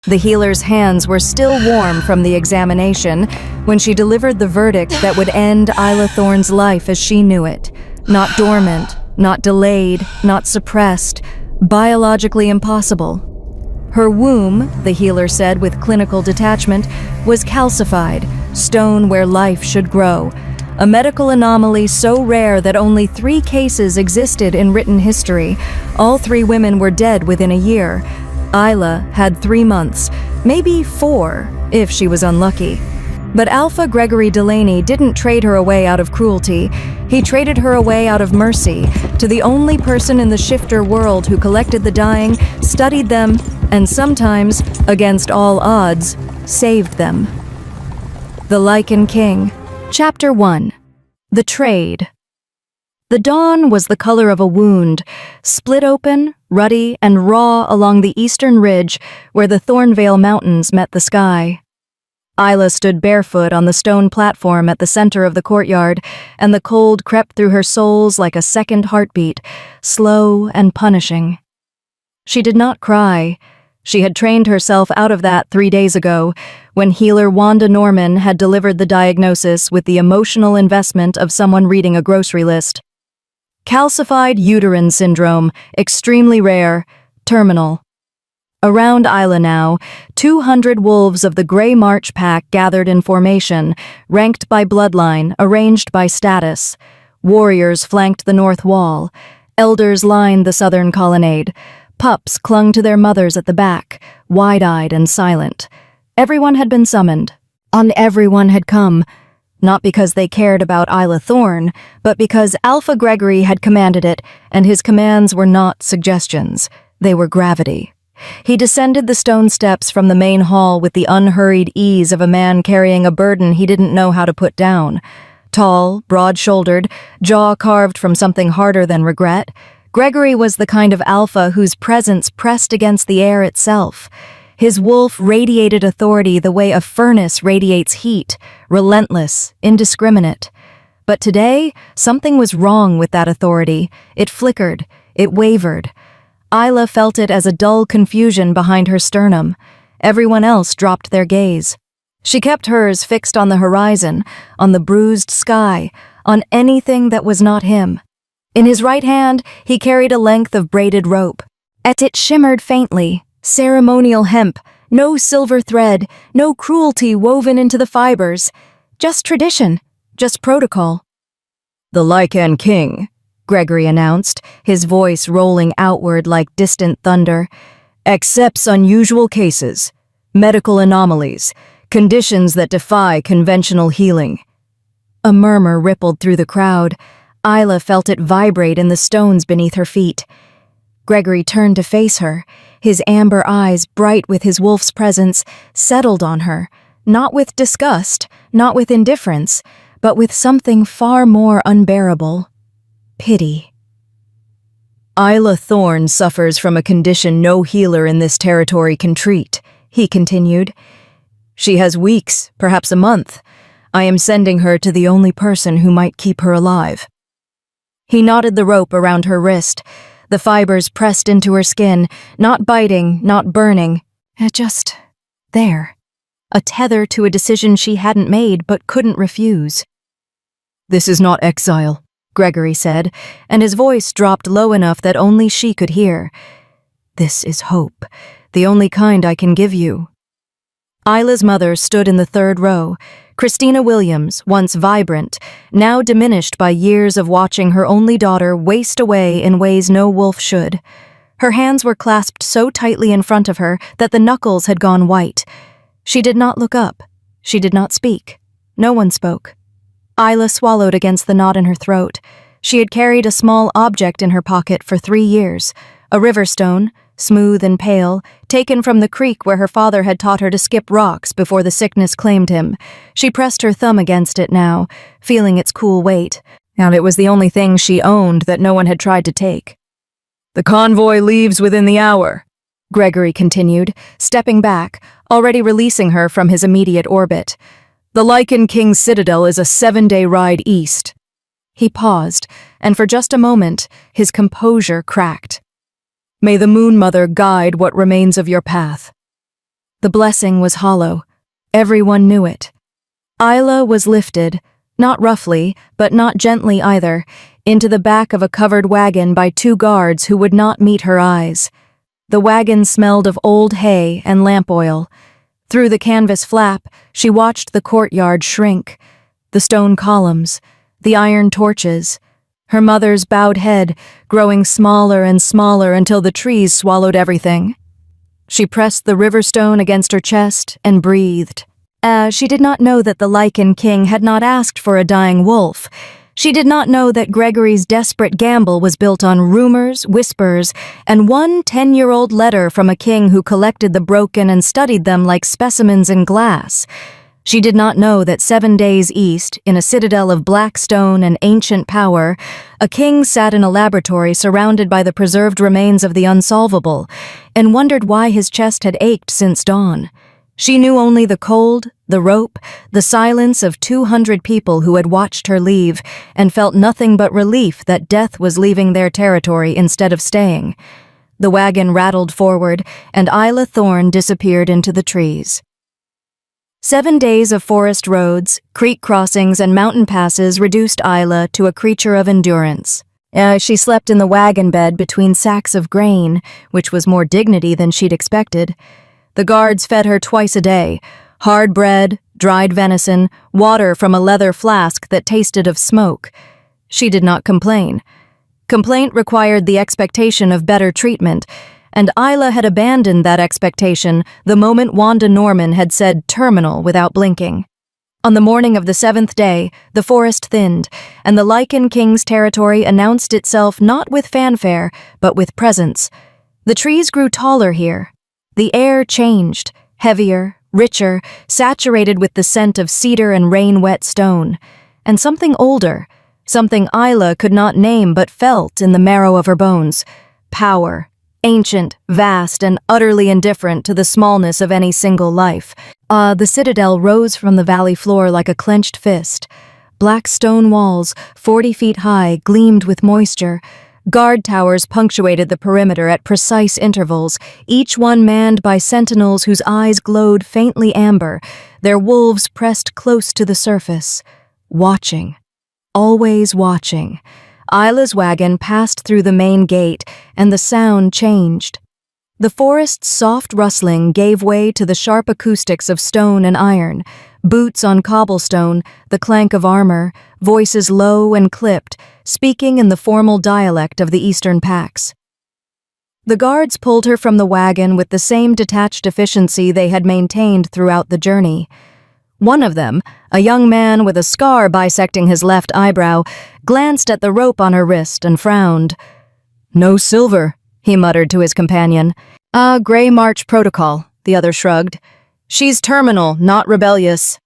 The healer's hands were still warm from the examination when she delivered the verdict that would end Isla Thorne's life as she knew it. Not dormant, not delayed, not suppressed, biologically impossible. Her womb, the healer said with clinical detachment, was calcified, stone where life should grow. A medical anomaly so rare that only 3 cases existed in written history. All 3 women were dead within a year. Isla had 3 months, maybe 4, if she was unlucky. But Alpha Gregory Delaney didn't trade her away out of cruelty. He traded her away out of mercy to the only person in the shifter world who collected the dying, studied them, and sometimes, against all odds, saved them. The Lycan King. Chapter 1. The Trade. The dawn was the color of a wound, split open, ruddy, and raw along the eastern ridge where the Thornvale Mountains met the sky. Isla stood barefoot on the stone platform at the center of the courtyard, and the cold crept through her soles like a second heartbeat, slow and punishing. She did not cry. She had trained herself out of that 3 days ago, when healer Wanda Norman had delivered the diagnosis with the emotional investment of someone reading a grocery list. Calcified uterine syndrome, extremely rare, terminal. Around Isla now, 200 wolves of the Grey March pack gathered in formation, ranked by bloodline, arranged by status. Warriors flanked the north wall. Elders lined the southern colonnade. Pups clung to their mothers at the back, wide-eyed and silent. Everyone had been summoned. Everyone had come. Not because they cared about Isla Thorne, but because Alpha Gregory had commanded it, and his commands were not suggestions. They were gravity. He descended the stone steps from the main hall with the unhurried ease of a man carrying a burden he didn't know how to put down. Tall, broad-shouldered, jaw carved from something harder than regret, Gregory was the kind of alpha whose presence pressed against the air itself. His wolf radiated authority the way a furnace radiates heat, relentless, indiscriminate. But today, something was wrong with that authority. It flickered, it wavered. Isla felt it as a dull confusion behind her sternum. Everyone else dropped their gaze. She kept hers fixed on the horizon, on the bruised sky, on anything that was not him. In his right hand, he carried a length of braided rope. It shimmered faintly, ceremonial hemp, no silver thread, no cruelty woven into the fibers. Just tradition, just protocol. "The Lycan King," Gregory announced, his voice rolling outward like distant thunder, "accepts unusual cases, medical anomalies, conditions that defy conventional healing." A murmur rippled through the crowd. Isla felt it vibrate in the stones beneath her feet. Gregory turned to face her, his amber eyes bright with his wolf's presence, settled on her, not with disgust, not with indifference, but with something far more unbearable. Pity. "Isla Thorne suffers from a condition no healer in this territory can treat," he continued. "She has weeks, perhaps a month. I am sending her to the only person who might keep her alive." He knotted the rope around her wrist. The fibers pressed into her skin, not biting, not burning. Just there. A tether to a decision she hadn't made but couldn't refuse. "This is not exile," Gregory said, and his voice dropped low enough that only she could hear. "This is hope, the only kind I can give you." Isla's mother stood in the third row. Christina Williams, once vibrant, now diminished by years of watching her only daughter waste away in ways no wolf should. Her hands were clasped so tightly in front of her that the knuckles had gone white. She did not look up. She did not speak. No one spoke. Isla swallowed against the knot in her throat. She had carried a small object in her pocket for 3 years, a river stone, smooth and pale, taken from the creek where her father had taught her to skip rocks before the sickness claimed him. She pressed her thumb against it now, feeling its cool weight, and it was the only thing she owned that no one had tried to take. "The convoy leaves within the hour," Gregory continued, stepping back, already releasing her from his immediate orbit. "The Lycan King's citadel is a 7-day ride east." He paused, and for just a moment, his composure cracked. "May the Moon Mother guide what remains of your path." The blessing was hollow. Everyone knew it. Isla was lifted, not roughly, but not gently either, into the back of a covered wagon by two guards who would not meet her eyes. The wagon smelled of old hay and lamp oil. Through the canvas flap, she watched the courtyard shrink, the stone columns, the iron torches, her mother's bowed head growing smaller and smaller until the trees swallowed everything. She pressed the river stone against her chest and breathed. She did not know that the Lycan king had not asked for a dying wolf. She did not know that Gregory's desperate gamble was built on rumors, whispers, and one 10-year-old letter from a king who collected the broken and studied them like specimens in glass. She did not know that 7 days east, in a citadel of black stone and ancient power, a king sat in a laboratory surrounded by the preserved remains of the unsolvable, and wondered why his chest had ached since dawn. She knew only the cold, the rope, the silence of 200 people who had watched her leave, and felt nothing but relief that death was leaving their territory instead of staying. The wagon rattled forward, and Isla Thorne disappeared into the trees. 7 days of forest roads, creek crossings, and mountain passes reduced Isla to a creature of endurance. She slept in the wagon bed between sacks of grain, which was more dignity than she'd expected. The guards fed her twice a day, hard bread, dried venison, water from a leather flask that tasted of smoke. She did not complain. Complaint required the expectation of better treatment, and Isla had abandoned that expectation the moment Wanda Norman had said terminal without blinking. On the morning of the 7th day, the forest thinned, and the Lycan King's territory announced itself not with fanfare, but with presence. The trees grew taller here. The air changed, heavier, richer, saturated with the scent of cedar and rain-wet stone, and something older, something Isla could not name but felt in the marrow of her bones. Power, ancient, vast, and utterly indifferent to the smallness of any single life. The citadel rose from the valley floor like a clenched fist. Black stone walls, 40 feet high, gleamed with moisture. Guard towers punctuated the perimeter at precise intervals, each one manned by sentinels whose eyes glowed faintly amber, their wolves pressed close to the surface. Watching. Always watching. Isla's wagon passed through the main gate, and the sound changed. The forest's soft rustling gave way to the sharp acoustics of stone and iron, boots on cobblestone, the clank of armor, voices low and clipped, speaking in the formal dialect of the Eastern Pax. The guards pulled her from the wagon with the same detached efficiency they had maintained throughout the journey. One of them, a young man with a scar bisecting his left eyebrow, glanced at the rope on her wrist and frowned. "No silver," he muttered to his companion. Grey March protocol," the other shrugged. "She's terminal, not rebellious."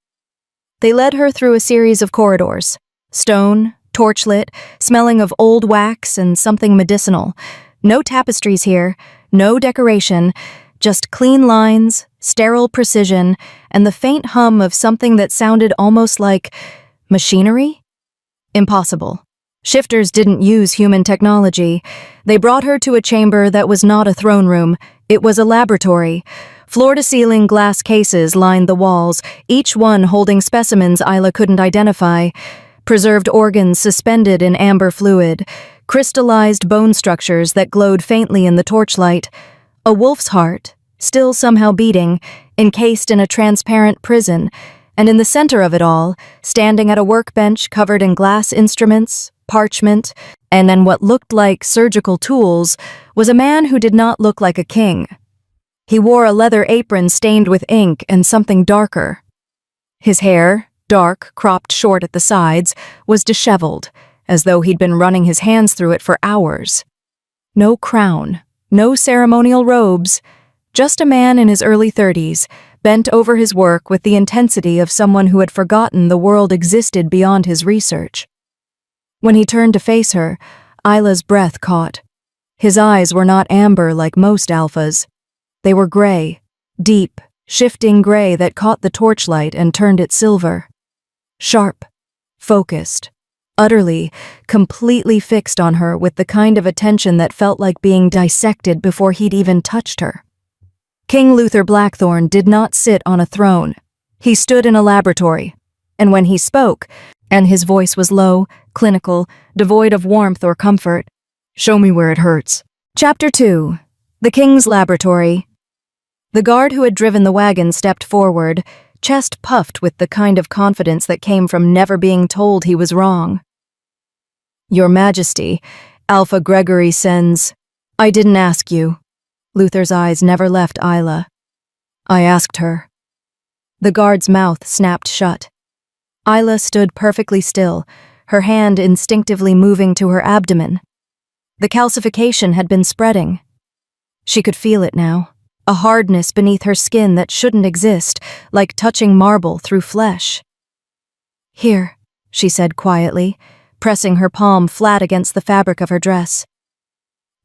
They led her through a series of corridors. Stone, torchlit, smelling of old wax and something medicinal. No tapestries here, no decoration, just clean lines, sterile precision, and the faint hum of something that sounded almost like machinery? Impossible. Shifters didn't use human technology. They brought her to a chamber that was not a throne room. It was a laboratory. Floor-to-ceiling glass cases lined the walls, each one holding specimens Isla couldn't identify. Preserved organs suspended in amber fluid, crystallized bone structures that glowed faintly in the torchlight, a wolf's heart, still somehow beating, encased in a transparent prison, and in the center of it all, standing at a workbench covered in glass instruments, parchment, and then what looked like surgical tools, was a man who did not look like a king. He wore a leather apron stained with ink and something darker. His hair, dark, cropped short at the sides, was disheveled, as though he'd been running his hands through it for hours. No crown, no ceremonial robes, just a man in his early 30s, bent over his work with the intensity of someone who had forgotten the world existed beyond his research. When he turned to face her, Isla's breath caught. His eyes were not amber like most alphas. They were gray, deep, shifting gray that caught the torchlight and turned it silver. Sharp, focused, utterly, completely fixed on her with the kind of attention that felt like being dissected before he'd even touched her. King Luther Blackthorn did not sit on a throne. He stood in a laboratory, and when he spoke, and his voice was low, clinical, devoid of warmth or comfort, "Show me where it hurts." Chapter 2. The King's Laboratory. The guard who had driven the wagon stepped forward, chest puffed with the kind of confidence that came from never being told he was wrong. "Your Majesty, Alpha Gregory sends—" "I didn't ask you." Luther's eyes never left Isla. "I asked her." The guard's mouth snapped shut. Isla stood perfectly still, her hand instinctively moving to her abdomen. The calcification had been spreading. She could feel it now, a hardness beneath her skin that shouldn't exist, like touching marble through flesh. "Here," she said quietly, pressing her palm flat against the fabric of her dress.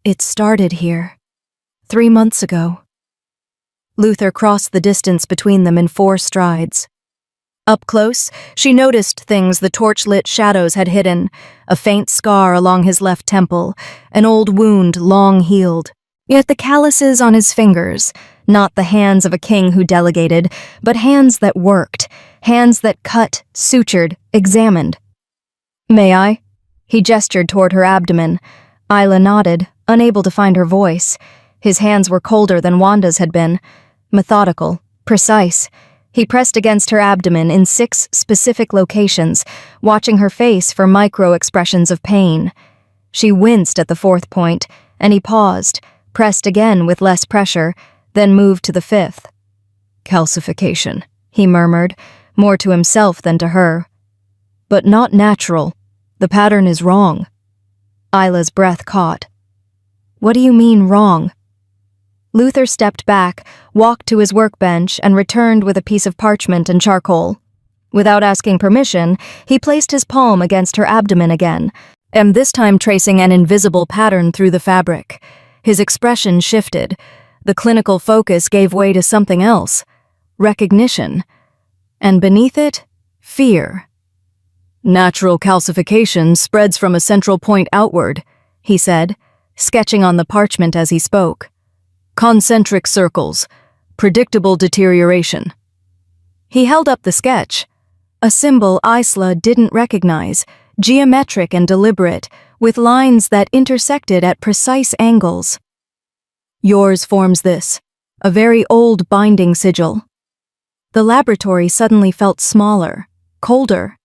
"It started here, 3 months ago." Luther crossed the distance between them in 4 strides. Up close, she noticed things the torch-lit shadows had hidden, a faint scar along his left temple, an old wound long healed. Yet the calluses on his fingers, not the hands of a king who delegated, but hands that worked, hands that cut, sutured, examined. "May I?" He gestured toward her abdomen. Isla nodded, unable to find her voice. His hands were colder than Wanda's had been, methodical, precise. He pressed against her abdomen in 6 specific locations, watching her face for micro-expressions of pain. She winced at the 4th point, and he paused, pressed again with less pressure, then moved to the 5th. "Calcification," he murmured, more to himself than to her. "But not natural. The pattern is wrong." Isla's breath caught. "What do you mean, wrong?" Luther stepped back, walked to his workbench, and returned with a piece of parchment and charcoal. Without asking permission, he placed his palm against her abdomen again, and this time tracing an invisible pattern through the fabric. His expression shifted. The clinical focus gave way to something else. Recognition. And beneath it, fear. "Natural calcification spreads from a central point outward," he said, sketching on the parchment as he spoke. "Concentric circles. Predictable deterioration." He held up the sketch. A symbol Isla didn't recognize, geometric and deliberate, with lines that intersected at precise angles. "Yours forms this, a very old binding sigil." The laboratory suddenly felt smaller, colder.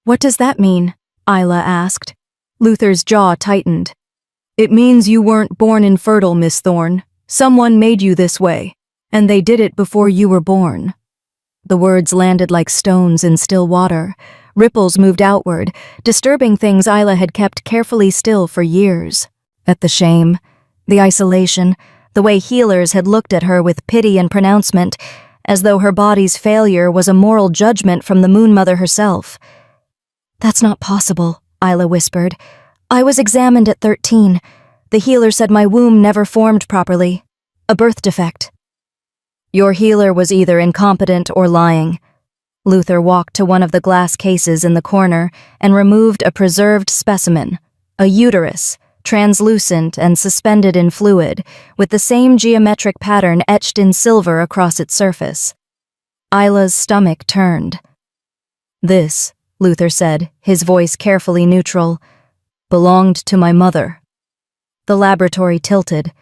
"What does that mean?" Isla asked. Luther's jaw tightened. "It means you weren't born infertile, Miss Thorne. Someone made you this way, and they did it before you were born." The words landed like stones in still water. Ripples moved outward, disturbing things Isla had kept carefully still for years. At the shame, the isolation, the way healers had looked at her with pity and pronouncement, as though her body's failure was a moral judgment from the Moon Mother herself. "That's not possible," Isla whispered. "I was examined at 13. The healer said my womb never formed properly. A birth defect." "Your healer was either incompetent or lying." Luther walked to one of the glass cases in the corner and removed a preserved specimen, a uterus, translucent and suspended in fluid, with the same geometric pattern etched in silver across its surface. Isla's stomach turned. "This," Luther said, his voice carefully neutral, "belonged to my mother." The laboratory tilted.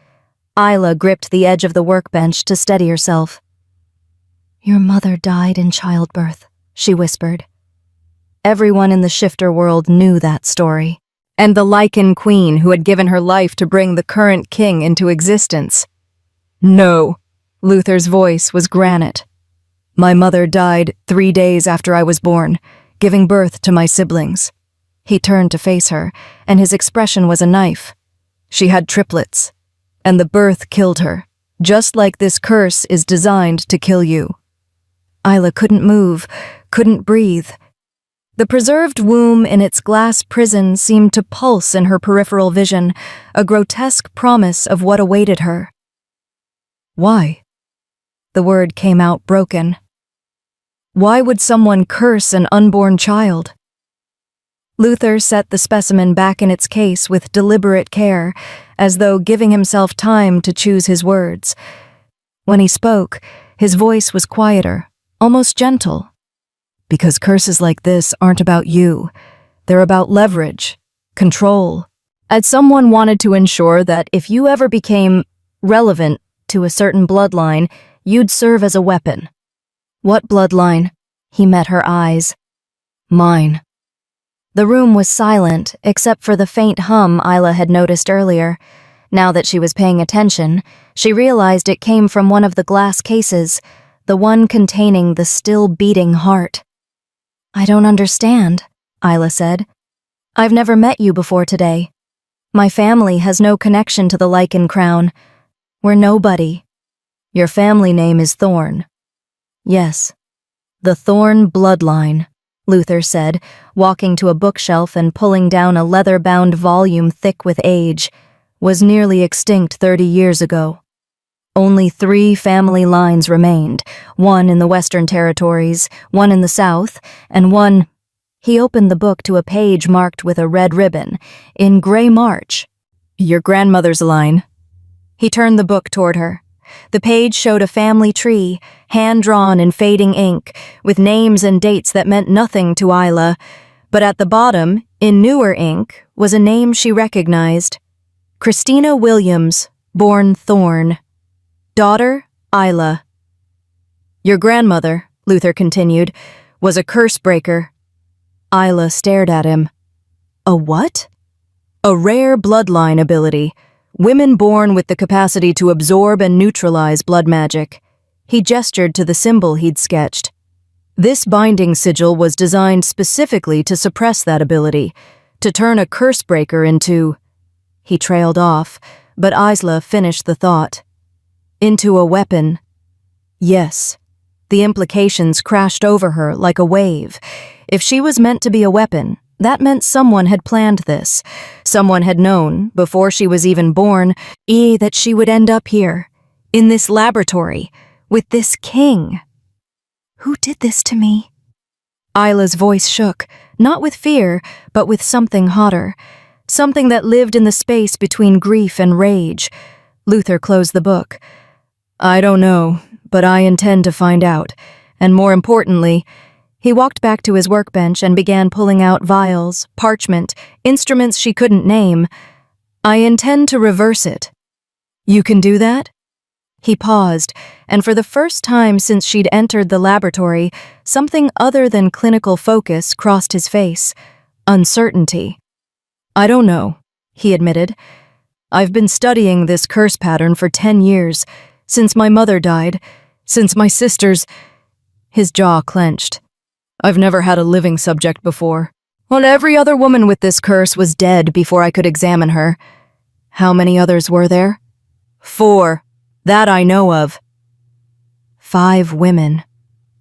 Isla gripped the edge of the workbench to steady herself. "Your mother died in childbirth," she whispered. Everyone in the shifter world knew that story, and the Lycan queen who had given her life to bring the current king into existence. "No," Luther's voice was granite. "My mother died 3 days after I was born, giving birth to my siblings." He turned to face her, and his expression was a knife. "She had triplets, and the birth killed her, just like this curse is designed to kill you." Isla couldn't move, couldn't breathe. The preserved womb in its glass prison seemed to pulse in her peripheral vision, a grotesque promise of what awaited her. "Why?" The word came out broken. "Why would someone curse an unborn child?" Luther set the specimen back in its case with deliberate care, as though giving himself time to choose his words. When he spoke, his voice was quieter, almost gentle. Because curses like this aren't about you. They're about leverage, control. As someone wanted to ensure that if you ever became relevant to a certain bloodline, you'd serve as a weapon. What bloodline? He met her eyes. Mine. The room was silent, except for the faint hum Isla had noticed earlier. Now that she was paying attention, she realized it came from one of the glass cases, the one containing the still beating heart. I don't understand, Isla said. I've never met you before today. My family has no connection to the Lycan crown. We're nobody. Your family name is Thorn. Yes. The Thorn bloodline, Luther said, walking to a bookshelf and pulling down a leather-bound volume thick with age, was nearly extinct 30 years ago. Only 3 family lines remained, one in the Western Territories, one in the South, and one— He opened the book to a page marked with a red ribbon, in gray march. Your grandmother's line. He turned the book toward her. The page showed a family tree, hand-drawn in fading ink, with names and dates that meant nothing to Isla, but at the bottom, in newer ink, was a name she recognized. Christina Williams, born Thorn. Daughter, Isla. Your grandmother, Luther continued, was a curse breaker. Isla stared at him. A what? A rare bloodline ability. Women born with the capacity to absorb and neutralize blood magic. He gestured to the symbol he'd sketched. This binding sigil was designed specifically to suppress that ability, to turn a curse breaker into— He trailed off, but Isla finished the thought. Into a weapon. Yes. The implications crashed over her like a wave. If she was meant to be a weapon, that meant someone had planned this. Someone had known, before she was even born, that she would end up here, in this laboratory, with this king. Who did this to me? Isla's voice shook, not with fear, but with something hotter. Something that lived in the space between grief and rage. Luther closed the book. I don't know, but I intend to find out. And more importantly— He walked back to his workbench and began pulling out vials, parchment, instruments she couldn't name. I intend to reverse it. You can do that? He paused, and for the first time since she'd entered the laboratory, something other than clinical focus crossed his face. Uncertainty. I don't know, he admitted. I've been studying this curse pattern for 10 years, since my mother died, since my sisters— His jaw clenched. I've never had a living subject before. Well, every other woman with this curse was dead before I could examine her. How many others were there? 4. That I know of. 5 women.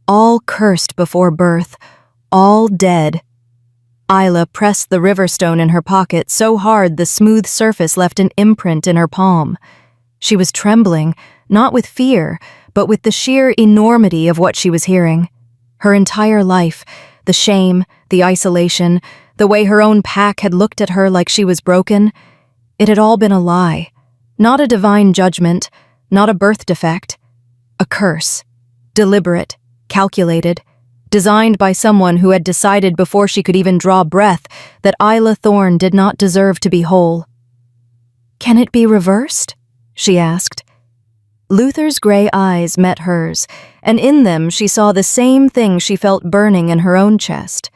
All cursed before birth. All dead. Isla pressed the riverstone in her pocket so hard the smooth surface left an imprint in her palm. She was trembling, not with fear, but with the sheer enormity of what she was hearing. Her entire life, the shame, the isolation, the way her own pack had looked at her like she was broken, it had all been a lie. Not a divine judgment, not a birth defect. A curse. Deliberate, calculated, designed by someone who had decided before she could even draw breath that Isla Thorn did not deserve to be whole. Can it be reversed? She asked. Luther's gray eyes met hers, and in them she saw the same thing she felt burning in her own chest.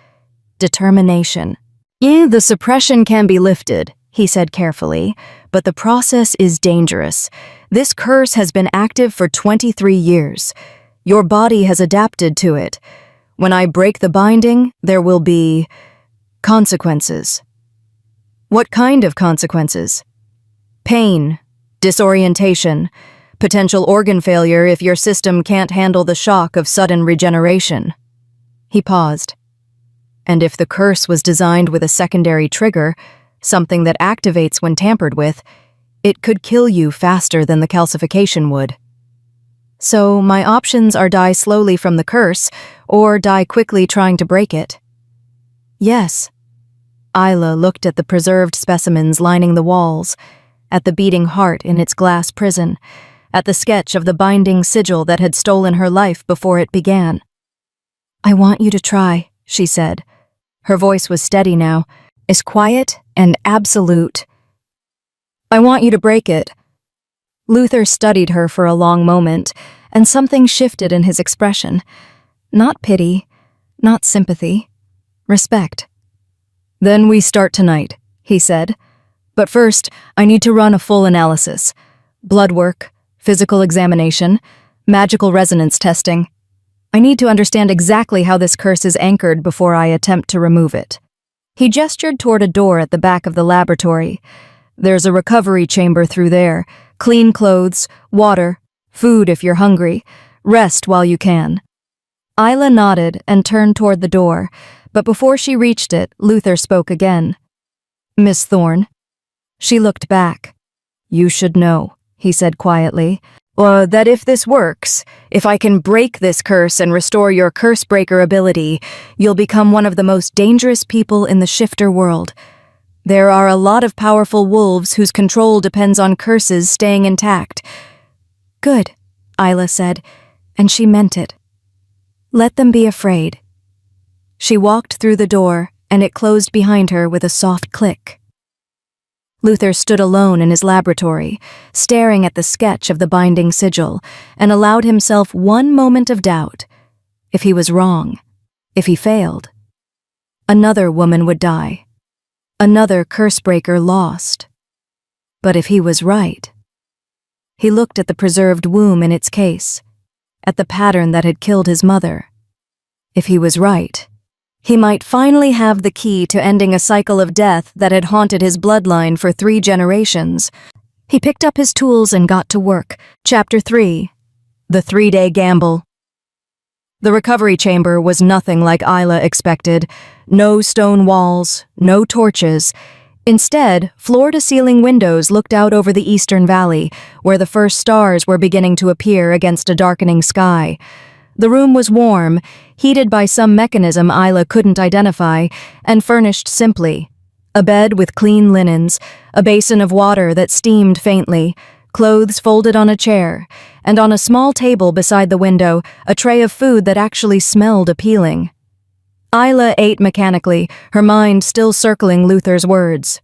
Determination. The suppression can be lifted, he said carefully, but the process is dangerous. This curse has been active for 23 years. Your body has adapted to it. When I break the binding, there will be consequences. What kind of consequences? Pain, disorientation, potential organ failure if your system can't handle the shock of sudden regeneration. He paused. And if the curse was designed with a secondary trigger, something that activates when tampered with, it could kill you faster than the calcification would. So my options are die slowly from the curse, or die quickly trying to break it. Yes. Isla looked at the preserved specimens lining the walls, at the beating heart in its glass prison, at the sketch of the binding sigil that had stolen her life before it began. "I want you to try," she said. Her voice was steady now, as quiet and absolute. "I want you to break it." Luther studied her for a long moment, and something shifted in his expression. Not pity, not sympathy, respect. "Then we start tonight," he said. "But first, I need to run a full analysis. Blood work, physical examination, magical resonance testing. I need to understand exactly how this curse is anchored before I attempt to remove it." He gestured toward a door at the back of the laboratory. "There's a recovery chamber through there. Clean clothes, water, food if you're hungry. Rest while you can." Isla nodded and turned toward the door, but before she reached it, Luther spoke again. "Miss Thorne." She looked back. "You should know," he said quietly, "that if this works, if I can break this curse and restore your curse-breaker ability, you'll become one of the most dangerous people in the shifter world. There are a lot of powerful wolves whose control depends on curses staying intact." "Good," Isla said, and she meant it. "Let them be afraid." She walked through the door, and it closed behind her with a soft click. Luther stood alone in his laboratory, staring at the sketch of the binding sigil, and allowed himself one moment of doubt. If he was wrong, if he failed, another woman would die. Another curse-breaker lost. But if he was right... He looked at the preserved womb in its case, at the pattern that had killed his mother. If he was right, he might finally have the key to ending a cycle of death that had haunted his bloodline for 3 generations. He picked up his tools and got to work. Chapter 3. The 3-Day Gamble. The recovery chamber was nothing like Isla expected. No stone walls, no torches. Instead, floor-to-ceiling windows looked out over the eastern valley, where the first stars were beginning to appear against a darkening sky. The room was warm, heated by some mechanism Isla couldn't identify, and furnished simply. A bed with clean linens, a basin of water that steamed faintly, clothes folded on a chair, and on a small table beside the window, a tray of food that actually smelled appealing. Isla ate mechanically, her mind still circling Luther's words.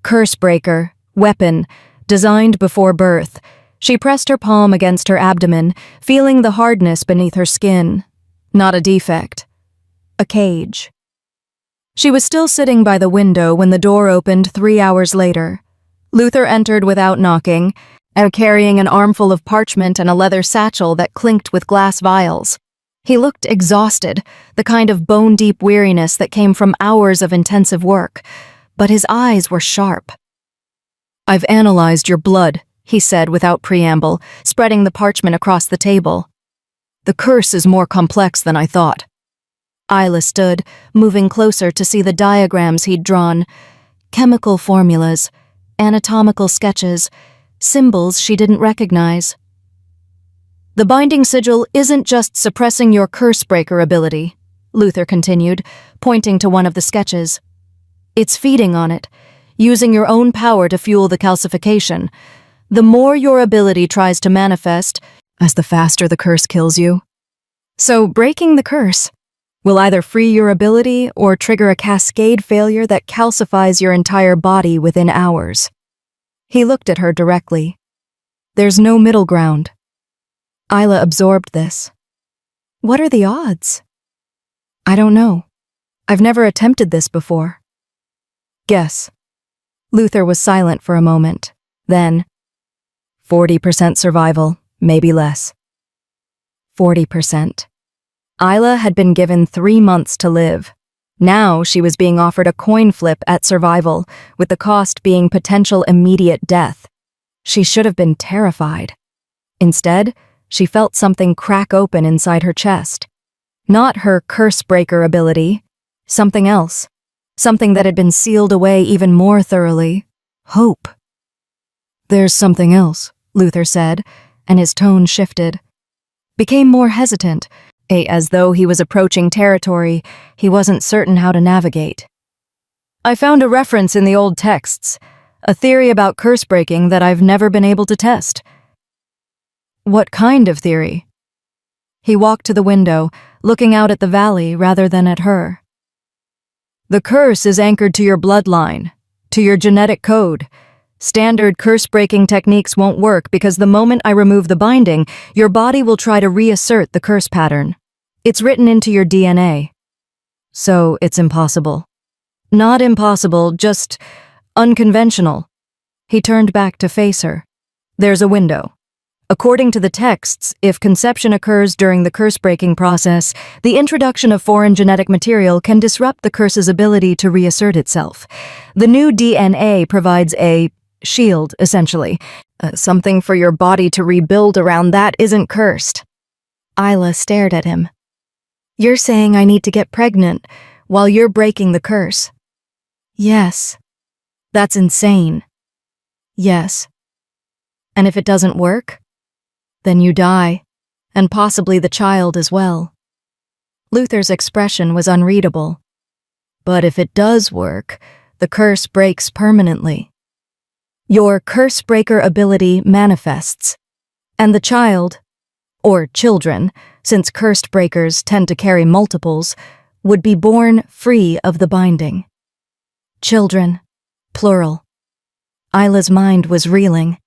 Cursebreaker, weapon, designed before birth. She pressed her palm against her abdomen, feeling the hardness beneath her skin. Not a defect. A cage. She was still sitting by the window when the door opened 3 hours later. Luther entered without knocking, carrying an armful of parchment and a leather satchel that clinked with glass vials. He looked exhausted, the kind of bone-deep weariness that came from hours of intensive work, but his eyes were sharp. "I've analyzed your blood," he said without preamble, spreading the parchment across the table. "The curse is more complex than I thought." Isla stood, moving closer to see the diagrams he'd drawn. Chemical formulas, anatomical sketches, symbols she didn't recognize. "The binding sigil isn't just suppressing your curse-breaker ability," Luther continued, pointing to one of the sketches. "It's feeding on it, using your own power to fuel the calcification. The more your ability tries to manifest, the faster the curse kills you. So breaking the curse will either free your ability or trigger a cascade failure that calcifies your entire body within hours." He looked at her directly. "There's no middle ground." Isla absorbed this. "What are the odds?" "I don't know. I've never attempted this before." "Guess." Luther was silent for a moment. Then, 40% survival, maybe less. 40%. Isla had been given 3 months to live. Now she was being offered a coin flip at survival, with the cost being potential immediate death. She should have been terrified. Instead, she felt something crack open inside her chest. Not her curse-breaker ability, something else. Something that had been sealed away even more thoroughly. Hope. "There's something else," Luther said, and his tone shifted. Became more hesitant, as though he was approaching territory he wasn't certain how to navigate. "I found a reference in the old texts, a theory about curse-breaking that I've never been able to test." What kind of theory? He walked to the window, looking out at the valley rather than at her. The curse is anchored to your bloodline, to your genetic code. Standard curse-breaking techniques won't work because the moment I remove the binding, your body will try to reassert the curse pattern. It's written into your DNA. So it's impossible. Not impossible, just unconventional. He turned back to face her. There's a window. According to the texts, if conception occurs during the curse-breaking process, the introduction of foreign genetic material can disrupt the curse's ability to reassert itself. The new DNA provides a shield, essentially. Something for your body to rebuild around that isn't cursed. Isla stared at him. You're saying I need to get pregnant while you're breaking the curse? Yes. That's insane. Yes. And if it doesn't work? Then you die, and possibly the child as well. Luther's expression was unreadable. But if it does work, the curse breaks permanently. Your curse breaker ability manifests, and the child, or children, since cursed breakers tend to carry multiples, would be born free of the binding. Children, plural. Isla's mind was reeling.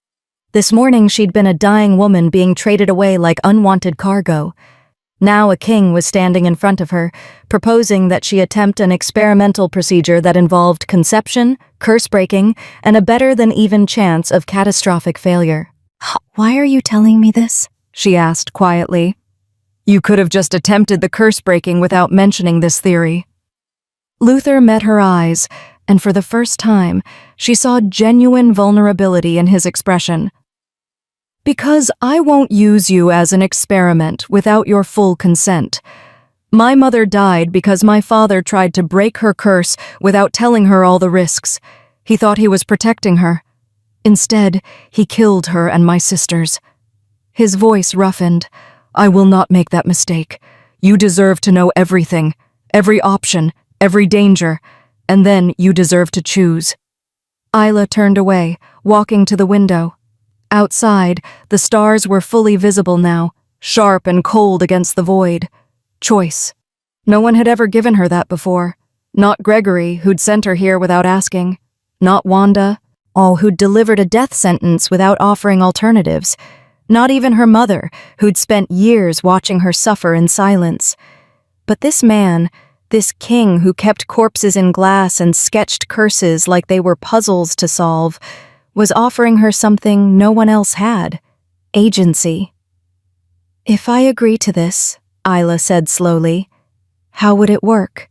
This morning she'd been a dying woman being traded away like unwanted cargo. Now a king was standing in front of her, proposing that she attempt an experimental procedure that involved conception, curse-breaking, and a better-than-even chance of catastrophic failure. Why are you telling me this? She asked quietly. You could have just attempted the curse-breaking without mentioning this theory. Luther met her eyes, and for the first time, she saw genuine vulnerability in his expression. Because I won't use you as an experiment without your full consent. My mother died because my father tried to break her curse without telling her all the risks. He thought he was protecting her. Instead, he killed her and my sisters. His voice roughened. I will not make that mistake. You deserve to know everything, every option, every danger, and then you deserve to choose. Isla turned away, walking to the window. Outside, the stars were fully visible now, sharp and cold against the void. Choice. No one had ever given her that before. Not Gregory, who'd sent her here without asking. Not Wanda, who'd delivered a death sentence without offering alternatives. Not even her mother, who'd spent years watching her suffer in silence. But this man, this king who kept corpses in glass and sketched curses like they were puzzles to solve, was offering her something no one else had: agency. If I agree to this, Isla said slowly, how would it work?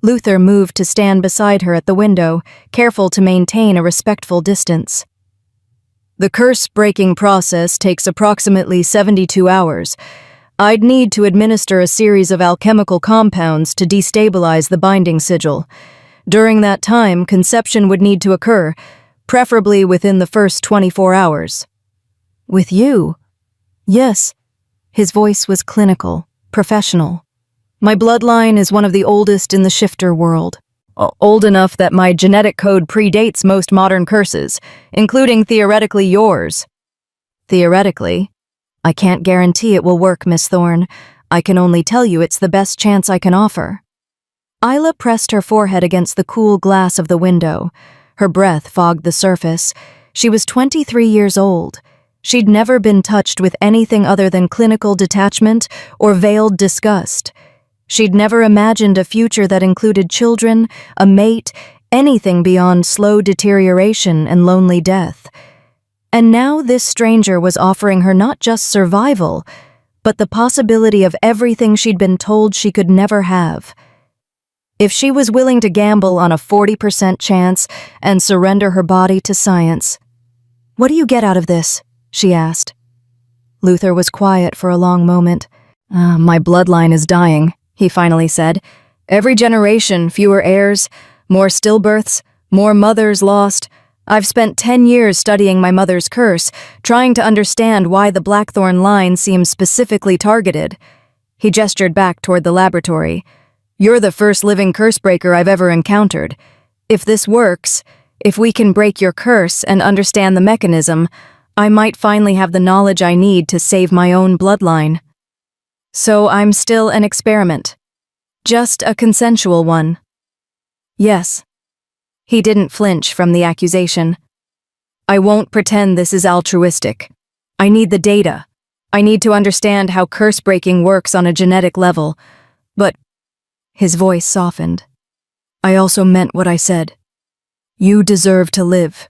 Luther moved to stand beside her at the window, careful to maintain a respectful distance. The curse-breaking process takes approximately 72 hours. I'd need to administer a series of alchemical compounds to destabilize the binding sigil. During that time, conception would need to occur, preferably within the first 24 hours. With you? Yes. His voice was clinical, professional. My bloodline is one of the oldest in the shifter world. Old enough that my genetic code predates most modern curses, including theoretically yours. Theoretically? I can't guarantee it will work, Miss Thorne. I can only tell you it's the best chance I can offer. Isla pressed her forehead against the cool glass of the window. Her breath fogged the surface. She was 23 years old. She'd never been touched with anything other than clinical detachment or veiled disgust. She'd never imagined a future that included children, a mate, anything beyond slow deterioration and lonely death. And now this stranger was offering her not just survival, but the possibility of everything she'd been told she could never have. If she was willing to gamble on a 40% chance and surrender her body to science. What do you get out of this? She asked. Luther was quiet for a long moment. My bloodline is dying, he finally said. Every generation, fewer heirs, more stillbirths, more mothers lost. I've spent 10 years studying my mother's curse, trying to understand why the Blackthorn line seems specifically targeted. He gestured back toward the laboratory. You're the first living curse breaker I've ever encountered. If this works, if we can break your curse and understand the mechanism, I might finally have the knowledge I need to save my own bloodline. So I'm still an experiment. Just a consensual one. Yes. He didn't flinch from the accusation. I won't pretend this is altruistic. I need the data. I need to understand how curse-breaking works on a genetic level. But his voice softened. I also meant what I said. You deserve to live.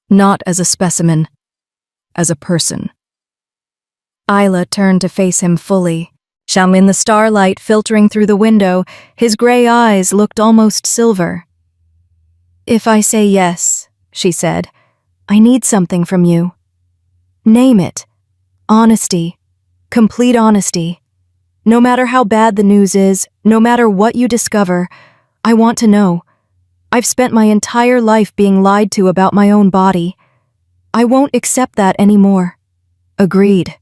Not as a specimen. As a person. Isla turned to face him fully. In the starlight filtering through the window, his gray eyes looked almost silver. If I say yes, she said, I need something from you. Name it. Honesty. Complete honesty. No matter how bad the news is, no matter what you discover, I want to know. I've spent my entire life being lied to about my own body. I won't accept that anymore. Agreed.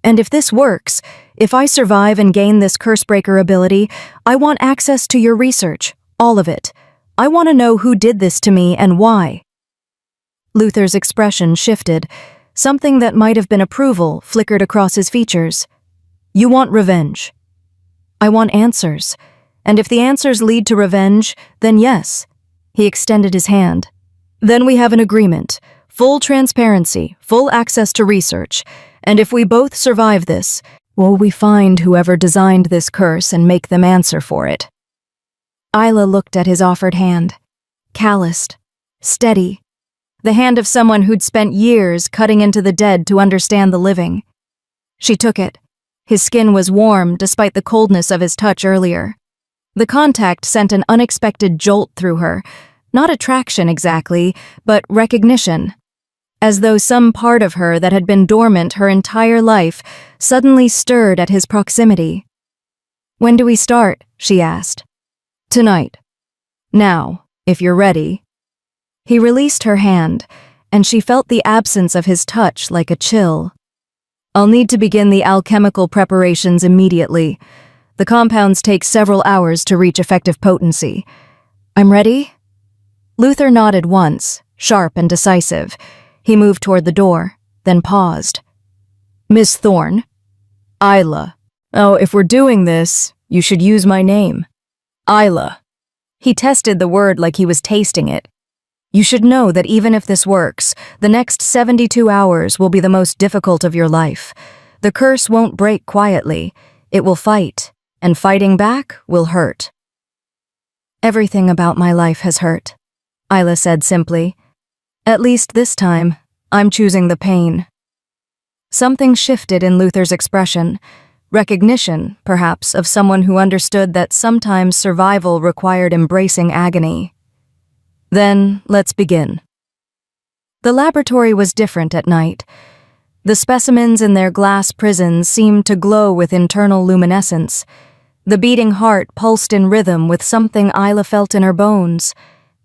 And if this works, if I survive and gain this Cursebreaker ability, I want access to your research, all of it. I want to know who did this to me and why. Luther's expression shifted. Something that might have been approval flickered across his features. You want revenge. I want answers. And if the answers lead to revenge, then yes. He extended his hand. Then we have an agreement. Full transparency, full access to research. And if we both survive this, will we find whoever designed this curse and make them answer for it? Isla looked at his offered hand. Calloused. Steady. The hand of someone who'd spent years cutting into the dead to understand the living. She took it. His skin was warm despite the coldness of his touch earlier. The contact sent an unexpected jolt through her. Not attraction exactly, but recognition. As though some part of her that had been dormant her entire life suddenly stirred at his proximity. When do we start? She asked. Tonight. Now, if you're ready. He released her hand, and she felt the absence of his touch like a chill. I'll need to begin the alchemical preparations immediately. The compounds take several hours to reach effective potency. I'm ready? Luther nodded once, sharp and decisive. He moved toward the door, then paused. Miss Thorne. Isla. Oh, if we're doing this, you should use my name. Isla. He tested the word like he was tasting it. You should know that even if this works, the next 72 hours will be the most difficult of your life. The curse won't break quietly. It will fight, and fighting back will hurt. Everything about my life has hurt, Isla said simply. At least this time, I'm choosing the pain. Something shifted in Luther's expression. Recognition, perhaps, of someone who understood that sometimes survival required embracing agony. Then, let's begin. The laboratory was different at night. The specimens in their glass prisons seemed to glow with internal luminescence. The beating heart pulsed in rhythm with something Isla felt in her bones.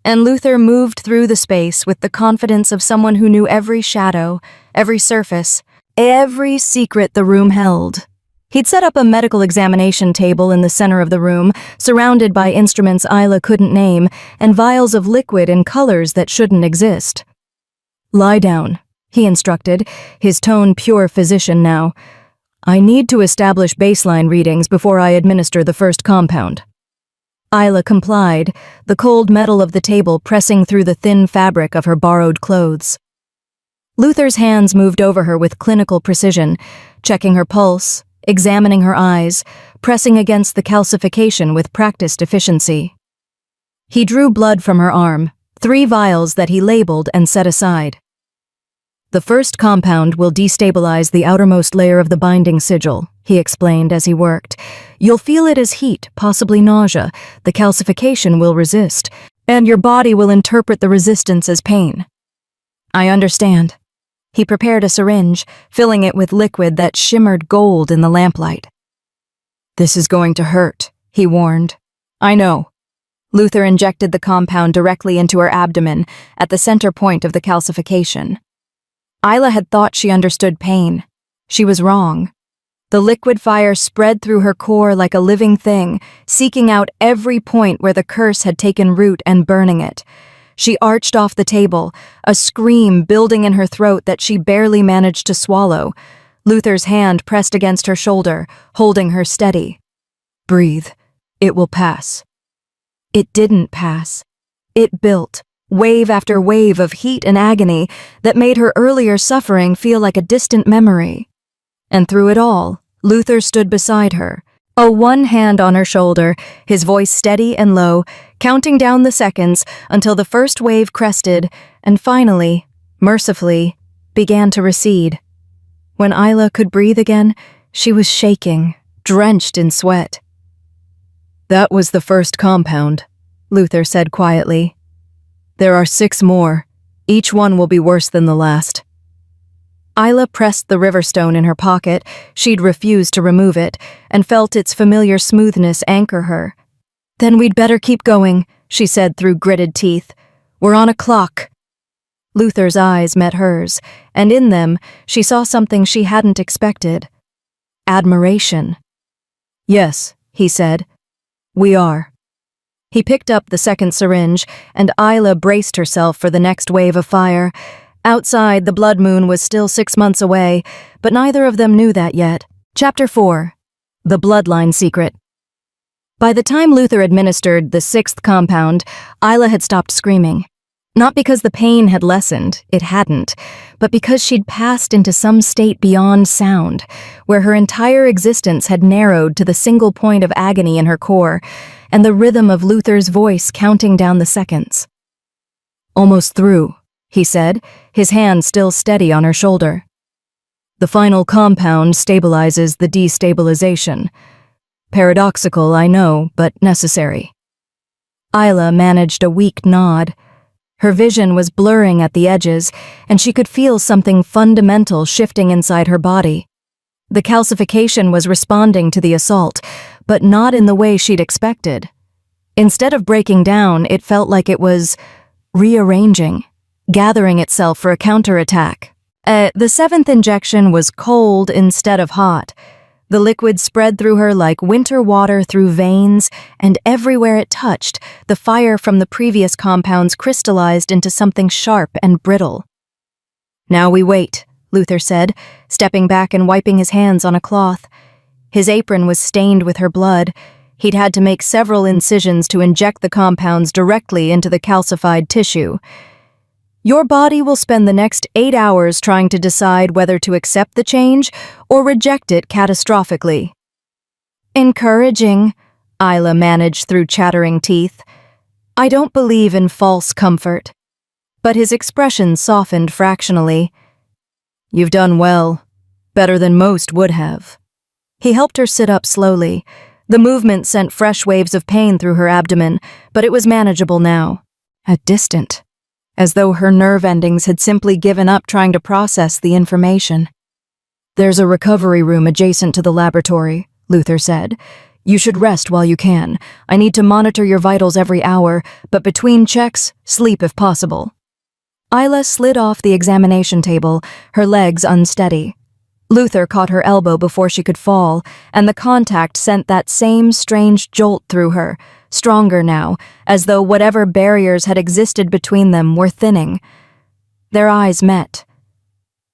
And Luther moved through the space with the confidence of someone who knew every shadow, every surface, every secret the room held. He'd set up a medical examination table in the center of the room, surrounded by instruments Isla couldn't name, and vials of liquid in colors that shouldn't exist. Lie down, he instructed, his tone pure physician now. I need to establish baseline readings before I administer the first compound. Isla complied, the cold metal of the table pressing through the thin fabric of her borrowed clothes. Luther's hands moved over her with clinical precision, checking her pulse, examining her eyes, pressing against the calcification with practiced efficiency. He drew blood from her arm, 3 vials that he labeled and set aside. The first compound will destabilize the outermost layer of the binding sigil, he explained as he worked. You'll feel it as heat, possibly nausea. The calcification will resist, and your body will interpret the resistance as pain. I understand. He prepared a syringe, filling it with liquid that shimmered gold in the lamplight. This is going to hurt, he warned. I know. Luther injected the compound directly into her abdomen, at the center point of the calcification. Isla had thought she understood pain. She was wrong. The liquid fire spread through her core like a living thing, seeking out every point where the curse had taken root and burning it. She arched off the table, a scream building in her throat that she barely managed to swallow. Luther's hand pressed against her shoulder, holding her steady. "Breathe. It will pass." It didn't pass. It built, wave after wave of heat and agony that made her earlier suffering feel like a distant memory. And through it all, Luther stood beside her, one hand on her shoulder, his voice steady and low, counting down the seconds until the first wave crested and finally, mercifully, began to recede. When Isla could breathe again, she was shaking, drenched in sweat. "That was the first compound," Luther said quietly. "There are 6 more. Each one will be worse than the last." Isla pressed the riverstone in her pocket. She'd refused to remove it, and felt its familiar smoothness anchor her. "Then we'd better keep going," she said through gritted teeth. "We're on a clock." Luther's eyes met hers, and in them she saw something she hadn't expected. Admiration. "Yes," he said. "We are." He picked up the second syringe, and Isla braced herself for the next wave of fire. Outside, the blood moon was still 6 months away, but neither of them knew that yet. Chapter 4. The Bloodline Secret. By the time Luther administered the 6th compound, Isla had stopped screaming. Not because the pain had lessened, it hadn't, but because she'd passed into some state beyond sound, where her entire existence had narrowed to the single point of agony in her core, and the rhythm of Luther's voice counting down the seconds. "Almost through," he said, his hand still steady on her shoulder. "The final compound stabilizes the destabilization. Paradoxical, I know, but necessary." Isla managed a weak nod. Her vision was blurring at the edges, and she could feel something fundamental shifting inside her body. The calcification was responding to the assault, but not in the way she'd expected. Instead of breaking down, it felt like it was rearranging, gathering itself for a counterattack. The 7th injection was cold instead of hot. The liquid spread through her like winter water through veins, and everywhere it touched, the fire from the previous compounds crystallized into something sharp and brittle. "Now we wait," Luther said, stepping back and wiping his hands on a cloth. His apron was stained with her blood. He'd had to make several incisions to inject the compounds directly into the calcified tissue. "Your body will spend the next 8 hours trying to decide whether to accept the change or reject it catastrophically." "Encouraging," Isla managed through chattering teeth. "I don't believe in false comfort." But his expression softened fractionally. "You've done well. Better than most would have." He helped her sit up slowly. The movement sent fresh waves of pain through her abdomen, but it was manageable now. Distant. As though her nerve endings had simply given up trying to process the information. "There's a recovery room adjacent to the laboratory," Luther said. "You should rest while you can. I need to monitor your vitals every hour, but between checks, sleep if possible." Isla slid off the examination table, her legs unsteady. Luther caught her elbow before she could fall, and the contact sent that same strange jolt through her, stronger now, as though whatever barriers had existed between them were thinning. Their eyes met.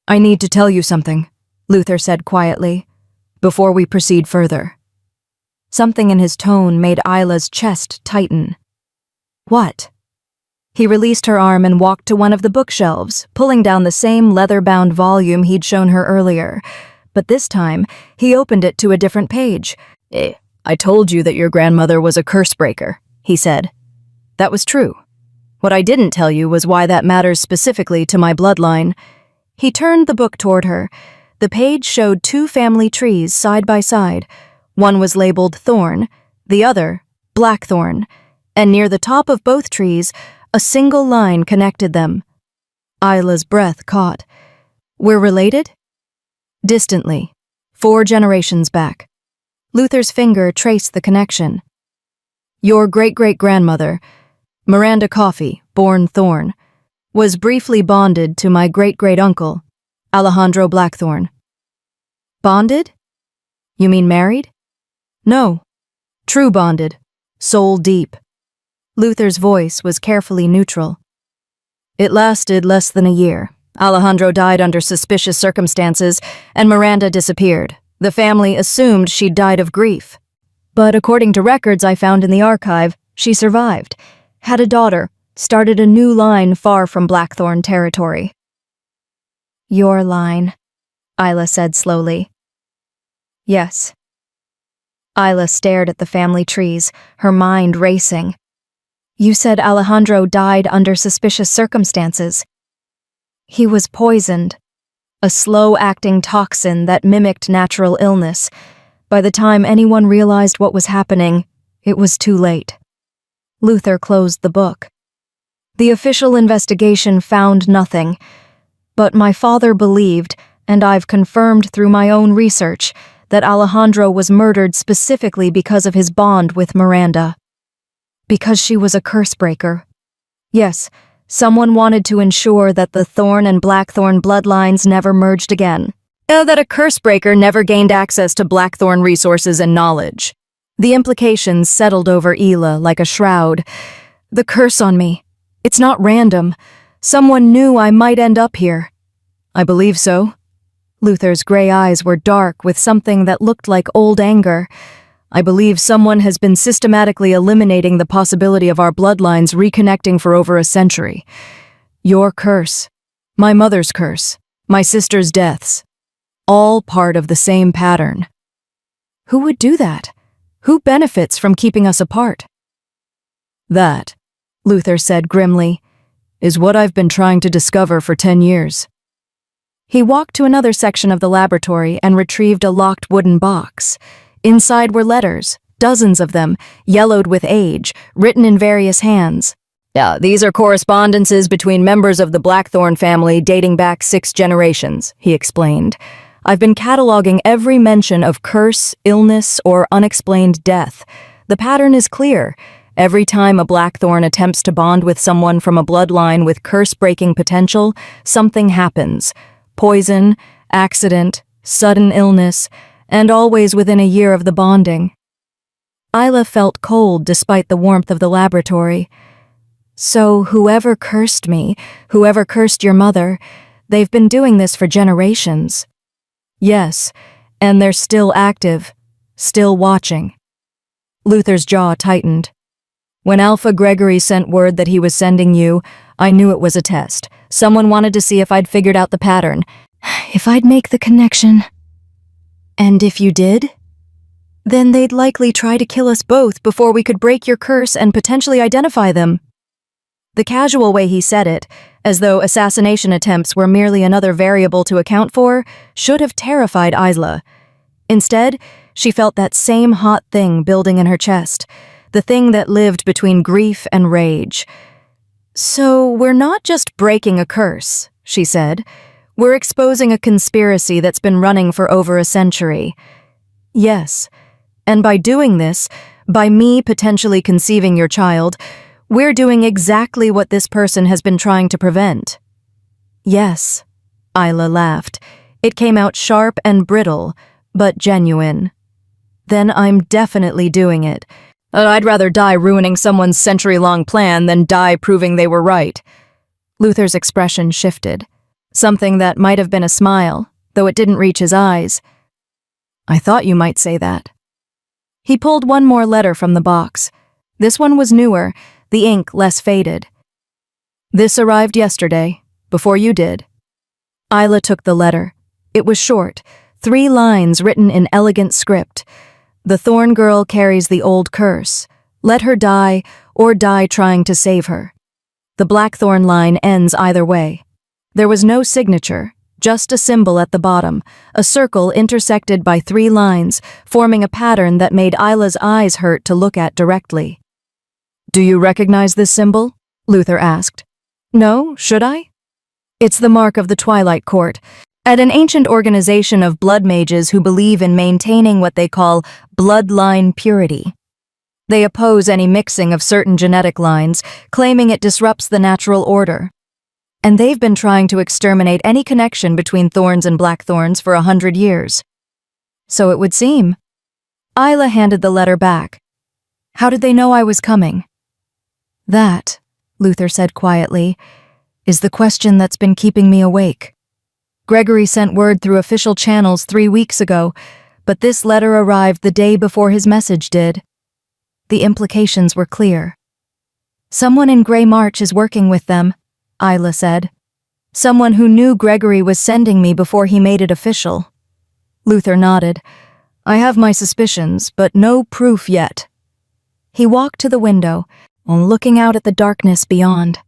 "I need to tell you something," Luther said quietly, "before we proceed further." Something in his tone made Isla's chest tighten. "What?" He released her arm and walked to one of the bookshelves, pulling down the same leather-bound volume he'd shown her earlier. But this time, he opened it to a different page. "I told you that your grandmother was a curse-breaker," he said. "That was true. What I didn't tell you was why that matters specifically to my bloodline." He turned the book toward her. The page showed 2 family trees side by side. One was labeled Thorn, the other Blackthorn, and near the top of both trees, a single line connected them. Isla's breath caught. "We're related?" "Distantly. 4 generations back." Luther's finger traced the connection. "Your great-great-grandmother, Miranda Coffey, born Thorn, was briefly bonded to my great-great-uncle, Alejandro Blackthorn." "Bonded? You mean married?" "No. True bonded. Soul deep." Luther's voice was carefully neutral. It lasted less than a year. Alejandro died under suspicious circumstances, and Miranda disappeared. The family assumed she'd died of grief. But according to records I found in the archive, she survived, had a daughter, started a new line far from Blackthorn territory. Your line, Isla said slowly. Yes. Isla stared at the family trees, her mind racing. You said Alejandro died under suspicious circumstances. He was poisoned, a slow-acting toxin that mimicked natural illness. By the time anyone realized what was happening, it was too late. Luther closed the book. The official investigation found nothing, but my father believed, and I've confirmed through my own research, that Alejandro was murdered specifically because of his bond with Miranda. Because she was a curse-breaker. Yes, someone wanted to ensure that the Thorn and Blackthorn bloodlines never merged again. That a curse-breaker never gained access to Blackthorn resources and knowledge. The implications settled over Ela like a shroud. The curse on me. It's not random. Someone knew I might end up here. I believe so. Luther's gray eyes were dark with something that looked like old anger. I believe someone has been systematically eliminating the possibility of our bloodlines reconnecting for over a century. Your curse, my mother's curse, my sister's deaths, all part of the same pattern. Who would do that? Who benefits from keeping us apart? That, Luther said grimly, is what I've been trying to discover for 10 years. He walked to another section of the laboratory and retrieved a locked wooden box. Inside were letters, dozens of them, yellowed with age, written in various hands. These are correspondences between members of the Blackthorn family dating back 6 generations, he explained. I've been cataloging every mention of curse, illness, or unexplained death. The pattern is clear. Every time a Blackthorn attempts to bond with someone from a bloodline with curse-breaking potential, something happens. Poison, accident, sudden illness, and always within a year of the bonding. Isla felt cold despite the warmth of the laboratory. So whoever cursed me, whoever cursed your mother, they've been doing this for generations. Yes, and they're still active, still watching. Luther's jaw tightened. When Alpha Gregory sent word that he was sending you, I knew it was a test. Someone wanted to see if I'd figured out the pattern. If I'd make the connection. And if you did? Then they'd likely try to kill us both before we could break your curse and potentially identify them. The casual way he said it, as though assassination attempts were merely another variable to account for, should have terrified Isla. Instead, she felt that same hot thing building in her chest, the thing that lived between grief and rage. So we're not just breaking a curse, she said. We're exposing a conspiracy that's been running for over a century. Yes, and by doing this, by me potentially conceiving your child, we're doing exactly what this person has been trying to prevent. Yes, Isla laughed. It came out sharp and brittle, but genuine. Then I'm definitely doing it. I'd rather die ruining someone's century-long plan than die proving they were right. Luther's expression shifted. Something that might have been a smile, though it didn't reach his eyes. I thought you might say that. He pulled one more letter from the box. This one was newer, the ink less faded. This arrived yesterday, before you did. Isla took the letter. It was short, 3 lines written in elegant script. The Thorn girl carries the old curse. Let her die, or die trying to save her. The Blackthorn line ends either way. There was no signature, just a symbol at the bottom, a circle intersected by 3 lines, forming a pattern that made Isla's eyes hurt to look at directly. Do you recognize this symbol? Luther asked. No, should I? It's the mark of the Twilight Court, at an ancient organization of blood mages who believe in maintaining what they call bloodline purity. They oppose any mixing of certain genetic lines, claiming it disrupts the natural order. And they've been trying to exterminate any connection between Thorns and Blackthorns for 100 years. So it would seem. Isla handed the letter back. How did they know I was coming? That, Luther said quietly, is the question that's been keeping me awake. Gregory sent word through official channels 3 weeks ago, but this letter arrived the day before his message did. The implications were clear. Someone in Grey March is working with them, Isla said. Someone who knew Gregory was sending me before he made it official. Luther nodded. I have my suspicions, but no proof yet. He walked to the window, looking out at the darkness beyond.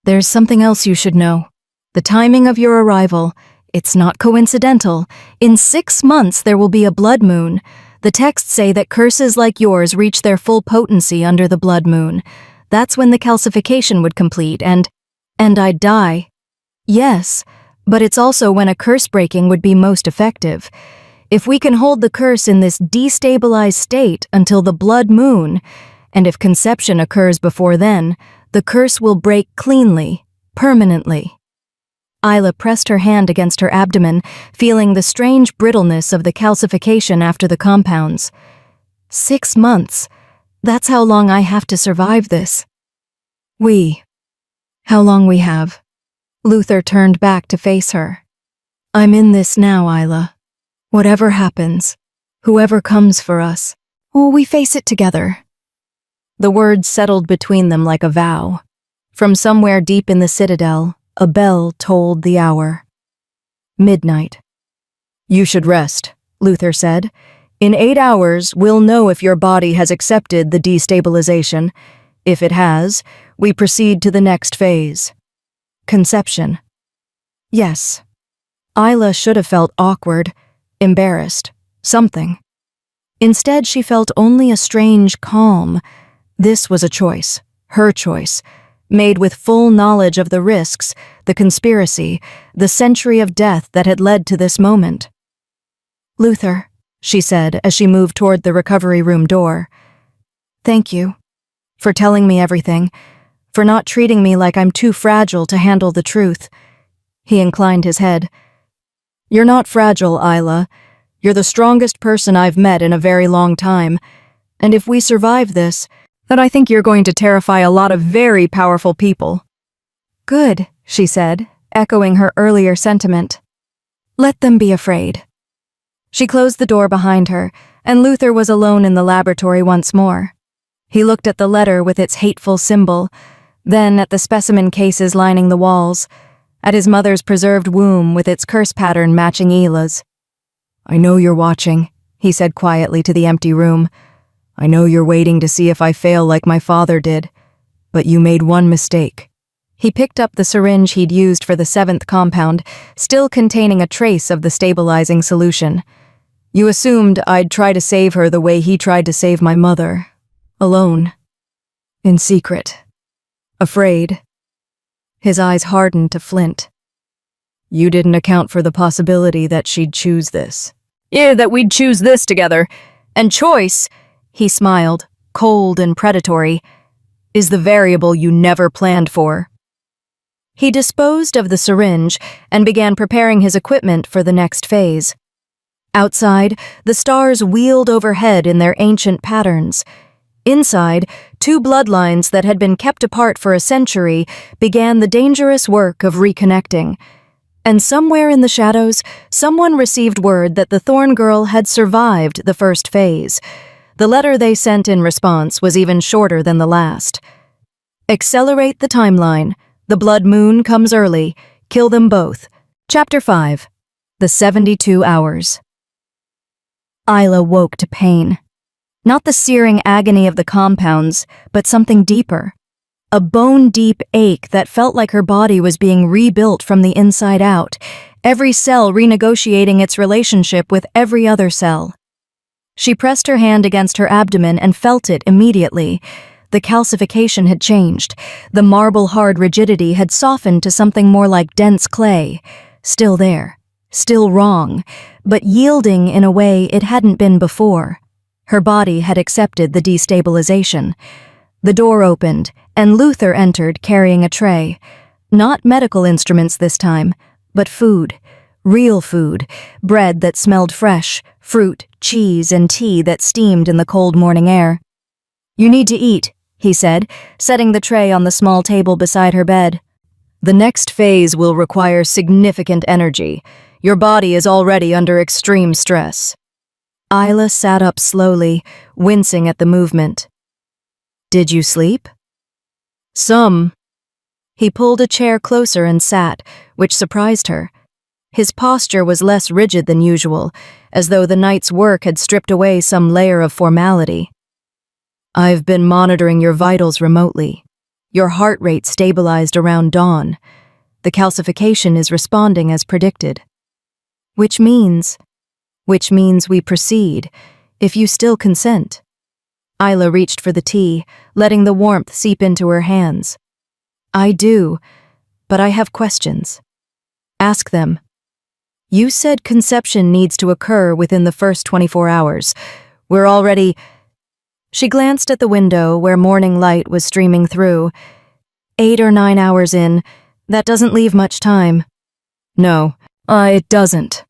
There's something else you should know. The timing of your arrival, it's not coincidental. In 6 months there will be a blood moon. The texts say that curses like yours reach their full potency under the blood moon. That's when the calcification would complete, and I'd die. Yes, but it's also when a curse breaking would be most effective. If we can hold the curse in this destabilized state until the blood moon, and if conception occurs before then, the curse will break cleanly, permanently. Isla pressed her hand against her abdomen, feeling the strange brittleness of the calcification after the compounds. 6 months. That's how long I have to survive this. How long we have. Luther turned back to face her. I'm in this now, Isla. Whatever happens, whoever comes for us, we face it together. The words settled between them like a vow. From somewhere deep in the citadel, a bell tolled the hour. Midnight. You should rest, Luther said. In 8 hours, we'll know if your body has accepted the destabilization. If it has, we proceed to the next phase. Conception. Yes. Isla should have felt awkward, embarrassed, something. Instead, she felt only a strange calm. This was a choice, her choice, made with full knowledge of the risks, the conspiracy, the century of death that had led to this moment. Luther, she said as she moved toward the recovery room door. Thank you. For telling me everything. For not treating me like I'm too fragile to handle the truth. He inclined his head. You're not fragile, Isla. You're the strongest person I've met in a very long time. And if we survive this, then I think you're going to terrify a lot of very powerful people. Good, she said, echoing her earlier sentiment. Let them be afraid. She closed the door behind her, and Luther was alone in the laboratory once more. He looked at the letter with its hateful symbol, then at the specimen cases lining the walls, at his mother's preserved womb with its curse pattern matching Ila's. I know you're watching, he said quietly to the empty room. I know you're waiting to see if I fail like my father did, but you made one mistake. He picked up the syringe he'd used for the 7th compound, still containing a trace of the stabilizing solution. You assumed I'd try to save her the way he tried to save my mother. Alone. In secret. Afraid. His eyes hardened to flint. You didn't account for the possibility that she'd choose this. Yeah, that we'd choose this together. And choice, he smiled, cold and predatory, is the variable you never planned for. He disposed of the syringe and began preparing his equipment for the next phase. Outside, the stars wheeled overhead in their ancient patterns. Inside, 2 bloodlines that had been kept apart for a century began the dangerous work of reconnecting. And somewhere in the shadows, someone received word that the Thorn Girl had survived the first phase. The letter they sent in response was even shorter than the last. Accelerate the timeline. The blood moon comes early. Kill them both. Chapter 5. The 72 Hours. Isla woke to pain. Not the searing agony of the compounds, but something deeper. A bone-deep ache that felt like her body was being rebuilt from the inside out, every cell renegotiating its relationship with every other cell. She pressed her hand against her abdomen and felt it immediately. The calcification had changed. The marble-hard rigidity had softened to something more like dense clay. Still there. Still wrong. But yielding in a way it hadn't been before. Her body had accepted the destabilization. The door opened, and Luther entered carrying a tray. Not medical instruments this time, but food. Real food. Bread that smelled fresh, fruit, cheese, and tea that steamed in the cold morning air. You need to eat, he said, setting the tray on the small table beside her bed. The next phase will require significant energy. Your body is already under extreme stress. Isla sat up slowly, wincing at the movement. Did you sleep? Some. He pulled a chair closer and sat, which surprised her. His posture was less rigid than usual, as though the night's work had stripped away some layer of formality. I've been monitoring your vitals remotely. Your heart rate stabilized around dawn. The calcification is responding as predicted. Which means we proceed, if you still consent. Isla reached for the tea, letting the warmth seep into her hands. I do, but I have questions. Ask them. You said conception needs to occur within the first 24 hours. We're already... She glanced at the window where morning light was streaming through. 8 or 9 hours in, that doesn't leave much time. No, it doesn't.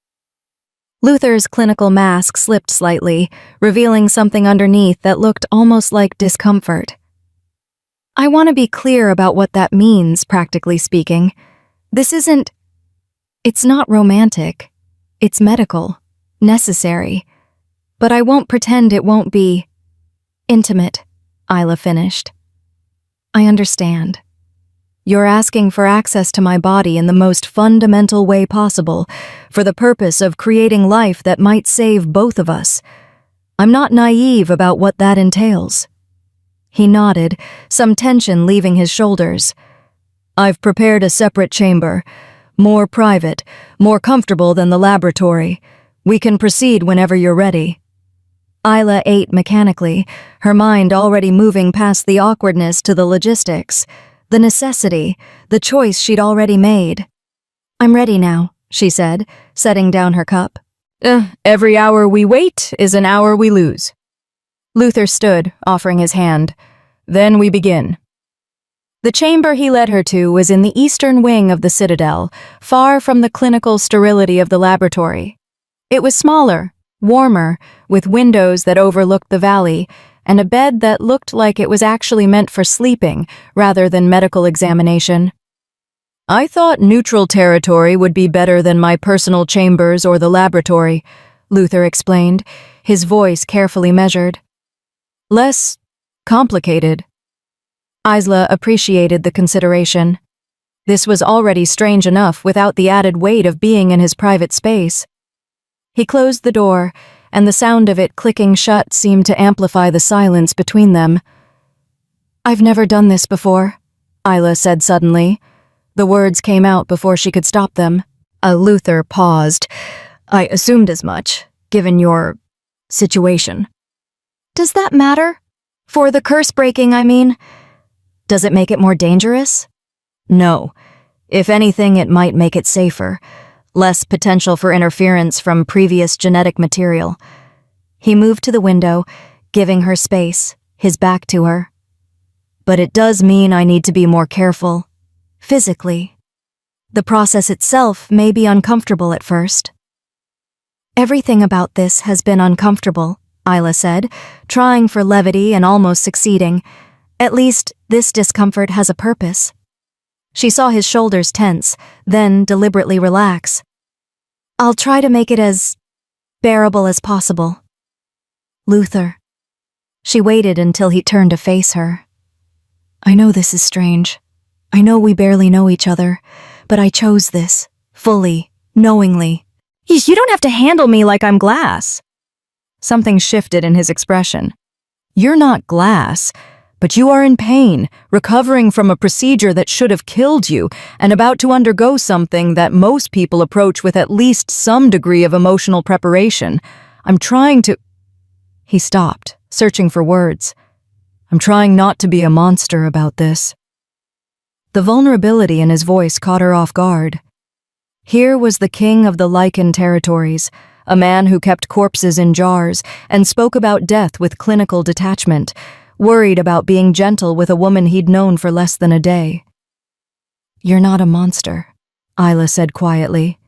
Luther's clinical mask slipped slightly, revealing something underneath that looked almost like discomfort. I want to be clear about what that means, practically speaking. It's not romantic. It's medical, necessary. But I won't pretend it won't be intimate, Isla finished. I understand. You're asking for access to my body in the most fundamental way possible, for the purpose of creating life that might save both of us. I'm not naive about what that entails. He nodded, some tension leaving his shoulders. I've prepared a separate chamber, more private, more comfortable than the laboratory. We can proceed whenever you're ready. Isla ate mechanically, her mind already moving past the awkwardness to the logistics, the necessity, the choice she'd already made. I'm ready now, she said, setting down her cup. Every hour we wait is an hour we lose. Luther stood, offering his hand. Then we begin. The chamber he led her to was in the eastern wing of the citadel, far from the clinical sterility of the laboratory. It was smaller, warmer, with windows that overlooked the valley, and a bed that looked like it was actually meant for sleeping rather than medical examination. I thought neutral territory would be better than my personal chambers or the laboratory, Luther explained, his voice carefully measured. Less complicated. Isla appreciated the consideration. This was already strange enough without the added weight of being in his private space. He closed the door, and the sound of it clicking shut seemed to amplify the silence between them. I've never done this before, Isla said suddenly. The words came out before she could stop them. Luther paused. I assumed as much, given your situation. Does that matter? For the curse breaking, I mean. Does it make it more dangerous? No. If anything, it might make it safer. Less potential for interference from previous genetic material. He moved to the window, giving her space, his back to her. But it does mean I need to be more careful. Physically. The process itself may be uncomfortable at first. Everything about this has been uncomfortable, Isla said, trying for levity and almost succeeding. At least, this discomfort has a purpose. She saw his shoulders tense, then deliberately relax. I'll try to make it as bearable as possible. Luther. She waited until he turned to face her. I know this is strange. I know we barely know each other, but I chose this, fully, knowingly. You don't have to handle me like I'm glass. Something shifted in his expression. You're not glass, but you are in pain, recovering from a procedure that should have killed you, and about to undergo something that most people approach with at least some degree of emotional preparation. I'm trying to... He stopped, searching for words. I'm trying not to be a monster about this. The vulnerability in his voice caught her off guard. Here was the king of the Lycan territories, a man who kept corpses in jars and spoke about death with clinical detachment, worried about being gentle with a woman he'd known for less than a day. You're not a monster, Isla said quietly.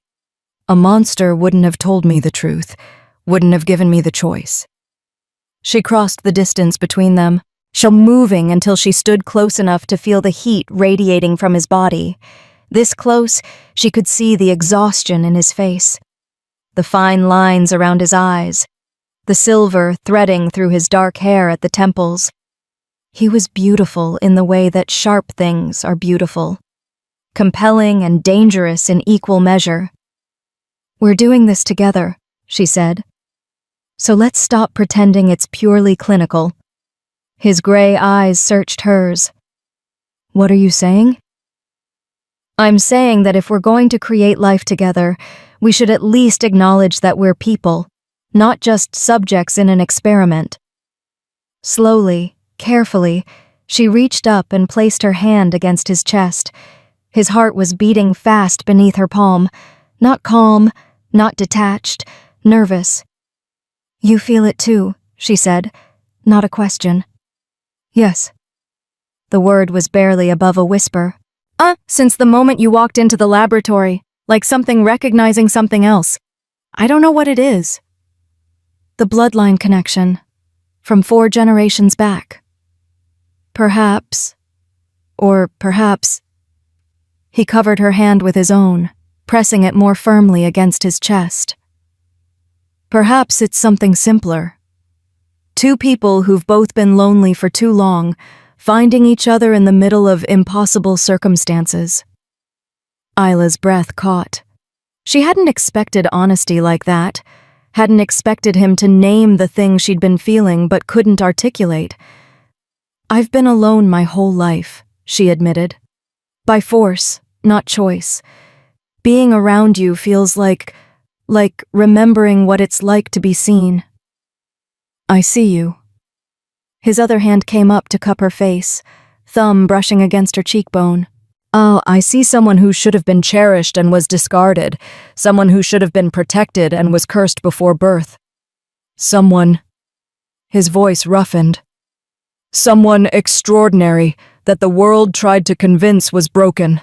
A monster wouldn't have told me the truth, wouldn't have given me the choice. She crossed the distance between them, moving until she stood close enough to feel the heat radiating from his body. This close, she could see the exhaustion in his face, the fine lines around his eyes, the silver threading through his dark hair at the temples. He was beautiful in the way that sharp things are beautiful, compelling and dangerous in equal measure. "We're doing this together," she said. "So let's stop pretending it's purely clinical." His gray eyes searched hers. "What are you saying?" "I'm saying that if we're going to create life together, we should at least acknowledge that we're people, not just subjects in an experiment." Slowly, carefully, she reached up and placed her hand against his chest. His heart was beating fast beneath her palm, not calm, not detached, nervous. "You feel it too," she said, not a question. "Yes." The word was barely above a whisper. Since the moment you walked into the laboratory, like something recognizing something else. I don't know what it is." "The bloodline connection, from 4 generations back." "Perhaps, or perhaps..." He covered her hand with his own, pressing it more firmly against his chest. "Perhaps it's something simpler. 2 people who've both been lonely for too long, finding each other in the middle of impossible circumstances." Isla's breath caught. She hadn't expected honesty like that, hadn't expected him to name the thing she'd been feeling but couldn't articulate. "I've been alone my whole life," she admitted. "By force, not choice. Being around you feels like remembering what it's like to be seen." "I see you." His other hand came up to cup her face, thumb brushing against her cheekbone. "Oh, I see someone who should have been cherished and was discarded, someone who should have been protected and was cursed before birth. Someone..." His voice roughened. "Someone extraordinary that the world tried to convince was broken."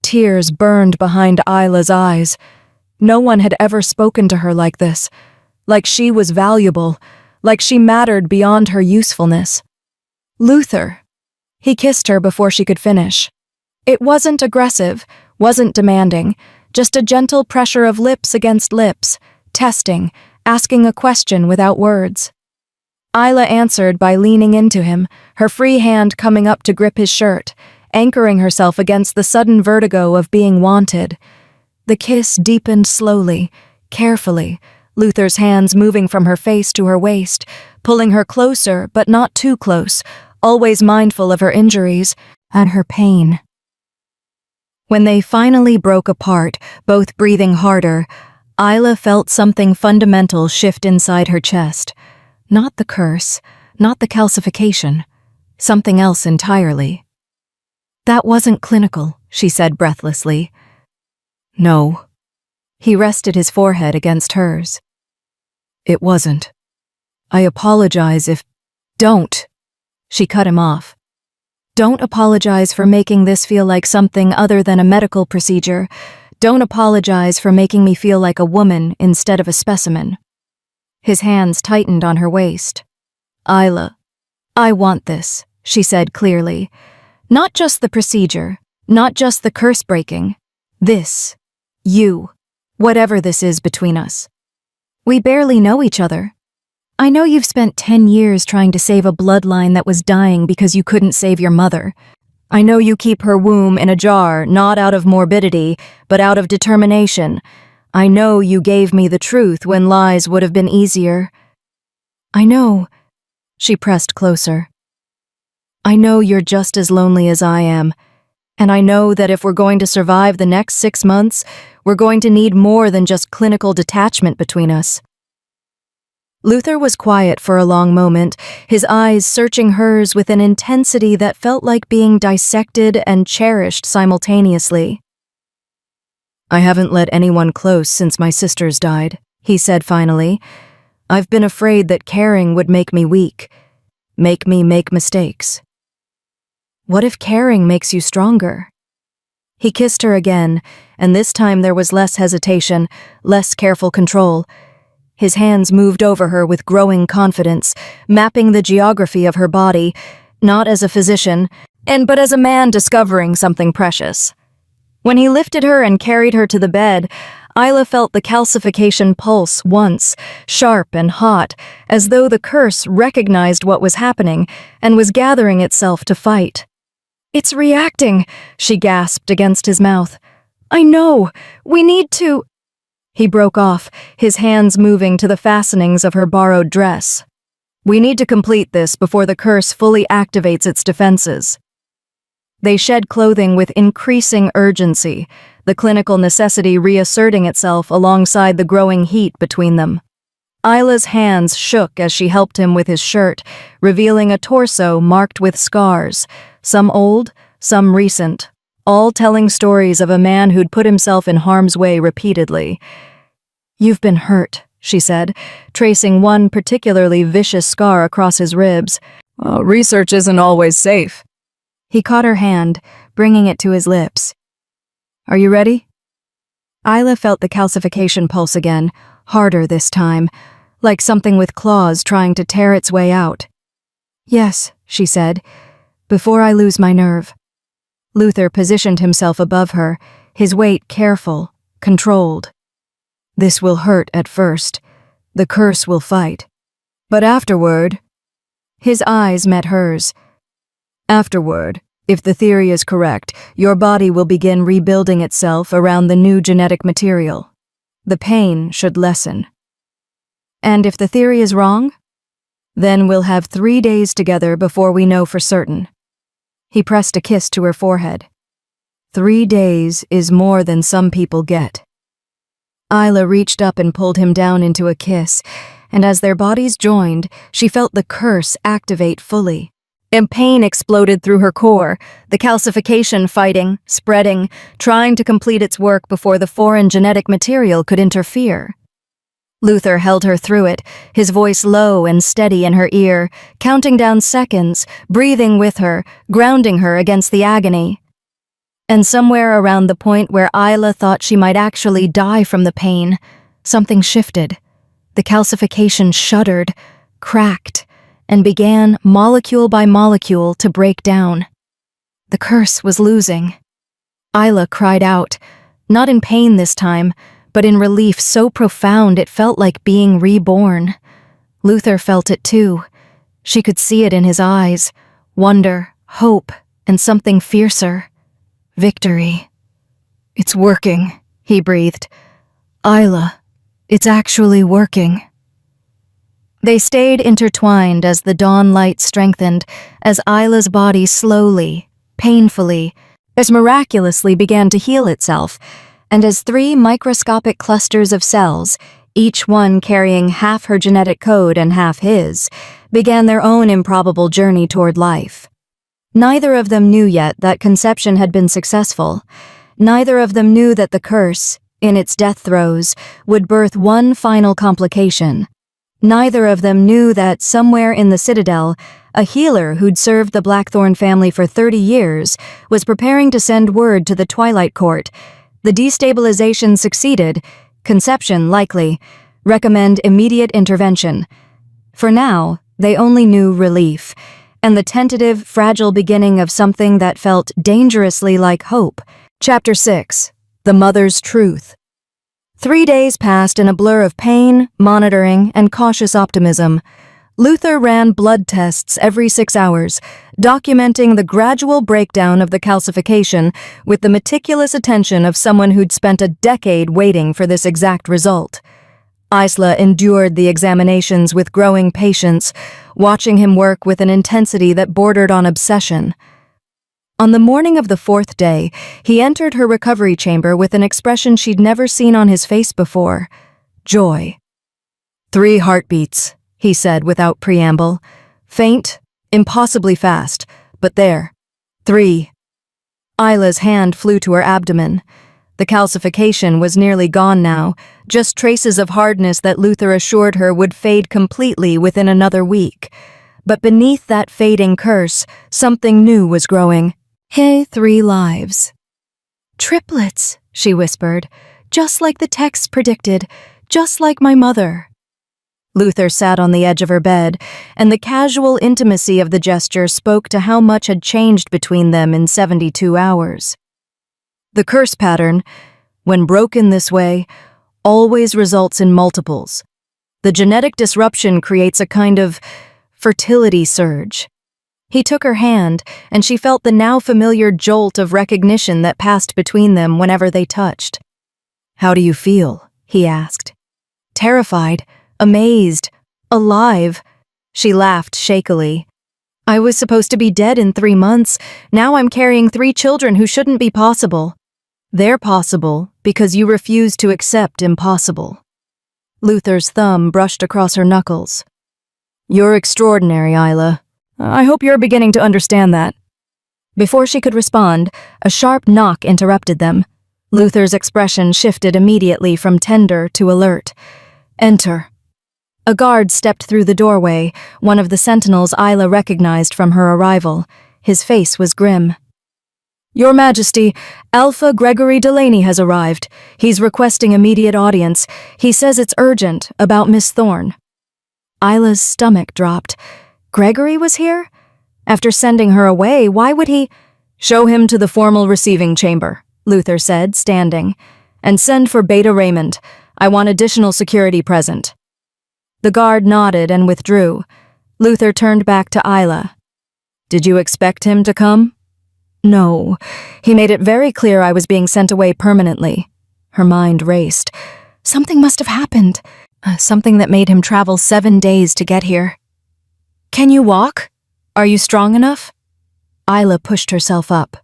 Tears burned behind Isla's eyes. No one had ever spoken to her like this, like she was valuable, like she mattered beyond her usefulness. "Luther." He kissed her before she could finish. It wasn't aggressive, wasn't demanding, just a gentle pressure of lips against lips, testing, asking a question without words. Isla answered by leaning into him, her free hand coming up to grip his shirt, anchoring herself against the sudden vertigo of being wanted. The kiss deepened slowly, carefully, Luther's hands moving from her face to her waist, pulling her closer but not too close, always mindful of her injuries and her pain. When they finally broke apart, both breathing harder, Isla felt something fundamental shift inside her chest. Not the curse, not the calcification, something else entirely. "That wasn't clinical," she said breathlessly. "No." He rested his forehead against hers. "It wasn't. I apologize if..." "Don't." She cut him off. "Don't apologize for making this feel like something other than a medical procedure. Don't apologize for making me feel like a woman instead of a specimen." His hands tightened on her waist. "Isla, I want this," she said clearly. "Not just the procedure, not just the curse breaking. This. You. Whatever this is between us. We barely know each other. I know you've spent 10 years trying to save a bloodline that was dying because you couldn't save your mother. I know you keep her womb in a jar, not out of morbidity, but out of determination. I know you gave me the truth when lies would have been easier. I know." She pressed closer. "I know you're just as lonely as I am, and I know that if we're going to survive the next 6 months, we're going to need more than just clinical detachment between us." Luther was quiet for a long moment, his eyes searching hers with an intensity that felt like being dissected and cherished simultaneously. "I haven't let anyone close since my sisters died," he said finally. "I've been afraid that caring would make me weak, make me make mistakes." "What if caring makes you stronger?" He kissed her again, and this time there was less hesitation, less careful control. His hands moved over her with growing confidence, mapping the geography of her body, not as a physician, but as a man discovering something precious. When he lifted her and carried her to the bed, Isla felt the calcification pulse once, sharp and hot, as though the curse recognized what was happening and was gathering itself to fight. "It's reacting," she gasped against his mouth. "I know. We need to—" He broke off, his hands moving to the fastenings of her borrowed dress. "We need to complete this before the curse fully activates its defenses." They shed clothing with increasing urgency, the clinical necessity reasserting itself alongside the growing heat between them. Isla's hands shook as she helped him with his shirt, revealing a torso marked with scars, some old, some recent, all telling stories of a man who'd put himself in harm's way repeatedly. "You've been hurt," she said, tracing one particularly vicious scar across his ribs. "Research isn't always safe." He caught her hand, bringing it to his lips. "Are you ready?" Isla felt the calcification pulse again, harder this time, like something with claws trying to tear its way out. "Yes," she said, "before I lose my nerve." Luther positioned himself above her, his weight careful, controlled. "This will hurt at first. The curse will fight. But afterward—" His eyes met hers. "Afterward, if the theory is correct, your body will begin rebuilding itself around the new genetic material. The pain should lessen. And if the theory is wrong, then we'll have 3 days together before we know for certain." He pressed a kiss to her forehead. 3 days is more than some people get. Isla reached up and pulled him down into a kiss, and as their bodies joined, she felt the curse activate fully. And pain exploded through her core, the calcification fighting, spreading, trying to complete its work before the foreign genetic material could interfere. Luther held her through it, his voice low and steady in her ear, counting down seconds, breathing with her, grounding her against the agony. And somewhere around the point where Isla thought she might actually die from the pain, something shifted. The calcification shuddered, cracked, and began, molecule by molecule, to break down. The curse was losing. Isla cried out, not in pain this time, but in relief so profound it felt like being reborn. Luther felt it too. She could see it in his eyes, wonder, hope, and something fiercer. Victory. "It's working," he breathed. "Isla, it's actually working." They stayed intertwined as the dawn light strengthened, as Isla's body slowly, painfully, as miraculously began to heal itself, and as 3 microscopic clusters of cells, each one carrying half her genetic code and half his, began their own improbable journey toward life. Neither of them knew yet that conception had been successful. Neither of them knew that the curse, in its death throes, would birth one final complication. Neither of them knew that somewhere in the Citadel, a healer who'd served the Blackthorn family for 30 years was preparing to send word to the Twilight Court. The destabilization succeeded, conception likely, recommend immediate intervention. For now, they only knew relief, and the tentative, fragile beginning of something that felt dangerously like hope. Chapter 6. The Mother's Truth. 3 days passed in a blur of pain, monitoring, and cautious optimism. Luther ran blood tests every 6 hours, documenting the gradual breakdown of the calcification with the meticulous attention of someone who'd spent a decade waiting for this exact result. Isla endured the examinations with growing patience, watching him work with an intensity that bordered on obsession. On the morning of the 4th day, he entered her recovery chamber with an expression she'd never seen on his face before: joy. 3 heartbeats, he said without preamble. Faint, impossibly fast, but there. 3. Isla's hand flew to her abdomen. The calcification was nearly gone now, just traces of hardness that Luther assured her would fade completely within another week. But beneath that fading curse, something new was growing. Hey, 3 lives. "Triplets," she whispered, "just like the texts predicted, just like my mother." Luther sat on the edge of her bed, and the casual intimacy of the gesture spoke to how much had changed between them in 72 hours. The curse pattern, when broken this way, always results in multiples. The genetic disruption creates a kind of fertility surge. He took her hand, and she felt the now familiar jolt of recognition that passed between them whenever they touched. "How do you feel?" he asked. "Terrified, amazed, alive." She laughed shakily. "I was supposed to be dead in 3 months. Now I'm carrying 3 children who shouldn't be possible. They're possible because you refuse to accept impossible." Luther's thumb brushed across her knuckles. "You're extraordinary, Isla. I hope you're beginning to understand that." Before she could respond, a sharp knock interrupted them. Luther's expression shifted immediately from tender to alert. "Enter." A guard stepped through the doorway, one of the sentinels Isla recognized from her arrival. His face was grim. "Your Majesty, Alpha Gregory Delaney has arrived. He's requesting immediate audience. He says it's urgent, about Miss Thorne." Isla's stomach dropped. Gregory was here? After sending her away, why would he— "Show him to the formal receiving chamber," Luther said, standing. "And send for Beta Raymond. I want additional security present." The guard nodded and withdrew. Luther turned back to Isla. "Did you expect him to come?" "No. He made it very clear I was being sent away permanently." Her mind raced. Something must have happened. Something that made him travel 7 days to get here. "Can you walk? Are you strong enough?" Isla pushed herself up.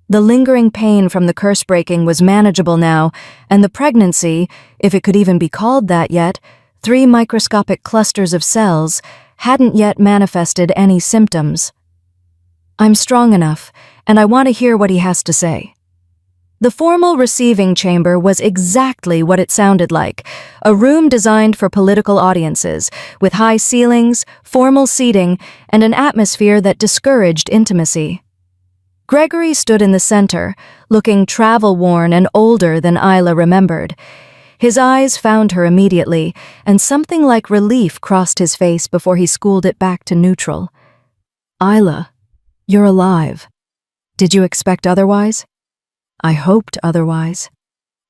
The lingering pain from the curse breaking was manageable now, and the pregnancy, if it could even be called that yet, 3 microscopic clusters of cells, hadn't yet manifested any symptoms. "I'm strong enough, and I want to hear what he has to say." The formal receiving chamber was exactly what it sounded like, a room designed for political audiences, with high ceilings, formal seating, and an atmosphere that discouraged intimacy. Gregory stood in the center, looking travel-worn and older than Isla remembered. His eyes found her immediately, and something like relief crossed his face before he schooled it back to neutral. "Isla, you're alive. Did you expect otherwise?" "I hoped otherwise."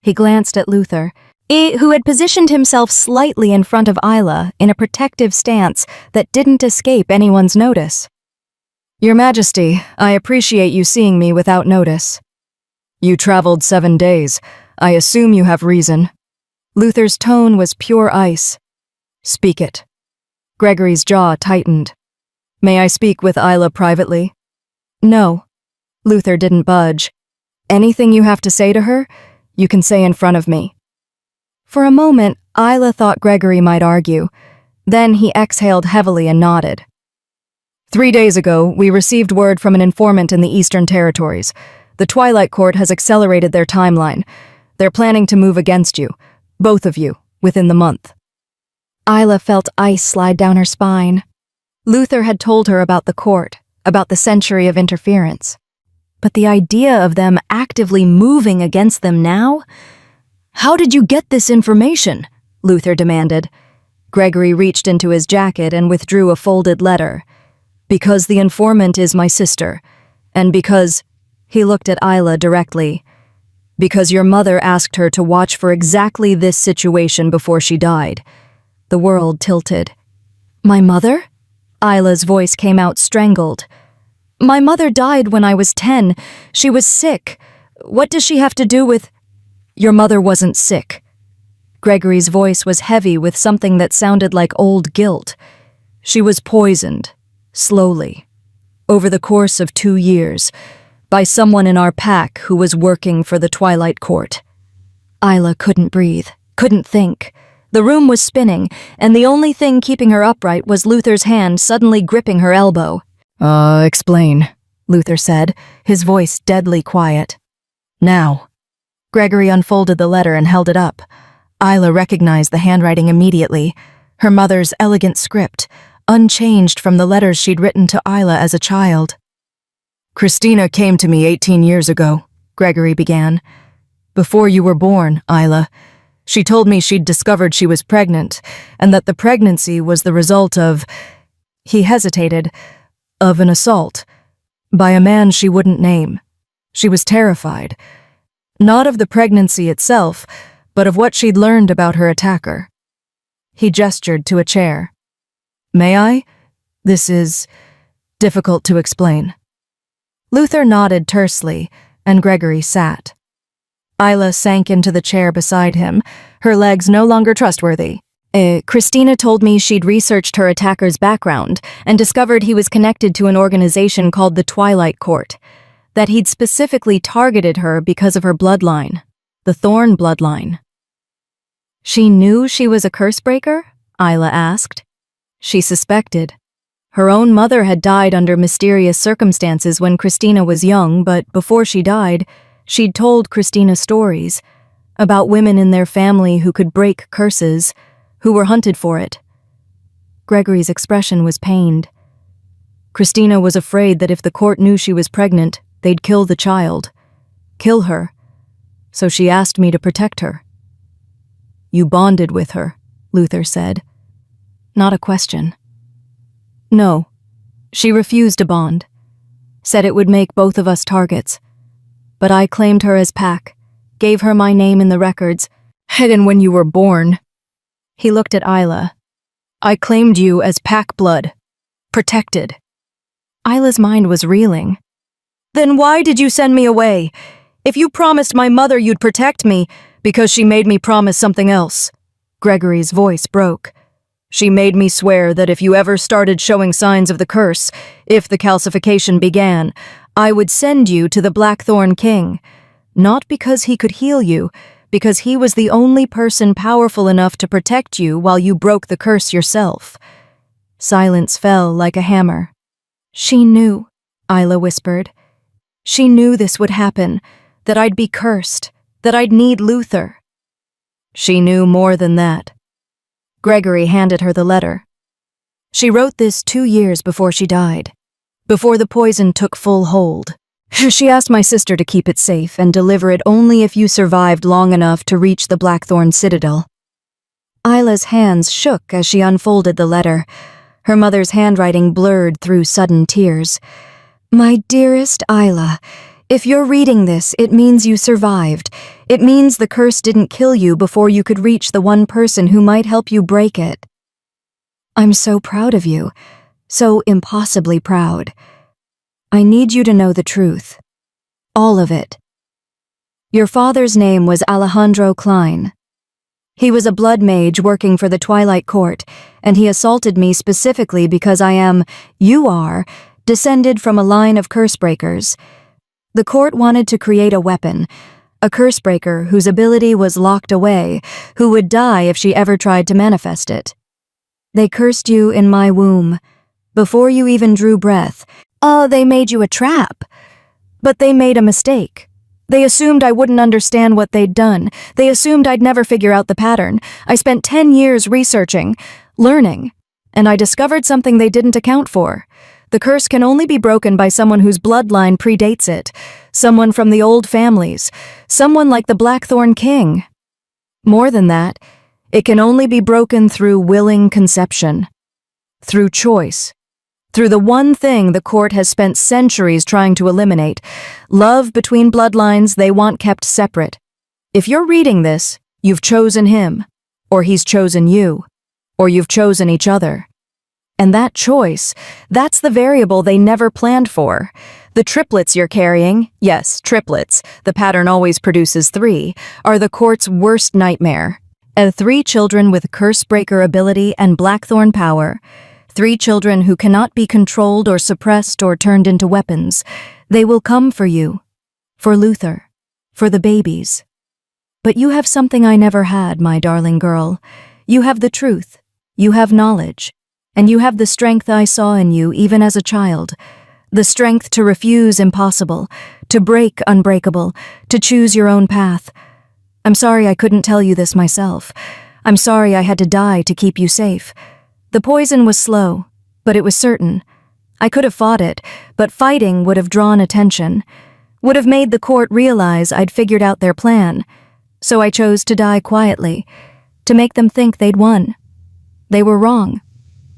He glanced at Luther, who had positioned himself slightly in front of Isla in a protective stance that didn't escape anyone's notice. "Your Majesty, I appreciate you seeing me without notice." "You traveled 7 days. I assume you have reason." Luther's tone was pure ice. "Speak it." Gregory's jaw tightened. "May I speak with Isla privately?" "No." Luther didn't budge. "Anything you have to say to her, you can say in front of me." For a moment, Isla thought Gregory might argue. Then he exhaled heavily and nodded. 3 days ago, we received word from an informant in the Eastern Territories. The Twilight Court has accelerated their timeline. They're planning to move against you, both of you, within the month. Isla felt ice slide down her spine. Luther had told her about the court, about the century of interference. But the idea of them actively moving against them now? "How did you get this information?" Luther demanded. Gregory reached into his jacket and withdrew a folded letter. "Because the informant is my sister, and because—" he looked at Isla directly. "Because your mother asked her to watch for exactly this situation before she died." The world tilted. "My mother?" Isla's voice came out strangled. "My mother died when I was 10. She was sick. What does she have to do with—" "Your mother wasn't sick." Gregory's voice was heavy with something that sounded like old guilt. "She was poisoned, slowly, over the course of 2 years, by someone in our pack who was working for the Twilight Court." Isla couldn't breathe, couldn't think. The room was spinning, and the only thing keeping her upright was Luther's hand suddenly gripping her elbow. Explain," Luther said, his voice deadly quiet. "Now." Gregory unfolded the letter and held it up. Isla recognized the handwriting immediately. Her mother's elegant script, unchanged from the letters she'd written to Isla as a child. "Christina came to me 18 years ago," Gregory began. "Before you were born, Isla. She told me she'd discovered she was pregnant, and that the pregnancy was the result of—" he hesitated— "of an assault, by a man she wouldn't name. She was terrified. Not of the pregnancy itself, but of what she'd learned about her attacker. He gestured to a chair. May I? This is difficult to explain. Luther nodded tersely, and Gregory sat. Isla sank into the chair beside him, her legs no longer trustworthy. Christina told me she'd researched her attacker's background and discovered he was connected to an organization called the Twilight Court, that he'd specifically targeted her because of her bloodline, the Thorn bloodline. She knew she was a cursebreaker? Isla asked. She suspected. Her own mother had died under mysterious circumstances when Christina was young, but before she died, she'd told Christina stories about women in their family who could break curses, who were hunted for it. Gregory's expression was pained. Christina was afraid that if the court knew she was pregnant, they'd kill the child. Kill her. So she asked me to protect her. You bonded with her, Luther said. Not a question. No. She refused to bond. Said it would make both of us targets. But I claimed her as Pac, gave her my name in the records, hidden when you were born. He looked at Isla. I claimed you as Pac blood. Protected. Isla's mind was reeling. Then why did you send me away? If you promised my mother you'd protect me, because she made me promise something else. Gregory's voice broke. She made me swear that if you ever started showing signs of the curse, if the calcification began, I would send you to the Blackthorn King. Not because he could heal you, because he was the only person powerful enough to protect you while you broke the curse yourself. Silence fell like a hammer. She knew, Isla whispered. She knew this would happen, that I'd be cursed, that I'd need Luther. She knew more than that. Gregory handed her the letter. She wrote this 2 years before she died, before the poison took full hold. She asked my sister to keep it safe and deliver it only if you survived long enough to reach the Blackthorn Citadel. Isla's hands shook as she unfolded the letter, her mother's handwriting blurred through sudden tears. My dearest Isla, if you're reading this, it means you survived. It means the curse didn't kill you before you could reach the one person who might help you break it. I'm so proud of you, so impossibly proud. I need you to know the truth. All of it. Your father's name was Alejandro Klein. He was a blood mage working for the Twilight Court, and he assaulted me specifically because you are, descended from a line of cursebreakers. The court wanted to create a weapon, a cursebreaker whose ability was locked away, who would die if she ever tried to manifest it. They cursed you in my womb, before you even drew breath. They made you a trap. But they made a mistake. They assumed I wouldn't understand what they'd done. They assumed I'd never figure out the pattern. I spent 10 years researching, learning, and I discovered something they didn't account for. The curse can only be broken by someone whose bloodline predates it, someone from the old families, someone like the Blackthorn King. More than that, it can only be broken through willing conception, through choice, through the one thing the court has spent centuries trying to eliminate, love between bloodlines they want kept separate. If you're reading this, you've chosen him, or he's chosen you, or you've chosen each other. And that choice, that's the variable they never planned for. The triplets you're carrying, yes, triplets, the pattern always produces 3, are the court's worst nightmare. And 3 children with cursebreaker ability and Blackthorn power. 3 children who cannot be controlled or suppressed or turned into weapons. They will come for you, for Luther, for the babies. But you have something I never had, my darling girl. You have the truth, you have knowledge, and you have the strength I saw in you even as a child. The strength to refuse impossible, to break unbreakable, to choose your own path. I'm sorry I couldn't tell you this myself. I'm sorry I had to die to keep you safe. The poison was slow, but it was certain. I could have fought it, but fighting would have drawn attention, would have made the court realize I'd figured out their plan. So I chose to die quietly, to make them think they'd won. They were wrong.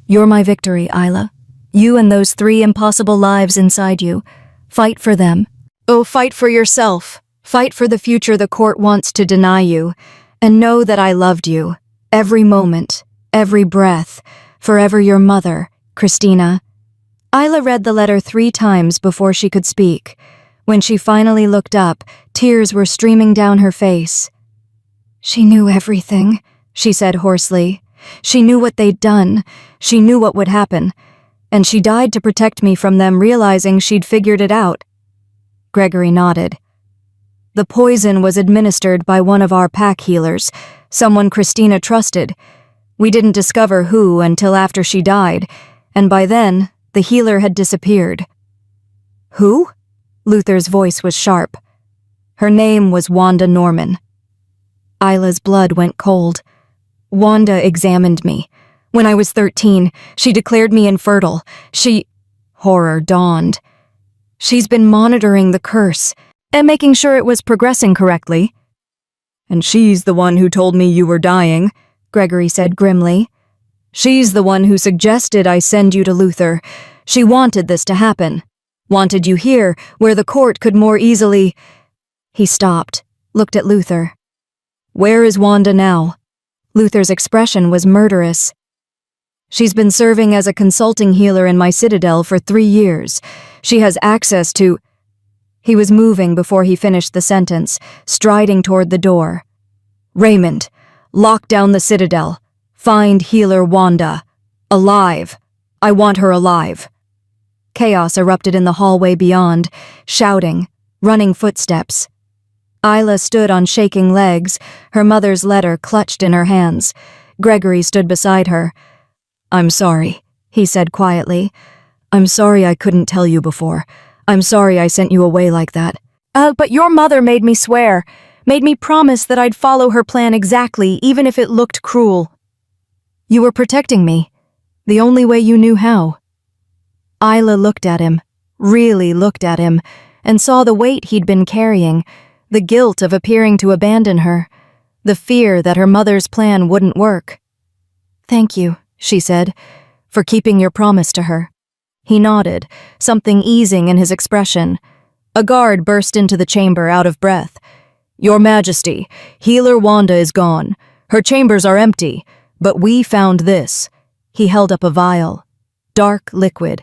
You're my victory, Isla. You and those 3 impossible lives inside you. Fight for them. Oh, fight for yourself. Fight for the future the court wants to deny you, and know that I loved you. Every moment, every breath, forever your mother, Christina. Isla read the letter 3 times before she could speak. When she finally looked up, tears were streaming down her face. She knew everything, she said hoarsely. She knew what they'd done. She knew what would happen. And she died to protect me from them, realizing she'd figured it out. Gregory nodded. The poison was administered by one of our pack healers, someone Christina trusted. We didn't discover who until after she died, and by then, the healer had disappeared. Who? Luther's voice was sharp. Her name was Wanda Norman. Isla's blood went cold. Wanda examined me. When I was 13, she declared me infertile. Horror dawned. She's been monitoring the curse and making sure it was progressing correctly. And she's the one who told me you were dying, Gregory said grimly. She's the one who suggested I send you to Luther. She wanted this to happen. Wanted you here, where the court could more easily— He stopped, looked at Luther. Where is Wanda now? Luther's expression was murderous. She's been serving as a consulting healer in my citadel for 3 years. She has access to— He was moving before he finished the sentence, striding toward the door. Raymond, lock down the citadel. Find healer Wanda. Alive. I want her alive. Chaos erupted in the hallway beyond, shouting, running footsteps. Isla stood on shaking legs, her mother's letter clutched in her hands. Gregory stood beside her. I'm sorry, he said quietly. I'm sorry I couldn't tell you before. I'm sorry I sent you away like that. But your mother made me swear, made me promise that I'd follow her plan exactly, even if it looked cruel. You were protecting me, the only way you knew how. Isla looked at him, really looked at him, and saw the weight he'd been carrying, the guilt of appearing to abandon her, the fear that her mother's plan wouldn't work. Thank you, she said, for keeping your promise to her. He nodded, something easing in his expression. A guard burst into the chamber out of breath. Your Majesty, healer Wanda is gone. Her chambers are empty, but we found this. He held up a vial. Dark liquid,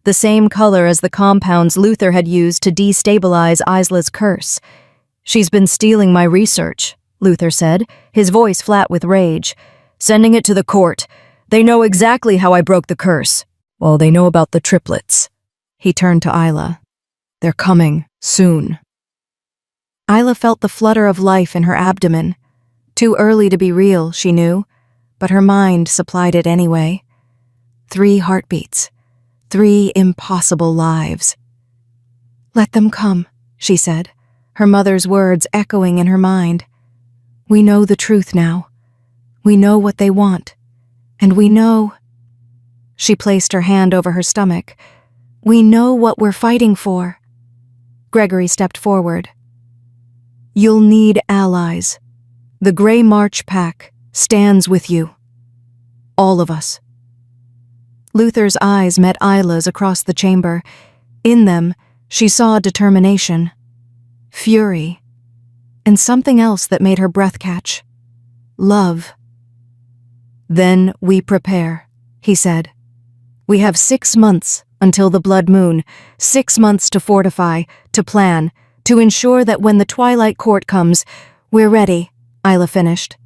the same color as the compounds Luther had used to destabilize Isla's curse. She's been stealing my research, Luther said, his voice flat with rage. Sending it to the court. They know exactly how I broke the curse. Well, they know about the triplets. He turned to Isla. They're coming, soon. Isla felt the flutter of life in her abdomen. Too early to be real, she knew, but her mind supplied it anyway. 3 heartbeats. 3 impossible lives. Let them come, she said, her mother's words echoing in her mind. We know the truth now. We know what they want. And we know— She placed her hand over her stomach. We know what we're fighting for. Gregory stepped forward. You'll need allies. The Grey March Pack stands with you. All of us. Luther's eyes met Isla's across the chamber. In them, she saw determination, fury, and something else that made her breath catch. Love. Then we prepare, he said. We have 6 months until the blood moon, 6 months to fortify, to plan, to ensure that when the Twilight Court comes, we're ready, Isla finished.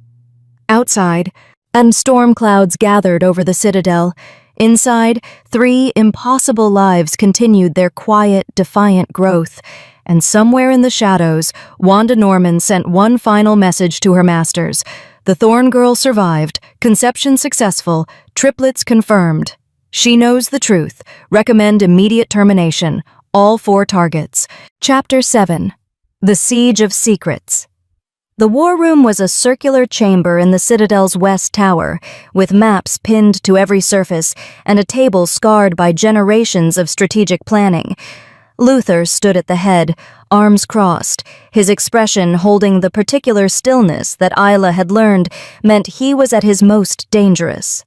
Outside, and storm clouds gathered over the citadel. Inside, 3 impossible lives continued their quiet, defiant growth, and somewhere in the shadows, Wanda Norman sent one final message to her masters. The Thorn Girl survived, conception successful, triplets confirmed. She knows the truth. Recommend immediate termination. All 4 targets. Chapter 7. The Siege of Secrets. The war room was a circular chamber in the Citadel's west tower, with maps pinned to every surface and a table scarred by generations of strategic planning. Luther stood at the head, arms crossed, his expression holding the particular stillness that Isla had learned meant he was at his most dangerous.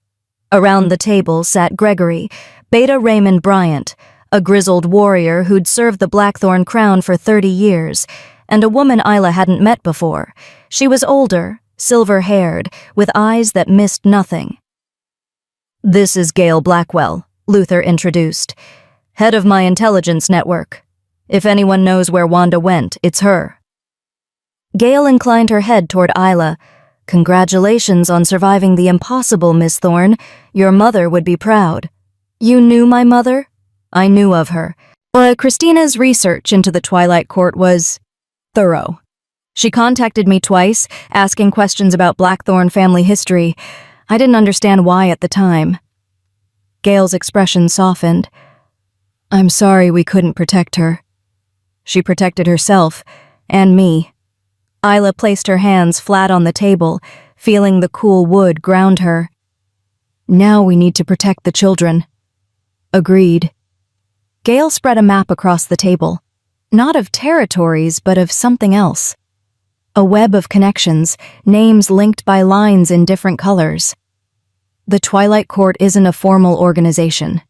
Around the table sat Gregory, Beta Raymond Bryant, a grizzled warrior who'd served the Blackthorn crown for 30 years, and a woman Isla hadn't met before. She was older, silver-haired, with eyes that missed nothing. "This is Gail Blackwell," Luther introduced, "head of my intelligence network. If anyone knows where Wanda went, it's her." Gail inclined her head toward Isla. "Congratulations on surviving the impossible, Miss Thorne. Your mother would be proud." "You knew my mother?" "I knew of her. Christina's research into the Twilight Court was thorough. She contacted me twice, asking questions about Blackthorn family history. I didn't understand why at the time." Gail's expression softened. "I'm sorry we couldn't protect her." "She protected herself, and me." Isla placed her hands flat on the table, feeling the cool wood ground her. "Now we need to protect the children." "Agreed." Gail spread a map across the table. Not of territories, but of something else. A web of connections, names linked by lines in different colors. The Twilight Court isn't a formal organization.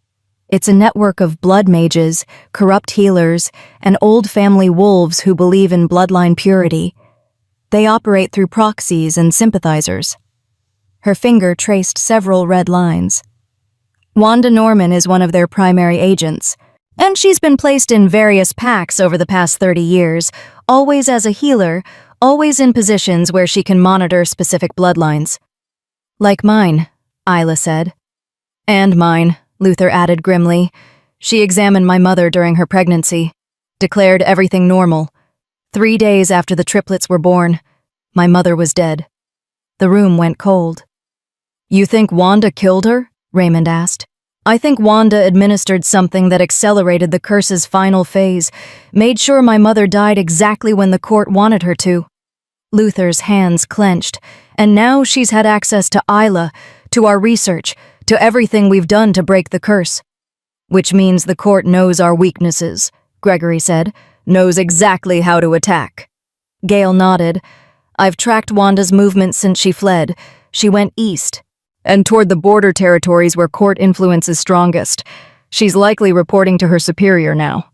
It's a network of blood mages, corrupt healers, and old family wolves who believe in bloodline purity. They operate through proxies and sympathizers. Her finger traced several red lines. Wanda Norman is one of their primary agents, and she's been placed in various packs over the past 30 years, always as a healer, always in positions where she can monitor specific bloodlines. "Like mine," Isla said. "And mine," Luther added grimly. "She examined my mother during her pregnancy, declared everything normal. 3 days after the triplets were born, my mother was dead." The room went cold. "You think Wanda killed her?" Raymond asked. "I think Wanda administered something that accelerated the curse's final phase, made sure my mother died exactly when the court wanted her to." Luther's hands clenched, "And now she's had access to Isla, to our research, to everything we've done to break the curse." "Which means the court knows our weaknesses," Gregory said, "knows exactly how to attack." Gail nodded. "I've tracked Wanda's movements since she fled. She went east, and toward the border territories where court influence is strongest. She's likely reporting to her superior now."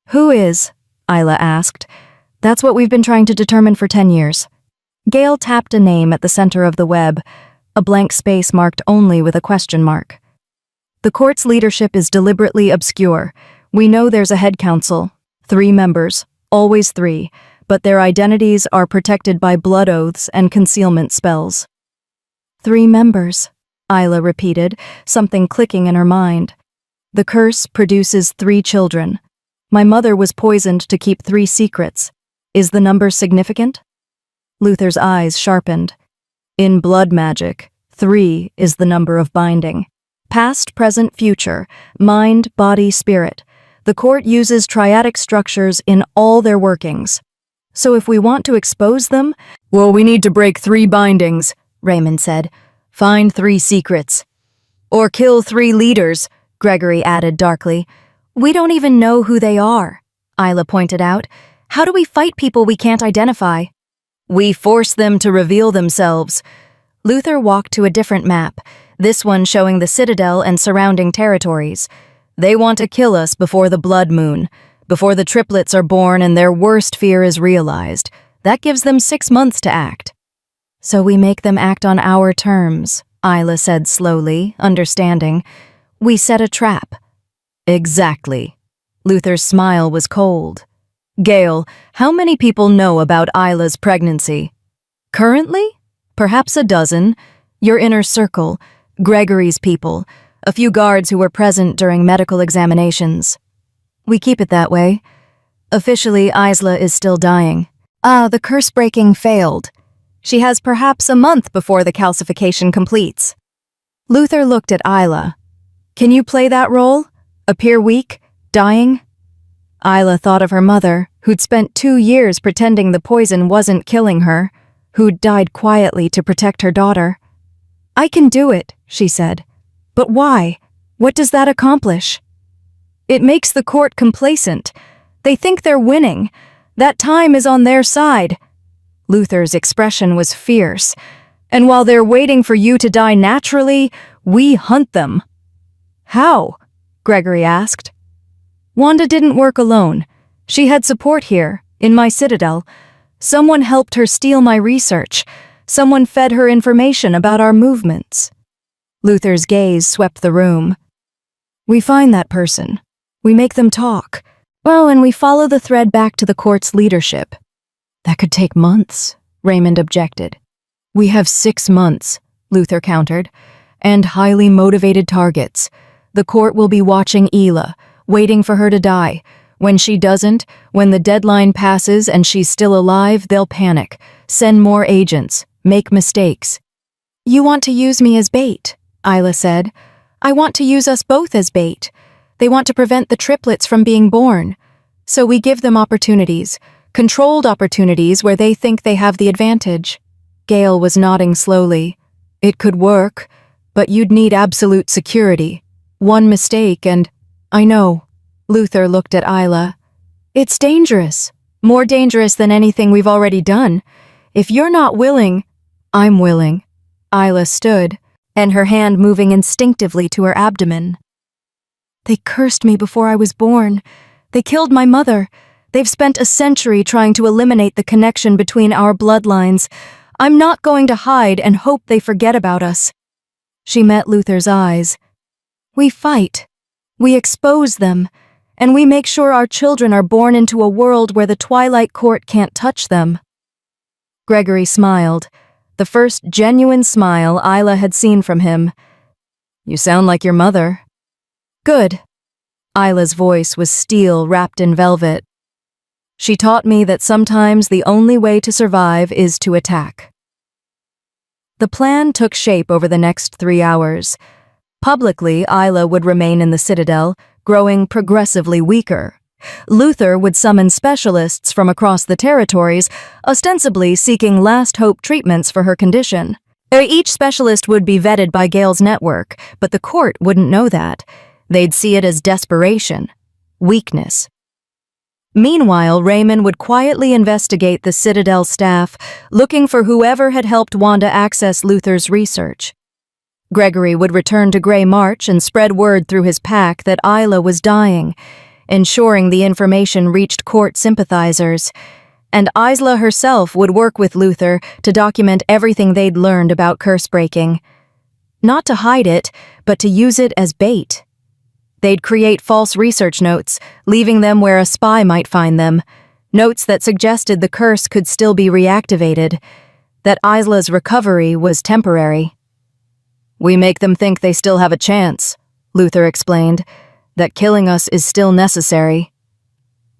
"Who is?" Isla asked. "That's what we've been trying to determine for 10 years. Gail tapped a name at the center of the web, a blank space marked only with a question mark. "The court's leadership is deliberately obscure. We know there's a head council, 3 members, always 3, but their identities are protected by blood oaths and concealment spells." 3 members, Isla repeated, something clicking in her mind. "The curse produces 3 children. My mother was poisoned to keep 3 secrets. Is the number significant?" Luther's eyes sharpened. "In blood magic, 3 is the number of binding. Past, present, future, mind, body, spirit. The court uses triadic structures in all their workings. So if we want to expose them, well, we need to break 3 bindings," Raymond said. "Find 3 secrets." "Or kill 3 leaders," Gregory added darkly. "We don't even know who they are," Isla pointed out. "How do we fight people we can't identify?" "We force them to reveal themselves." Luther walked to a different map, this one showing the Citadel and surrounding territories. "They want to kill us before the blood moon, before the triplets are born and their worst fear is realized. That gives them 6 months to act." "So we make them act on our terms," Isla said slowly, understanding. "We set a trap." "Exactly." Luther's smile was cold. "Gail, how many people know about Isla's pregnancy?" "Currently? Perhaps a dozen. Your inner circle, Gregory's people, a few guards who were present during medical examinations." "We keep it that way. Officially, Isla is still dying. The curse-breaking failed. She has perhaps a month before the calcification completes." Luther looked at Isla. "Can you play that role? Appear weak, dying?" Isla thought of her mother, who'd spent 2 years pretending the poison wasn't killing her, who'd died quietly to protect her daughter. "I can do it," she said. "But why? What does that accomplish?" "It makes the court complacent. They think they're winning. That time is on their side." Luther's expression was fierce. "And while they're waiting for you to die naturally, we hunt them." "How?" Gregory asked. "Wanda didn't work alone. She had support here, In my citadel. Someone helped her steal my research. Someone fed her information about our movements." Luther's gaze swept the room. "We find that person. We make them talk. Well, and we follow the thread back to the court's leadership." "That could take months," Raymond objected. "We have 6 months," Luther countered, "and highly motivated targets. The court will be watching Ela, waiting for her to die. When she doesn't, when the deadline passes and she's still alive, they'll panic, send more agents, make mistakes." "You want to use me as bait," Ela said. "I want to use us both as bait. They want to prevent the triplets from being born. So we give them opportunities, controlled opportunities where they think they have the advantage." Gale was nodding slowly. "It could work, but you'd need absolute security. One mistake and—" "I know." Luther looked at Ela. "It's dangerous. More dangerous than anything we've already done. If you're not willing—" "I'm willing." Ela stood, and her hand moving instinctively to her abdomen. "They cursed me before I was born. They killed my mother. They've spent a century trying to eliminate the connection between our bloodlines. I'm not going to hide and hope they forget about us." She met Luther's eyes. "We fight. We expose them. And we make sure our children are born into a world where the Twilight Court can't touch them." Gregory smiled, the first genuine smile Ela had seen from him. "You sound like your mother." "Good." Ila's voice was steel wrapped in velvet. "She taught me that sometimes the only way to survive is to attack." The plan took shape over the next 3 hours. Publicly, Ela would remain in the Citadel, growing progressively weaker. Luther would summon specialists from across the territories, ostensibly seeking last hope treatments for her condition. Each specialist would be vetted by Gale's network, but the court wouldn't know that. They'd see it as desperation, weakness. Meanwhile, Raymond would quietly investigate the Citadel staff, looking for whoever had helped Wanda access Luther's research. Gregory would return to Grey March and spread word through his pack that Ela was dying, ensuring the information reached court sympathizers. And Isla herself would work with Luther to document everything they'd learned about curse-breaking. Not to hide it, but to use it as bait. They'd create false research notes, leaving them where a spy might find them. Notes that suggested the curse could still be reactivated, that Isla's recovery was temporary. "We make them think they still have a chance," Luther explained, "that killing us is still necessary."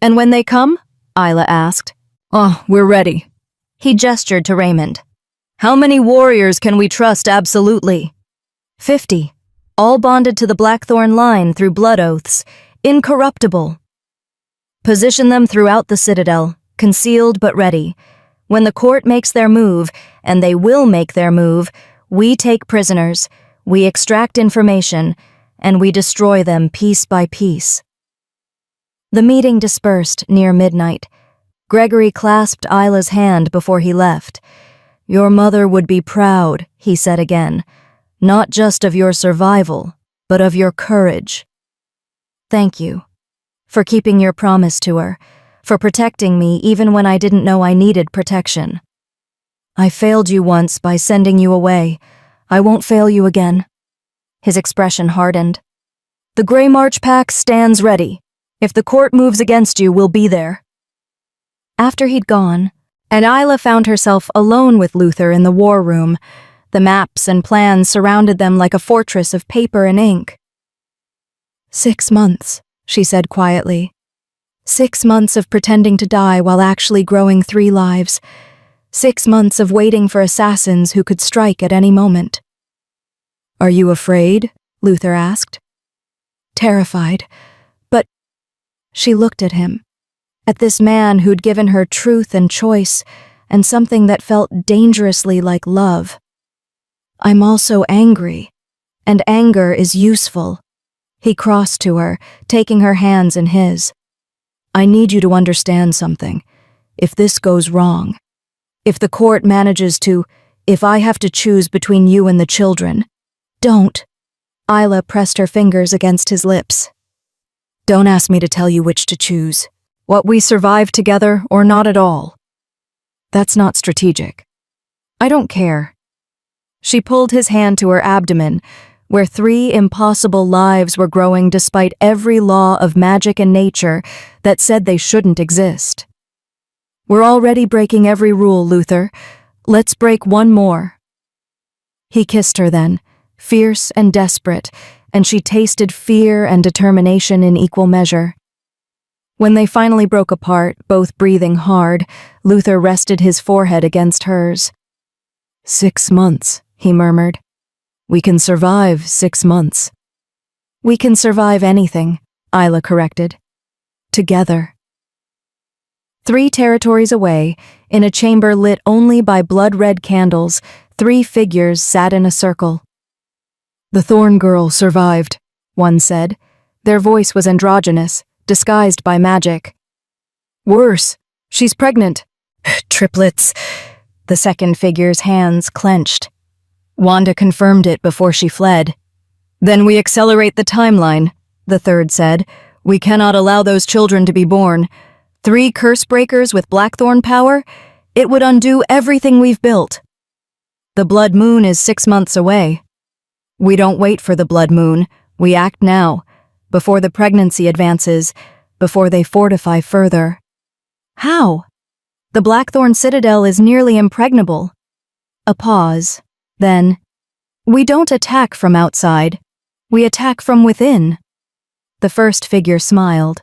"And when they come?" Ela asked. "Oh, we're ready." He gestured to Raymond. "How many warriors can we trust absolutely?" 50. All bonded to the Blackthorn line through blood oaths, incorruptible. Position them throughout the Citadel, concealed but ready. When the court makes their move, and they will make their move, we take prisoners, we extract information, and we destroy them piece by piece. The meeting dispersed near midnight. Gregory clasped Isla's hand before he left. "Your mother would be proud," he said again. "Not just of your survival, but of your courage. Thank you for keeping your promise to her, for protecting me even when I didn't know I needed protection. I failed you once by sending you away. I won't fail you again." His expression hardened. "The Grey March pack stands ready. If the court moves against you, we'll be there." After he'd gone, and Ela found herself alone with Luther in the war room, the maps and plans surrounded them like a fortress of paper and ink. 6 months, she said quietly. 6 months of pretending to die while actually growing 3 lives. 6 months of waiting for assassins who could strike at any moment. "Are you afraid?" Luther asked. "Terrified. But—" She looked at him, at this man who'd given her truth and choice, and something that felt dangerously like love. "I'm also angry, and anger is useful." He crossed to her, taking her hands in his. "I need you to understand something. If this goes wrong, if the court manages to, if I have to choose between you and the children, don't." Ela pressed her fingers against his lips. "Don't ask me to tell you which to choose. What we survive together or not at all. That's not strategic. I don't care. She pulled his hand to her abdomen, where 3 impossible lives were growing despite every law of magic and nature that said they shouldn't exist. We're already breaking every rule, Luther. Let's break one more. He kissed her then, fierce and desperate, and she tasted fear and determination in equal measure. When they finally broke apart, both breathing hard, Luther rested his forehead against hers. 6 months, he murmured. We can survive 6 months. We can survive anything, Isla corrected. Together. 3 territories away, in a chamber lit only by blood-red candles, 3 figures sat in a circle. The Thorn Girl survived, one said. Their voice was androgynous, disguised by magic. Worse, she's pregnant. Triplets. The second figure's hands clenched. Wanda confirmed it before she fled. Then we accelerate the timeline, the third said. We cannot allow those children to be born. 3 curse breakers with Blackthorn power? It would undo everything we've built. The blood moon is 6 months away. We don't wait for the blood moon. We act now, before the pregnancy advances, before they fortify further. How? The Blackthorn Citadel is nearly impregnable. A pause. Then, we don't attack from outside. We attack from within. The first figure smiled.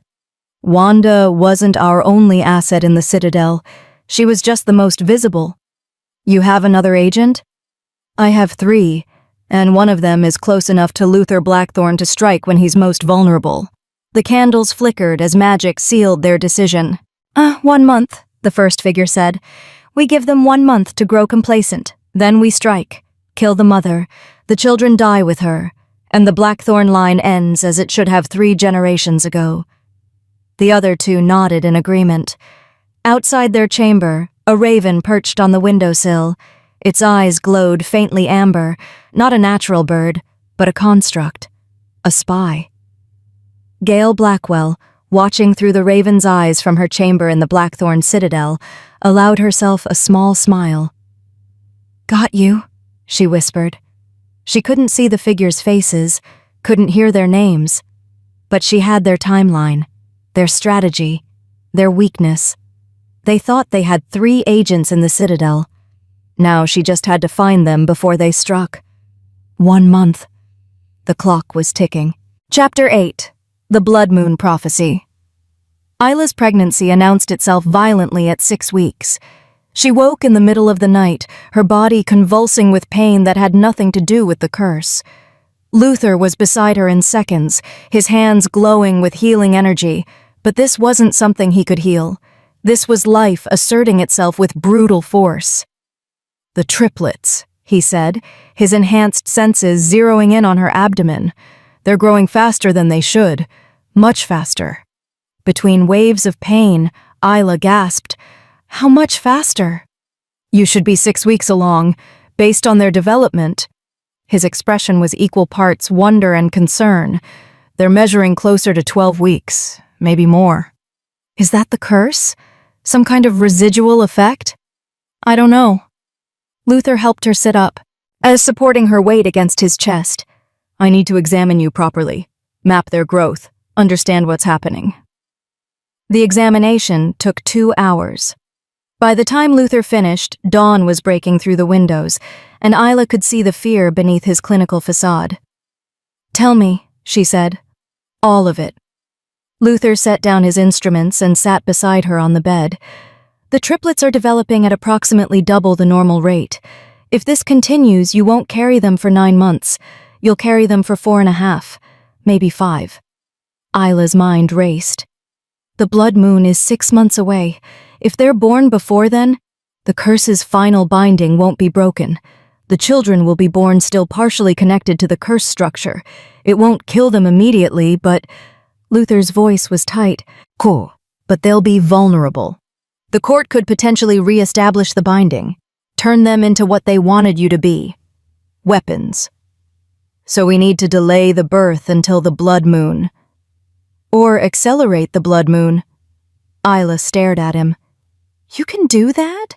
Wanda wasn't our only asset in the Citadel. She was just the most visible. You have another agent? I have 3, and one of them is close enough to Luther Blackthorn to strike when he's most vulnerable. The candles flickered as magic sealed their decision. 1 month, the first figure said. We give them 1 month to grow complacent. Then we strike. Kill the mother. The children die with her. And the Blackthorn line ends as it should have 3 generations ago. The other 2 nodded in agreement. Outside their chamber, a raven perched on the windowsill. Its eyes glowed faintly amber, not a natural bird, but a construct. A spy. Gail Blackwell, watching through the raven's eyes from her chamber in the Blackthorn Citadel, allowed herself a small smile. Got you, she whispered. She couldn't see the figures' faces, couldn't hear their names, but she had their timeline, their strategy, their weakness. They thought they had 3 agents in the Citadel. Now she just had to find them before they struck. 1 month. The clock was ticking. Chapter 8. The Blood Moon Prophecy. Isla's pregnancy announced itself violently at 6 weeks. She woke in the middle of the night, her body convulsing with pain that had nothing to do with the curse. Luther was beside her in seconds, his hands glowing with healing energy, but this wasn't something he could heal. This was life asserting itself with brutal force. The triplets, he said, his enhanced senses zeroing in on her abdomen. They're growing faster than they should, much faster. Between waves of pain, Isla gasped, How much faster? You should be 6 weeks along, based on their development. His expression was equal parts wonder and concern. They're measuring closer to 12 weeks, maybe more. Is that the curse? Some kind of residual effect? I don't know. Luther helped her sit up, as supporting her weight against his chest. I need to examine you properly, map their growth, understand what's happening. The examination took 2 hours. By the time Luther finished, dawn was breaking through the windows, and Isla could see the fear beneath his clinical facade. Tell me, she said. All of it. Luther set down his instruments and sat beside her on the bed. The triplets are developing at approximately double the normal rate. If this continues, you won't carry them for 9 months. You'll carry them for 4.5, maybe 5. Isla's mind raced. The blood moon is 6 months away. If they're born before then, the curse's final binding won't be broken. The children will be born still partially connected to the curse structure. It won't kill them immediately, but... Luther's voice was tight. Cool. But they'll be vulnerable. The court could potentially re-establish the binding, turn them into what they wanted you to be. Weapons. So we need to delay the birth until the blood moon. Or accelerate the blood moon. Isla stared at him. You can do that?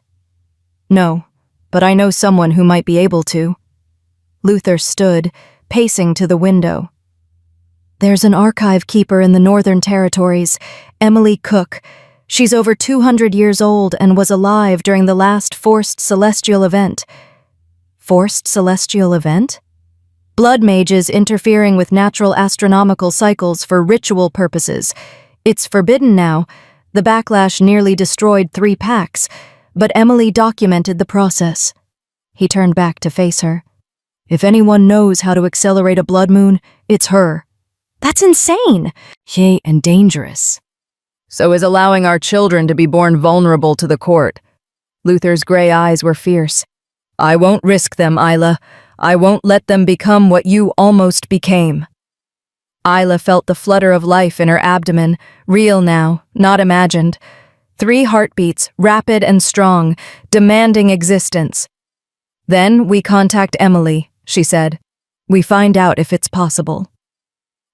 No, but I know someone who might be able to. Luther stood, pacing to the window. There's an archive keeper in the Northern Territories, Emily Cook. She's over 200 years old and was alive during the last forced celestial event. Forced celestial event? Blood mages interfering with natural astronomical cycles for ritual purposes. It's forbidden now. The backlash nearly destroyed 3 packs, but Emily documented the process. He turned back to face her. If anyone knows how to accelerate a blood moon, it's her. That's insane! Yea, and dangerous. So is allowing our children to be born vulnerable to the court. Luther's gray eyes were fierce. I won't risk them, Isla. I won't let them become what you almost became. Isla felt the flutter of life in her abdomen, real now, not imagined. 3 heartbeats, rapid and strong, demanding existence. Then we contact Emily, she said. We find out if it's possible.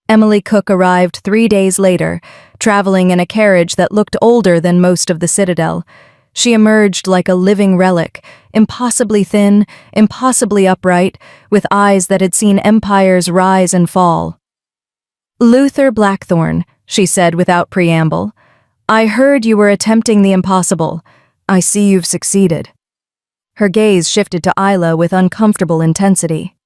Emily Cook arrived 3 days later, traveling in a carriage that looked older than most of the Citadel. She emerged like a living relic, impossibly thin, impossibly upright, with eyes that had seen empires rise and fall. Luther Blackthorn, she said without preamble. I heard you were attempting the impossible. I see you've succeeded. Her gaze shifted to Isla with uncomfortable intensity.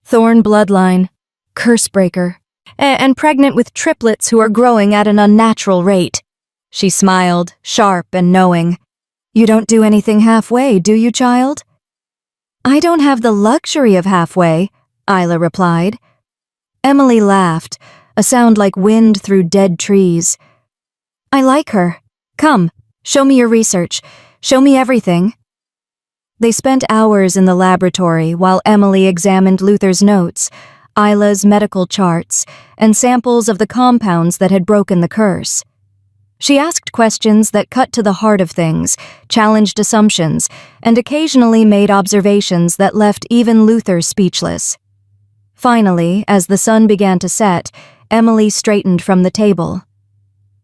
Thorn bloodline, cursebreaker, and pregnant with triplets who are growing at an unnatural rate. She smiled, sharp and knowing. You don't do anything halfway, do you, child? I don't have the luxury of halfway, Isla replied. Emily laughed, a sound like wind through dead trees. I like her. Come, show me your research. Show me everything. They spent hours in the laboratory while Emily examined Luther's notes, Isla's medical charts, and samples of the compounds that had broken the curse. She asked questions that cut to the heart of things, challenged assumptions, and occasionally made observations that left even Luther speechless. Finally, as the sun began to set, Emily straightened from the table.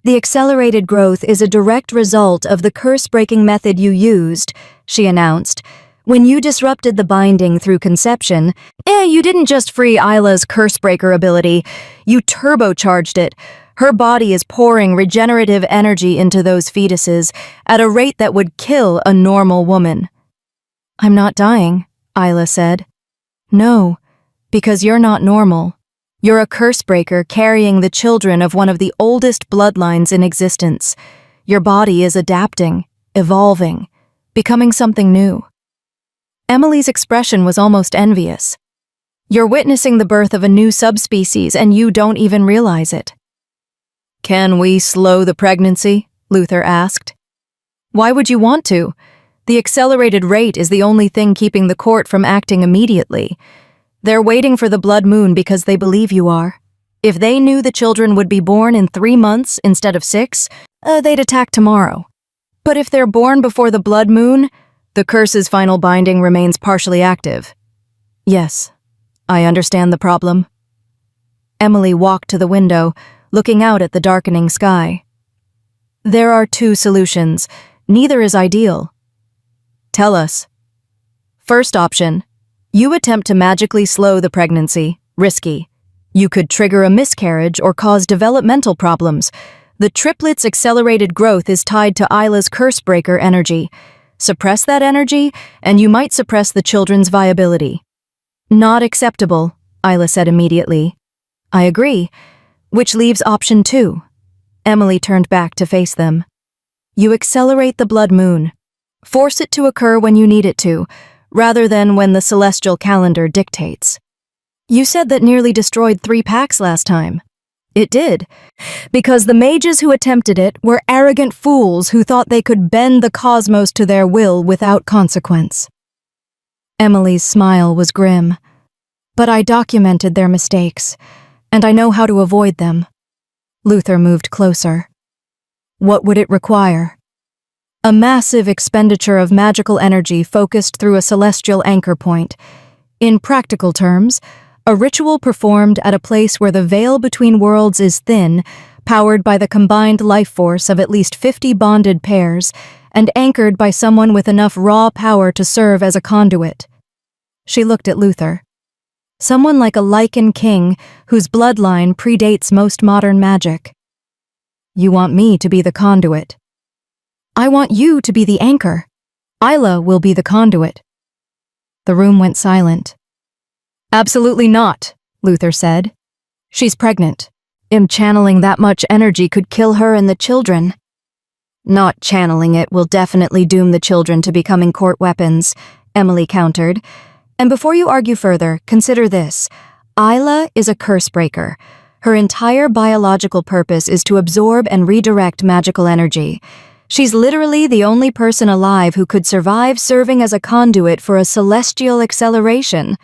The accelerated growth is a direct result of the curse-breaking method you used, she announced. When you disrupted the binding through conception, you didn't just free Isla's curse-breaker ability, you turbocharged it. Her body is pouring regenerative energy into those fetuses at a rate that would kill a normal woman. I'm not dying, Isla said. No, because you're not normal. You're a curse-breaker carrying the children of one of the oldest bloodlines in existence. Your body is adapting, evolving, becoming something new. Emily's expression was almost envious. You're witnessing the birth of a new subspecies and you don't even realize it. Can we slow the pregnancy? Luther asked. Why would you want to? The accelerated rate is the only thing keeping the court from acting immediately. They're waiting for the blood moon because they believe you are. If they knew the children would be born in 3 months instead of 6, they'd attack tomorrow. But if they're born before the blood moon, the curse's final binding remains partially active. Yes, I understand the problem. Emily walked to the window, looking out at the darkening sky. There are 2 solutions. Neither is ideal. Tell us. First option. You attempt to magically slow the pregnancy. Risky. You could trigger a miscarriage or cause developmental problems. The triplets' accelerated growth is tied to Isla's cursebreaker energy. Suppress that energy, and you might suppress the children's viability. Not acceptable, Isla said immediately. I agree. Which leaves option 2. Emily turned back to face them. You accelerate the blood moon. Force it to occur when you need it to, rather than when the celestial calendar dictates. You said that nearly destroyed 3 packs last time. It did, because the mages who attempted it were arrogant fools who thought they could bend the cosmos to their will without consequence. Emily's smile was grim. But I documented their mistakes, and I know how to avoid them. Luther moved closer. What would it require? A massive expenditure of magical energy focused through a celestial anchor point. In practical terms, a ritual performed at a place where the veil between worlds is thin, powered by the combined life force of at least 50 bonded pairs, and anchored by someone with enough raw power to serve as a conduit. She looked at Luther. Someone like a Lycan king whose bloodline predates most modern magic. You want me to be the conduit. I want you to be the anchor. Isla will be the conduit. The room went silent. Absolutely not, Luther said. She's pregnant. Channeling that much energy could kill her and the children. Not channeling it will definitely doom the children to becoming court weapons, Emily countered. And before you argue further, consider this. Isla is a curse breaker. Her entire biological purpose is to absorb and redirect magical energy. She's literally the only person alive who could survive serving as a conduit for a celestial acceleration.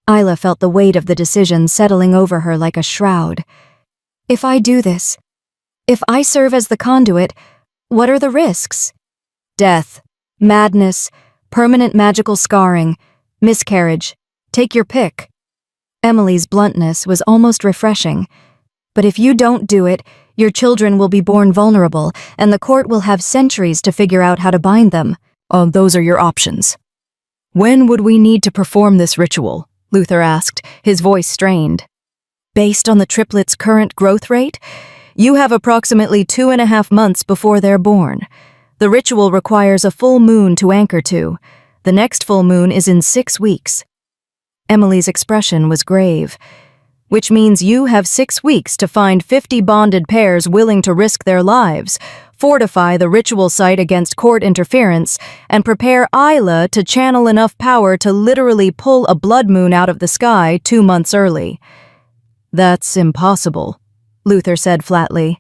Isla felt the weight of the decision settling over her like a shroud. If I do this, if I serve as the conduit, what are the risks? Death, madness, permanent magical scarring, miscarriage. Take your pick. Emily's bluntness was almost refreshing. But if you don't do it, your children will be born vulnerable, and the court will have centuries to figure out how to bind them. Oh, those are your options. When would we need to perform this ritual? Luther asked, his voice strained. Based on the triplets' current growth rate, you have approximately 2.5 months before they're born. The ritual requires a full moon to anchor to. The next full moon is in 6 weeks. Emily's expression was grave. Which means you have 6 weeks to find 50 bonded pairs willing to risk their lives, fortify the ritual site against court interference, and prepare Isla to channel enough power to literally pull a blood moon out of the sky 2 months early. That's impossible, Luther said flatly.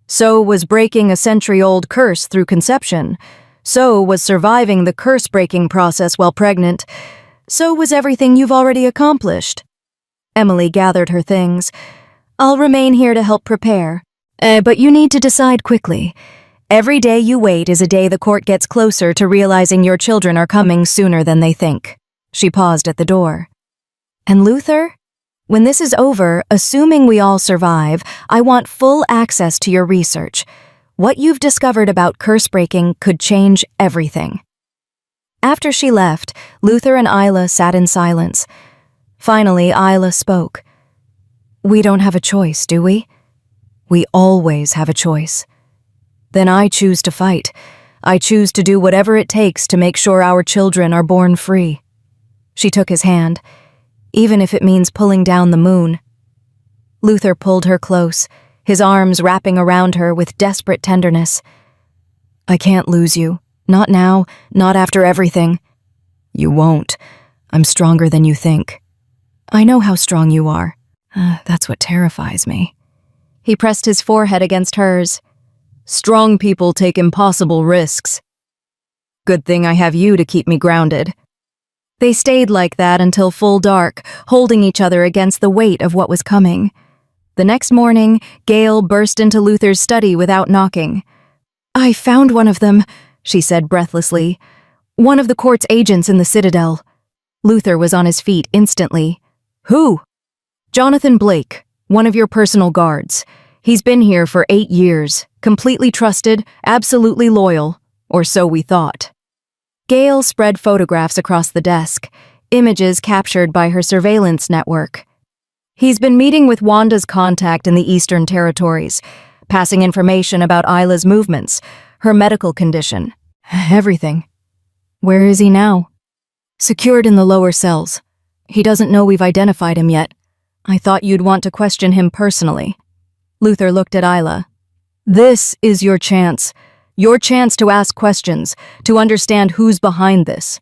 So was breaking a century-old curse through conception. So was surviving the curse-breaking process while pregnant. So was everything you've already accomplished. Emily gathered her things. I'll remain here to help prepare. But you need to decide quickly. Every day you wait is a day the court gets closer to realizing your children are coming sooner than they think. She paused at the door. And Luther? When this is over, assuming we all survive, I want full access to your research. What you've discovered about curse breaking could change everything. After she left, Luther and Isla sat in silence. Finally, Isla spoke. We don't have a choice, do we? We always have a choice. Then I choose to fight. I choose to do whatever it takes to make sure our children are born free. She took his hand, even if it means pulling down the moon. Luther pulled her close, his arms wrapping around her with desperate tenderness. I can't lose you. Not now, not after everything. You won't. I'm stronger than you think. I know how strong you are. That's what terrifies me. He pressed his forehead against hers. Strong people take impossible risks. Good thing I have you to keep me grounded. They stayed like that until full dark, holding each other against the weight of what was coming. The next morning, Gail burst into Luther's study without knocking. I found one of them, she said breathlessly. One of the court's agents in the Citadel. Luther was on his feet instantly. Who? Jonathan Blake, one of your personal guards. He's been here for 8 years, completely trusted, absolutely loyal, or so we thought. Gail spread photographs across the desk, images captured by her surveillance network. He's been meeting with Wanda's contact in the Eastern Territories, passing information about Isla's movements, her medical condition, everything. Where is he now? Secured in the lower cells. He doesn't know we've identified him yet. I thought you'd want to question him personally. Luther looked at Isla. This is your chance. Your chance to ask questions, to understand who's behind this.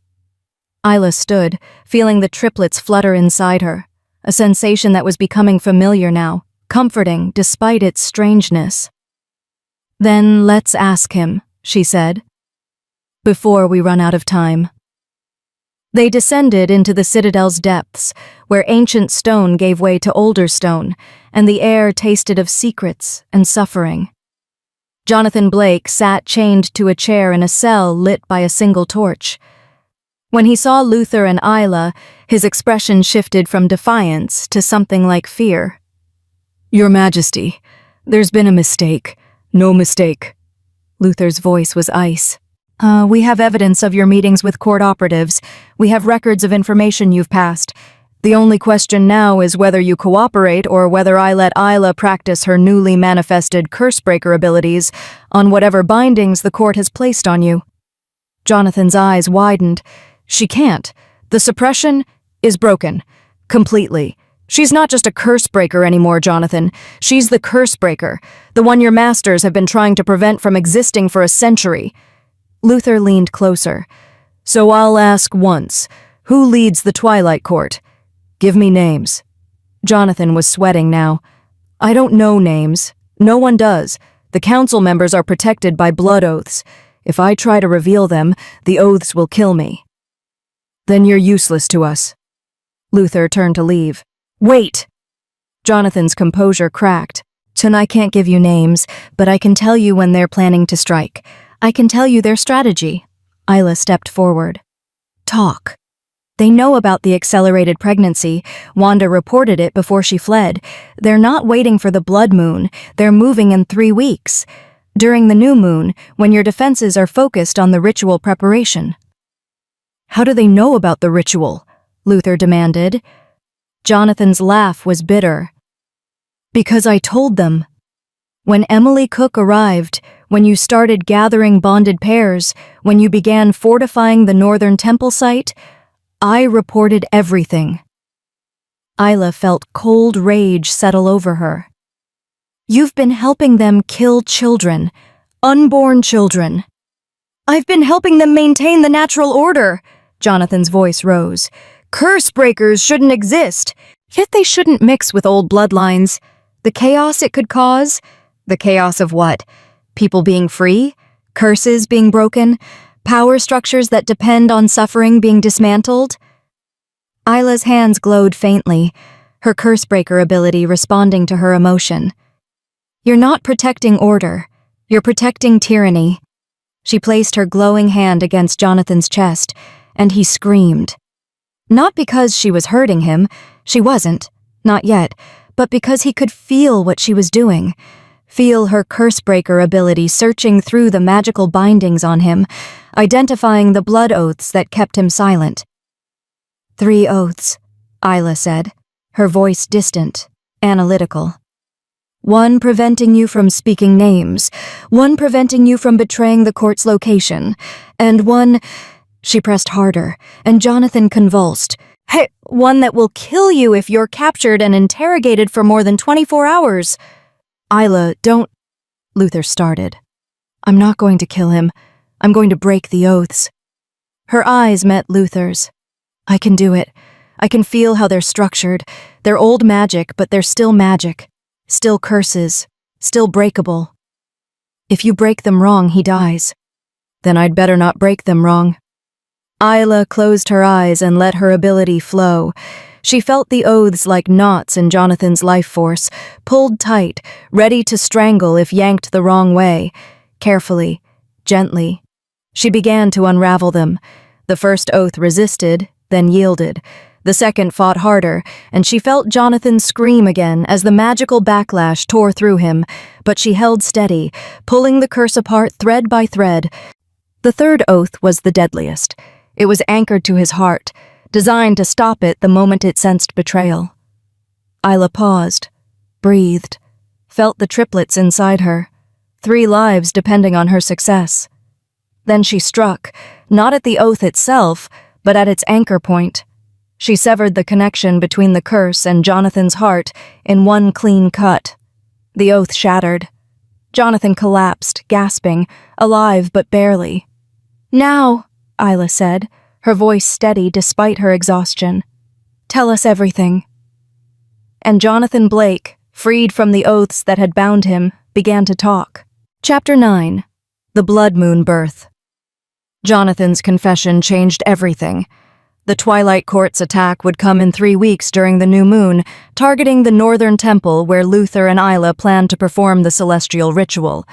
Isla stood, feeling the triplets flutter inside her, a sensation that was becoming familiar now, comforting despite its strangeness. Then let's ask him, she said, before we run out of time. They descended into the Citadel's depths, where ancient stone gave way to older stone, and the air tasted of secrets and suffering. Jonathan Blake sat chained to a chair in a cell lit by a single torch. When he saw Luther and Isla, his expression shifted from defiance to something like fear. Your Majesty, There's been a mistake. No mistake. Luther's voice was ice. We have evidence of your meetings with court operatives. We have records of information you've passed. The only question now is whether you cooperate or whether I let Isla practice her newly manifested cursebreaker abilities on whatever bindings the court has placed on you. Jonathan's eyes widened. She can't. The suppression is broken. Completely. She's not just a cursebreaker anymore, Jonathan. She's the cursebreaker, the one your masters have been trying to prevent from existing for a century. Luther leaned closer. So I'll ask once, who leads the Twilight Court? Give me names. Jonathan was sweating now. I don't know names. No one does. The council members are protected by blood oaths. If I try to reveal them, the oaths will kill me. Then you're useless to us. Luther turned to leave. Wait! Jonathan's composure cracked. I can't give you names, but I can tell you when they're planning to strike. I can tell you their strategy. Isla stepped forward. Talk. They know about the accelerated pregnancy. Wanda reported it before she fled. They're not waiting for the blood moon. They're moving in 3 weeks. During the new moon, when your defenses are focused on the ritual preparation. How do they know about the ritual? Luther demanded. Jonathan's laugh was bitter. Because I told them. When Emily Cook arrived, when you started gathering bonded pairs, when you began fortifying the Northern Temple site, I reported everything. Isla felt cold rage settle over her. You've been helping them kill children, unborn children. I've been helping them maintain the natural order. Jonathan's voice rose. Curse breakers shouldn't exist, yet they shouldn't mix with old bloodlines. The chaos it could cause? The chaos of what? People being free? Curses being broken? Power structures that depend on suffering being dismantled? Isla's hands glowed faintly, her cursebreaker ability responding to her emotion. You're not protecting order. You're protecting tyranny. She placed her glowing hand against Jonathan's chest, and he screamed. Not because she was hurting him, she wasn't, not yet, but because he could feel what she was doing. Feel her cursebreaker ability searching through the magical bindings on him, identifying the blood oaths that kept him silent. 3 oaths, Isla said, her voice distant, analytical. 1 preventing you from speaking names, 1 preventing you from betraying the court's location, and 1... She pressed harder, and Jonathan convulsed. Hey, 1 that will kill you if you're captured and interrogated for more than 24 hours. Isla, don't... Luther started. I'm not going to kill him. I'm going to break the oaths. Her eyes met Luther's. I can do it. I can feel how they're structured. They're old magic, but they're still magic. Still curses. Still breakable. If you break them wrong, he dies. Then I'd better not break them wrong. Isla closed her eyes and let her ability flow. She felt the oaths like knots in Jonathan's life force, pulled tight, ready to strangle if yanked the wrong way. Carefully, gently. She began to unravel them. The first oath resisted, then yielded. The second fought harder, and she felt Jonathan scream again as the magical backlash tore through him, but she held steady, pulling the curse apart thread by thread. The third oath was the deadliest. It was anchored to his heart, designed to stop it the moment it sensed betrayal. Isla paused, breathed, felt the triplets inside her, 3 lives depending on her success. Then she struck, not at the oath itself, but at its anchor point. She severed the connection between the curse and Jonathan's heart in 1 clean cut. The oath shattered. Jonathan collapsed, gasping, alive but barely. Now, Isla said, her voice steady despite her exhaustion. Tell us everything. And Jonathan Blake, freed from the oaths that had bound him, began to talk. Chapter 9. The Blood Moon Birth. Jonathan's confession changed everything. The Twilight Court's attack would come in 3 weeks during the new moon, targeting the Northern Temple where Luther and Isla planned to perform the celestial ritual.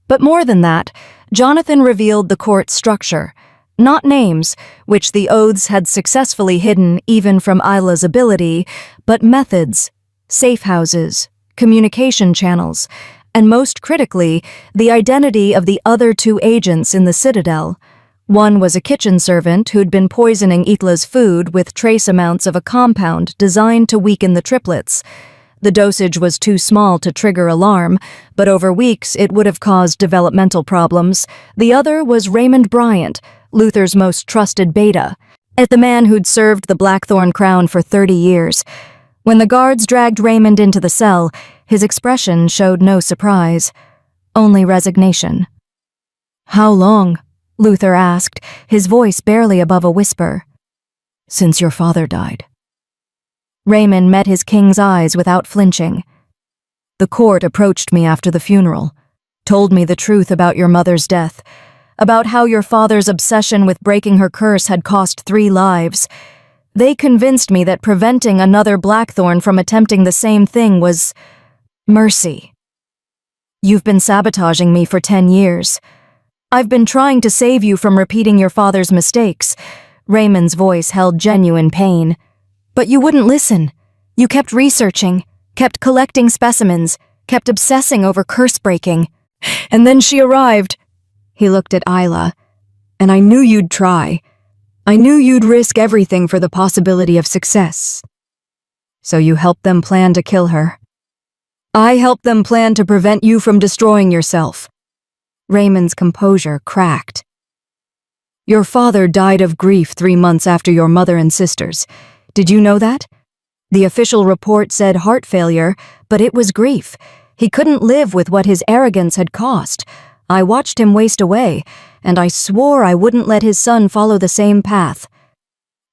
But more than that, Jonathan revealed the court's structure. Not names, which the oaths had successfully hidden even from Isla's ability, but methods, safe houses, communication channels, and most critically, the identity of the other two agents in the Citadel. One was a kitchen servant who'd been poisoning Itla's food with trace amounts of a compound designed to weaken the triplets. The dosage was too small to trigger alarm, but over weeks it would have caused developmental problems. The other was Raymond Bryant, Luther's most trusted beta, the man who'd served the Blackthorn Crown for 30 years. When the guards dragged Raymond into the cell, his expression showed no surprise, only resignation. "How long?" Luther asked, his voice barely above a whisper. "Since your father died." Raymond met his king's eyes without flinching. "The court approached me after the funeral, told me the truth about your mother's death, about how your father's obsession with breaking her curse had cost 3 lives. They convinced me that preventing another Blackthorn from attempting the same thing was mercy. You've been sabotaging me for 10 years. I've been trying to save you from repeating your father's mistakes." Raymond's voice held genuine pain. "But you wouldn't listen. You kept researching, kept collecting specimens, kept obsessing over curse breaking. And then she arrived." He looked at Isla. "And I knew you'd try. I knew you'd risk everything for the possibility of success." "So you helped them plan to kill her?" "I helped them plan to prevent you from destroying yourself." Raymond's composure cracked. "Your father died of grief 3 months after your mother and sisters. Did you know that? The official report said heart failure, but it was grief. He couldn't live with what his arrogance had cost. I watched him waste away, and I swore I wouldn't let his son follow the same path."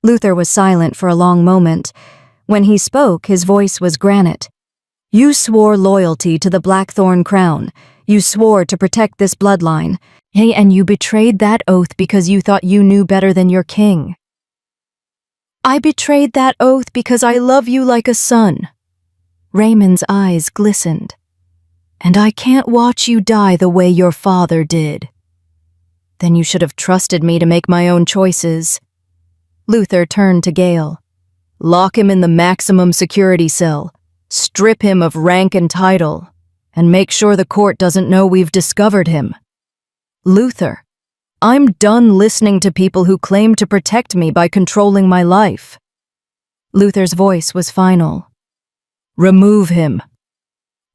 Luther was silent for a long moment. When he spoke, his voice was granite. "You swore loyalty to the Blackthorn Crown. You swore to protect this bloodline. And you betrayed that oath because you thought you knew better than your king." "I betrayed that oath because I love you like a son." Raymond's eyes glistened. "And I can't watch you die the way your father did." "Then you should have trusted me to make my own choices." Luther turned to Gale. "Lock him in the maximum security cell. Strip him of rank and title. And make sure the court doesn't know we've discovered him. Luther, I'm done listening to people who claim to protect me by controlling my life." Luther's voice was final. "Remove him."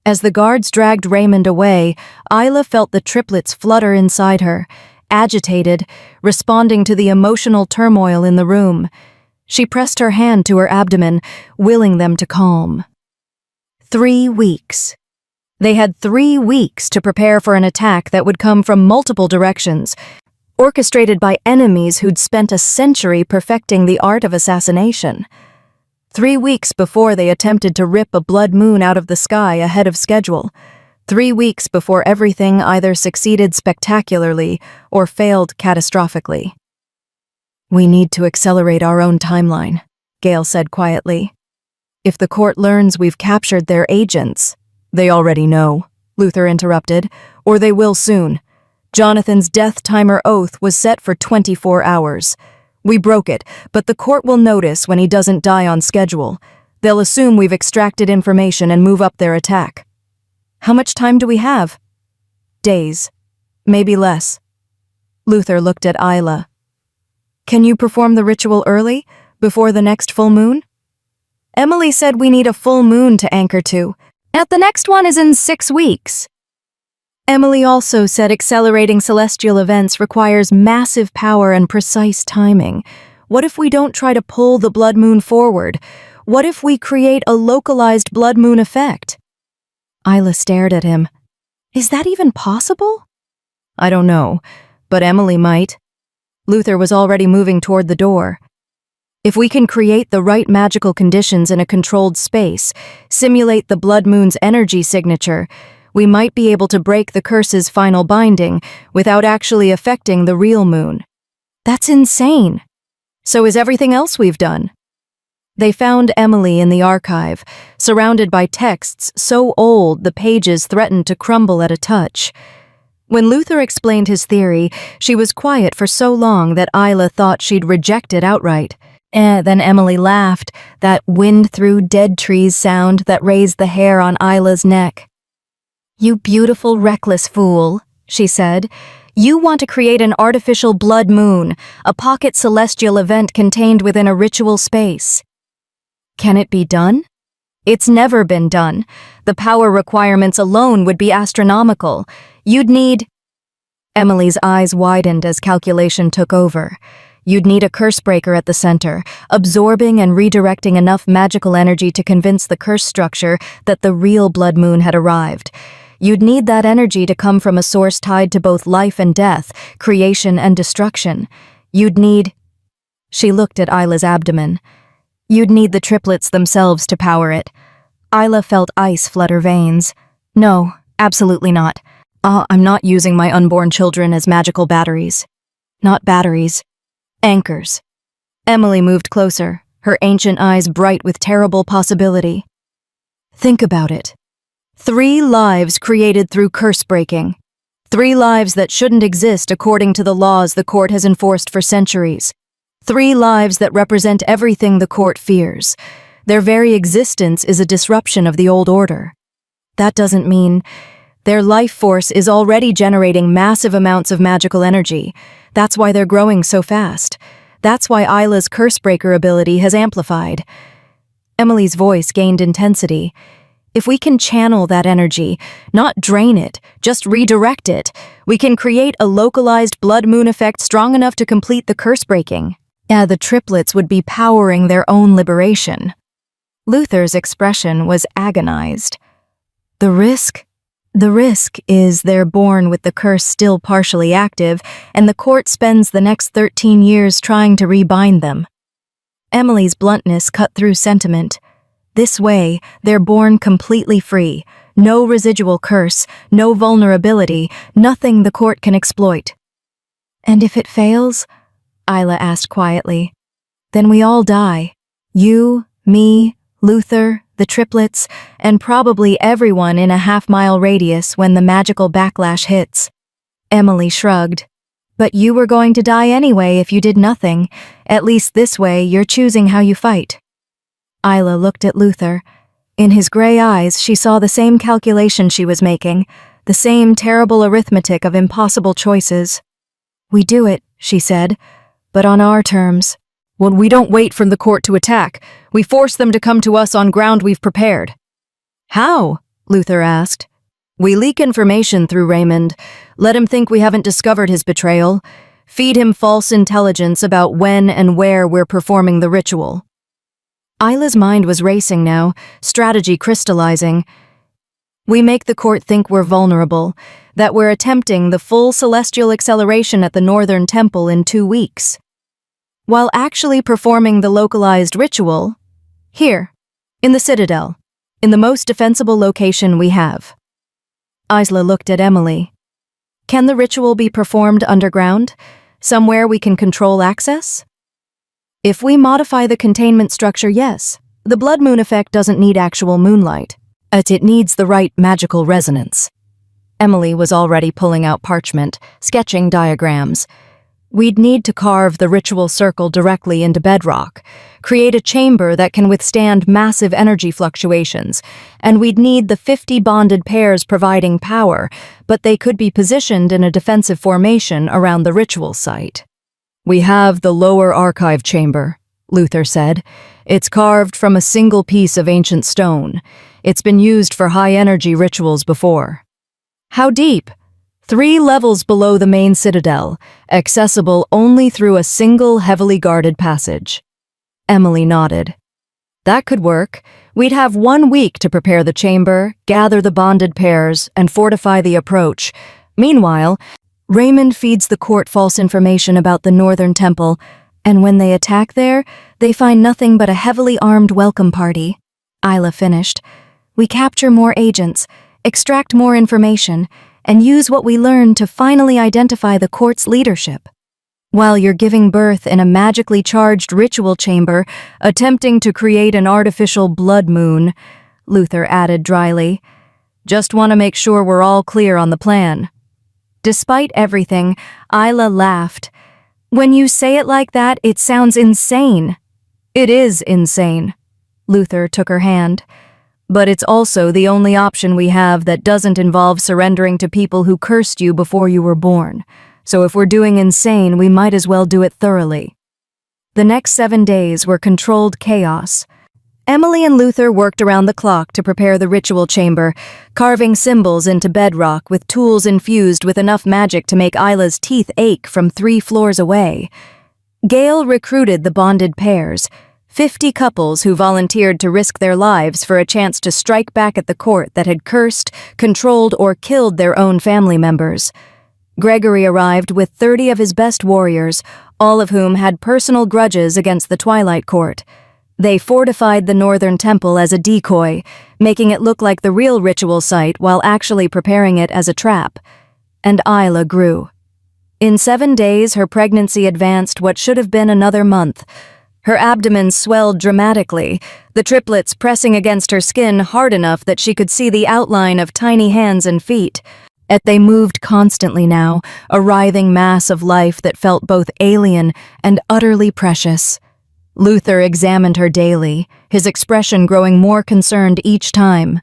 As the guards dragged Raymond away, Isla felt the triplets flutter inside her, agitated, responding to the emotional turmoil in the room. She pressed her hand to her abdomen, willing them to calm. 3 weeks. They had 3 weeks to prepare for an attack that would come from multiple directions, orchestrated by enemies who'd spent a century perfecting the art of assassination. 3 weeks before they attempted to rip a blood moon out of the sky ahead of schedule. 3 weeks before everything either succeeded spectacularly or failed catastrophically. "We need to accelerate our own timeline," Gale said quietly. "If the court learns we've captured their agents—" "They already know," Luther interrupted, "or they will soon. Jonathan's death timer oath was set for 24 hours. We broke it, but the court will notice when he doesn't die on schedule. They'll assume we've extracted information and move up their attack." "How much time do we have?" "Days. Maybe less." Luther looked at Isla. "Can you perform the ritual early, before the next full moon?" "Emily said we need a full moon to anchor to. And the next one is in 6 weeks. Emily also said accelerating celestial events requires massive power and precise timing. What if we don't try to pull the blood moon forward? What if we create a localized blood moon effect?" Isla stared at him. "Is that even possible?" "I don't know, but Emily might." Luther was already moving toward the door. "If we can create the right magical conditions in a controlled space, simulate the blood moon's energy signature, we might be able to break the curse's final binding without actually affecting the real moon." "That's insane. So is everything else we've done?" They found Emily in the archive, surrounded by texts so old the pages threatened to crumble at a touch. When Luther explained his theory, she was quiet for so long that Isla thought she'd reject it outright. Then Emily laughed, that wind through dead trees sound that raised the hair on Isla's neck. "You beautiful, reckless fool," she said. "You want to create an artificial blood moon, a pocket celestial event contained within a ritual space. Can it be done? It's never been done. The power requirements alone would be astronomical. You'd need—" Emily's eyes widened as calculation took over. "You'd need a curse breaker at the center, absorbing and redirecting enough magical energy to convince the curse structure that the real blood moon had arrived. You'd need that energy to come from a source tied to both life and death, creation and destruction. You'd need—" She looked at Isla's abdomen. "You'd need the triplets themselves to power it." Isla felt ice flood her veins. "No, absolutely not. I'm not using my unborn children as magical batteries. Not batteries. Anchors." Emily moved closer, her ancient eyes bright with terrible possibility. "Think about it. 3 lives created through curse breaking. 3 lives that shouldn't exist according to the laws the court has enforced for centuries. 3 lives that represent everything the court fears. Their very existence is a disruption of the old order. That doesn't mean their life force is already generating massive amounts of magical energy. That's why they're growing so fast. That's why Isla's cursebreaker ability has amplified." Emily's voice gained intensity. "If we can channel that energy, not drain it, just redirect it, we can create a localized blood moon effect strong enough to complete the curse breaking. The triplets would be powering their own liberation." Luther's expression was agonized. "The risk? The risk is they're born with the curse still partially active, and the court spends the next 13 years trying to rebind them." Emily's bluntness cut through sentiment. This way, they're born completely free. No residual curse, no vulnerability, nothing the court can exploit. "And if it fails?" Isla asked quietly. "Then we all die. You, me, Luther, the triplets, and probably everyone in a half-mile radius when the magical backlash hits." Emily shrugged. "But you were going to die anyway if you did nothing. At least this way you're choosing how you fight." Isla looked at Luther. In his gray eyes she saw the same calculation she was making, the same terrible arithmetic of impossible choices. "We do it," she said, "but on our terms. When we don't wait for the court to attack, we force them to come to us on ground we've prepared." "How?" Luther asked. "We leak information through Raymond. Let him think we haven't discovered his betrayal. Feed him false intelligence about when and where we're performing the ritual." Isla's mind was racing now, strategy crystallizing. "We make the court think we're vulnerable, that we're attempting the full celestial acceleration at the Northern Temple in 2 weeks. While actually performing the localized ritual, here, in the Citadel, in the most defensible location we have." Isla looked at Emily. "Can the ritual be performed underground? Somewhere we can control access?" "If we modify the containment structure, yes. The blood moon effect doesn't need actual moonlight. It needs the right magical resonance." Emily was already pulling out parchment, sketching diagrams. "We'd need to carve the ritual circle directly into bedrock, create a chamber that can withstand massive energy fluctuations, and we'd need the 50 bonded pairs providing power, but they could be positioned in a defensive formation around the ritual site." "We have the lower archive chamber," Luther said. "It's carved from a single piece of ancient stone. It's been used for high-energy rituals before." "How deep?" 3 levels below the main citadel, accessible only through a single heavily guarded passage. Emily nodded. "That could work. We'd have 1 week to prepare the chamber, gather the bonded pairs, and fortify the approach. Meanwhile, Raymond feeds the court false information about the Northern Temple, and when they attack there, they find nothing but a heavily armed welcome party." Isla finished. "We capture more agents, extract more information, and use what we learn to finally identify the court's leadership. While you're giving birth in a magically charged ritual chamber, attempting to create an artificial blood moon," Luther added dryly. "Just want to make sure we're all clear on the plan." Despite everything, Isla laughed. "When you say it like that, it sounds insane." It is insane. Luther took her hand. But it's also the only option we have that doesn't involve surrendering to people who cursed you before you were born. So if we're doing insane, we might as well do it thoroughly. The next 7 days were controlled chaos. Emily and Luther worked around the clock to prepare the ritual chamber, carving symbols into bedrock with tools infused with enough magic to make Isla's teeth ache from 3 floors away. Gale recruited the bonded pairs, 50 couples who volunteered to risk their lives for a chance to strike back at the court that had cursed, controlled, or killed their own family members. Gregory arrived with 30 of his best warriors, all of whom had personal grudges against the Twilight Court. They fortified the Northern Temple as a decoy, making it look like the real ritual site while actually preparing it as a trap. And Isla grew. In 7 days, her pregnancy advanced what should have been another month. Her abdomen swelled dramatically, the triplets pressing against her skin hard enough that she could see the outline of tiny hands and feet. Yet they moved constantly now, a writhing mass of life that felt both alien and utterly precious. Luther examined her daily, his expression growing more concerned each time.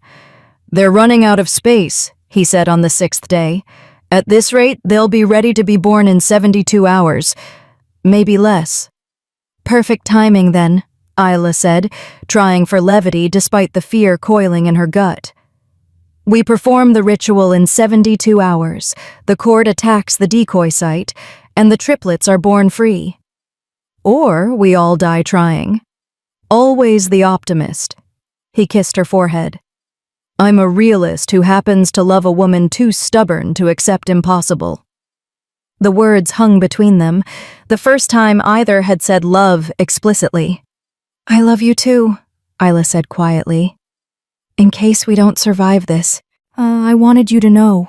"They're running out of space," he said on the 6th day. "At this rate, they'll be ready to be born in 72 hours. Maybe less." "Perfect timing, then," Isla said, trying for levity despite the fear coiling in her gut. "We perform the ritual in 72 hours, the court attacks the decoy site, and the triplets are born free. Or we all die trying. Always the optimist." He kissed her forehead. "I'm a realist who happens to love a woman too stubborn to accept impossible." The words hung between them, the first time either had said love explicitly. "I love you too," Isla said quietly. "In case we don't survive this, I wanted you to know."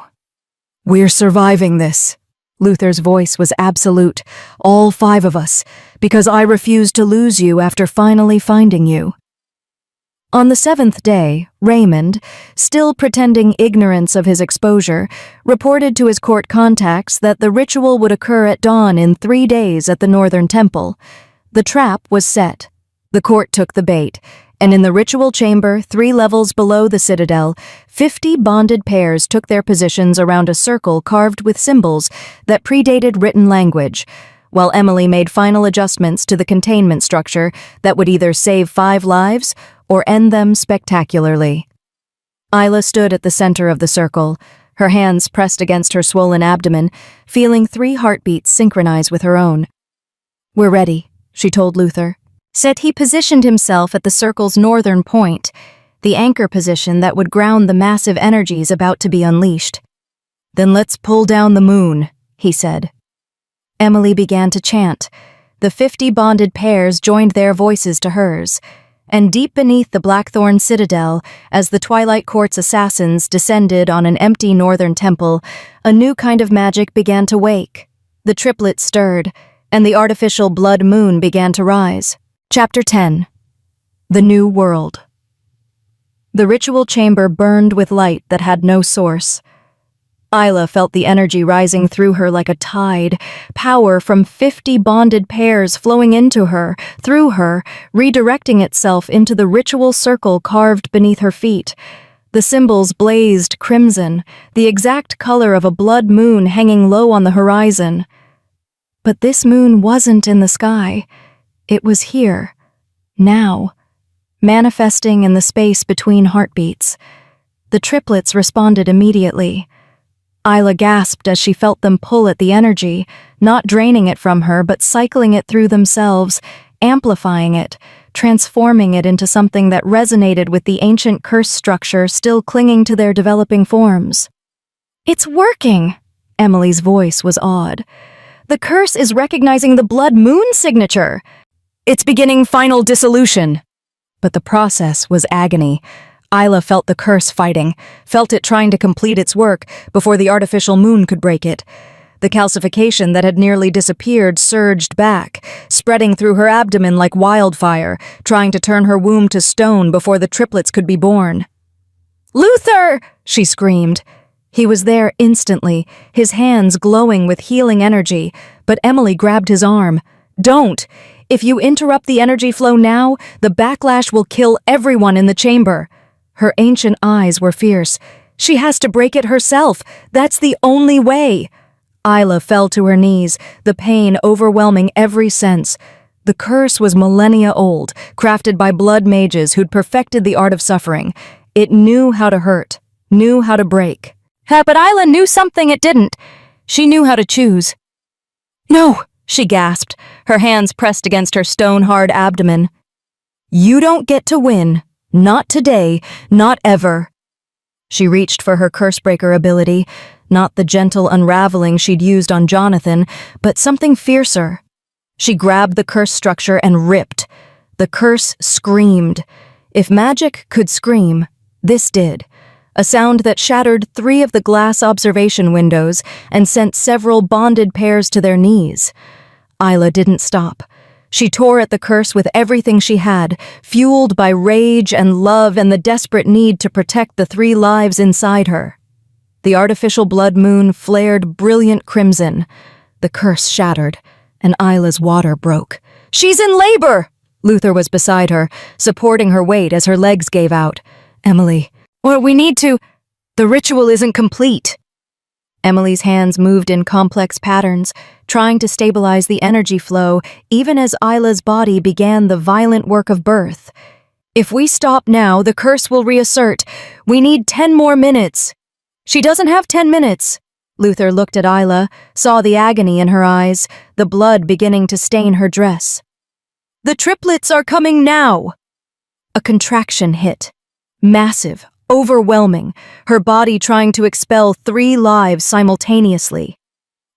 "We're surviving this." Luther's voice was absolute, all 5 of us, because I refused to lose you after finally finding you. On the 7th day, Raymond, still pretending ignorance of his exposure, reported to his court contacts that the ritual would occur at dawn in 3 days at the Northern Temple. The trap was set. The court took the bait, and in the ritual chamber 3 levels below the citadel, 50 bonded pairs took their positions around a circle carved with symbols that predated written language, while Emily made final adjustments to the containment structure that would either save 5 lives or end them spectacularly. Isla stood at the center of the circle, her hands pressed against her swollen abdomen, feeling 3 heartbeats synchronize with her own. "We're ready," she told Luther. He positioned himself at the circle's northern point, the anchor position that would ground the massive energies about to be unleashed. "Then let's pull down the moon," he said. Emily began to chant. The 50 bonded pairs joined their voices to hers. And deep beneath the Blackthorn Citadel, as the Twilight Court's assassins descended on an empty Northern Temple, a new kind of magic began to wake. The triplets stirred, and the artificial blood moon began to rise. Chapter 10. The New World. The ritual chamber burned with light that had no source. Isla felt the energy rising through her like a tide, power from 50 bonded pairs flowing into her, through her, redirecting itself into the ritual circle carved beneath her feet. The symbols blazed crimson, the exact color of a blood moon hanging low on the horizon. But this moon wasn't in the sky. It was here, now, manifesting in the space between heartbeats. The triplets responded immediately. Isla gasped as she felt them pull at the energy, not draining it from her, but cycling it through themselves, amplifying it, transforming it into something that resonated with the ancient curse structure still clinging to their developing forms. "It's working!" Emily's voice was awed. "The curse is recognizing the blood moon signature! It's beginning final dissolution!" But the process was agony. Isla felt the curse fighting, felt it trying to complete its work before the artificial moon could break it. The calcification that had nearly disappeared surged back, spreading through her abdomen like wildfire, trying to turn her womb to stone before the triplets could be born. "Luther!" she screamed. He was there instantly, his hands glowing with healing energy, but Emily grabbed his arm. "Don't! If you interrupt the energy flow now, the backlash will kill everyone in the chamber. Her ancient eyes were fierce. She has to break it herself. That's the only way. Isla fell to her knees, the pain overwhelming every sense. The curse was millennia old, crafted by blood mages who'd perfected the art of suffering. It knew how to hurt, knew how to break. But Isla knew something it didn't. She knew how to choose. "No," she gasped, her hands pressed against her stone-hard abdomen. "You don't get to win. Not today, not ever." She reached for her Cursebreaker ability, not the gentle unraveling she'd used on Jonathan, but something fiercer. She grabbed the curse structure and ripped. The curse screamed. If magic could scream, this did. A sound that shattered 3 of the glass observation windows and sent several bonded pairs to their knees. Isla didn't stop. She tore at the curse with everything she had, fueled by rage and love and the desperate need to protect the 3 lives inside her. The artificial blood moon flared brilliant crimson. The curse shattered, and Isla's water broke. "She's in labor!" Luther was beside her, supporting her weight as her legs gave out. "Emily, we need to... The ritual isn't complete." Emily's hands moved in complex patterns, trying to stabilize the energy flow, even as Isla's body began the violent work of birth. "If we stop now, the curse will reassert. We need 10 more minutes." "She doesn't have 10 minutes." Luther looked at Isla, saw the agony in her eyes, the blood beginning to stain her dress. "The triplets are coming now!" A contraction hit. Massive, overwhelming, her body trying to expel 3 lives simultaneously.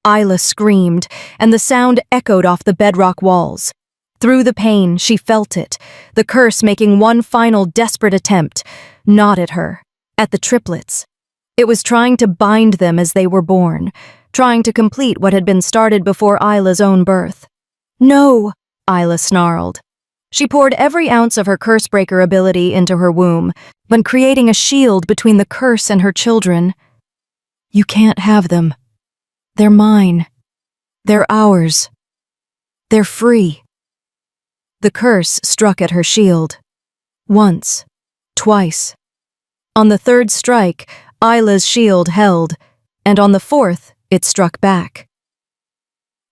Isla screamed, and the sound echoed off the bedrock walls. Through the pain, she felt it, the curse making one final desperate attempt, not at her, at the triplets. It was trying to bind them as they were born, trying to complete what had been started before Isla's own birth. "No," Isla snarled. She poured every ounce of her Cursebreaker ability into her womb, but creating a shield between the curse and her children. "You can't have them. They're mine. They're ours. They're free." The curse struck at her shield. Once. Twice. On the 3rd strike, Isla's shield held, and on the 4th, it struck back.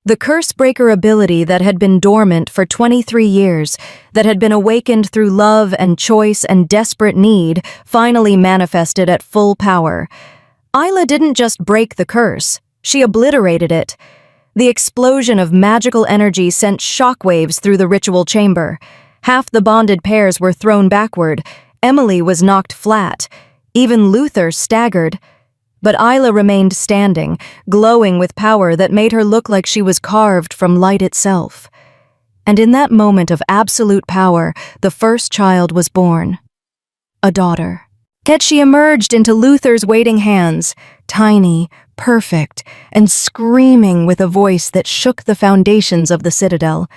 The Cursebreaker ability that had been dormant for 23 years, that had been awakened through love and choice and desperate need, finally manifested at full power. Isla didn't just break the curse, she obliterated it. The explosion of magical energy sent shockwaves through the ritual chamber. Half the bonded pairs were thrown backward. Emily was knocked flat. Even Luther staggered. But Isla remained standing, glowing with power that made her look like she was carved from light itself. And in that moment of absolute power, the first child was born. A daughter. Yet she emerged into Luther's waiting hands, tiny, perfect, and screaming with a voice that shook the foundations of the citadel.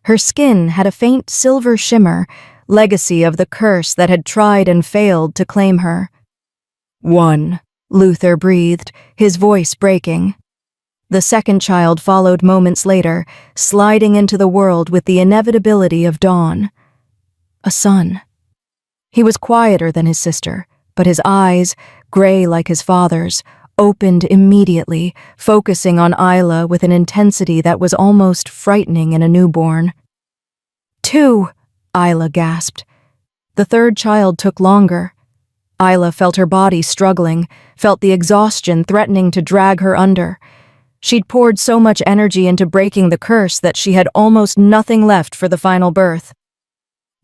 Her skin had a faint silver shimmer, legacy of the curse that had tried and failed to claim her. "1," Luther breathed, his voice breaking. The second child followed moments later, sliding into the world with the inevitability of dawn. A son. He was quieter than his sister, but his eyes, gray like his father's, opened immediately, focusing on Isla with an intensity that was almost frightening in a newborn. 2, Isla gasped. The 3rd child took longer. Isla felt her body struggling, felt the exhaustion threatening to drag her under. She'd poured so much energy into breaking the curse that she had almost nothing left for the final birth.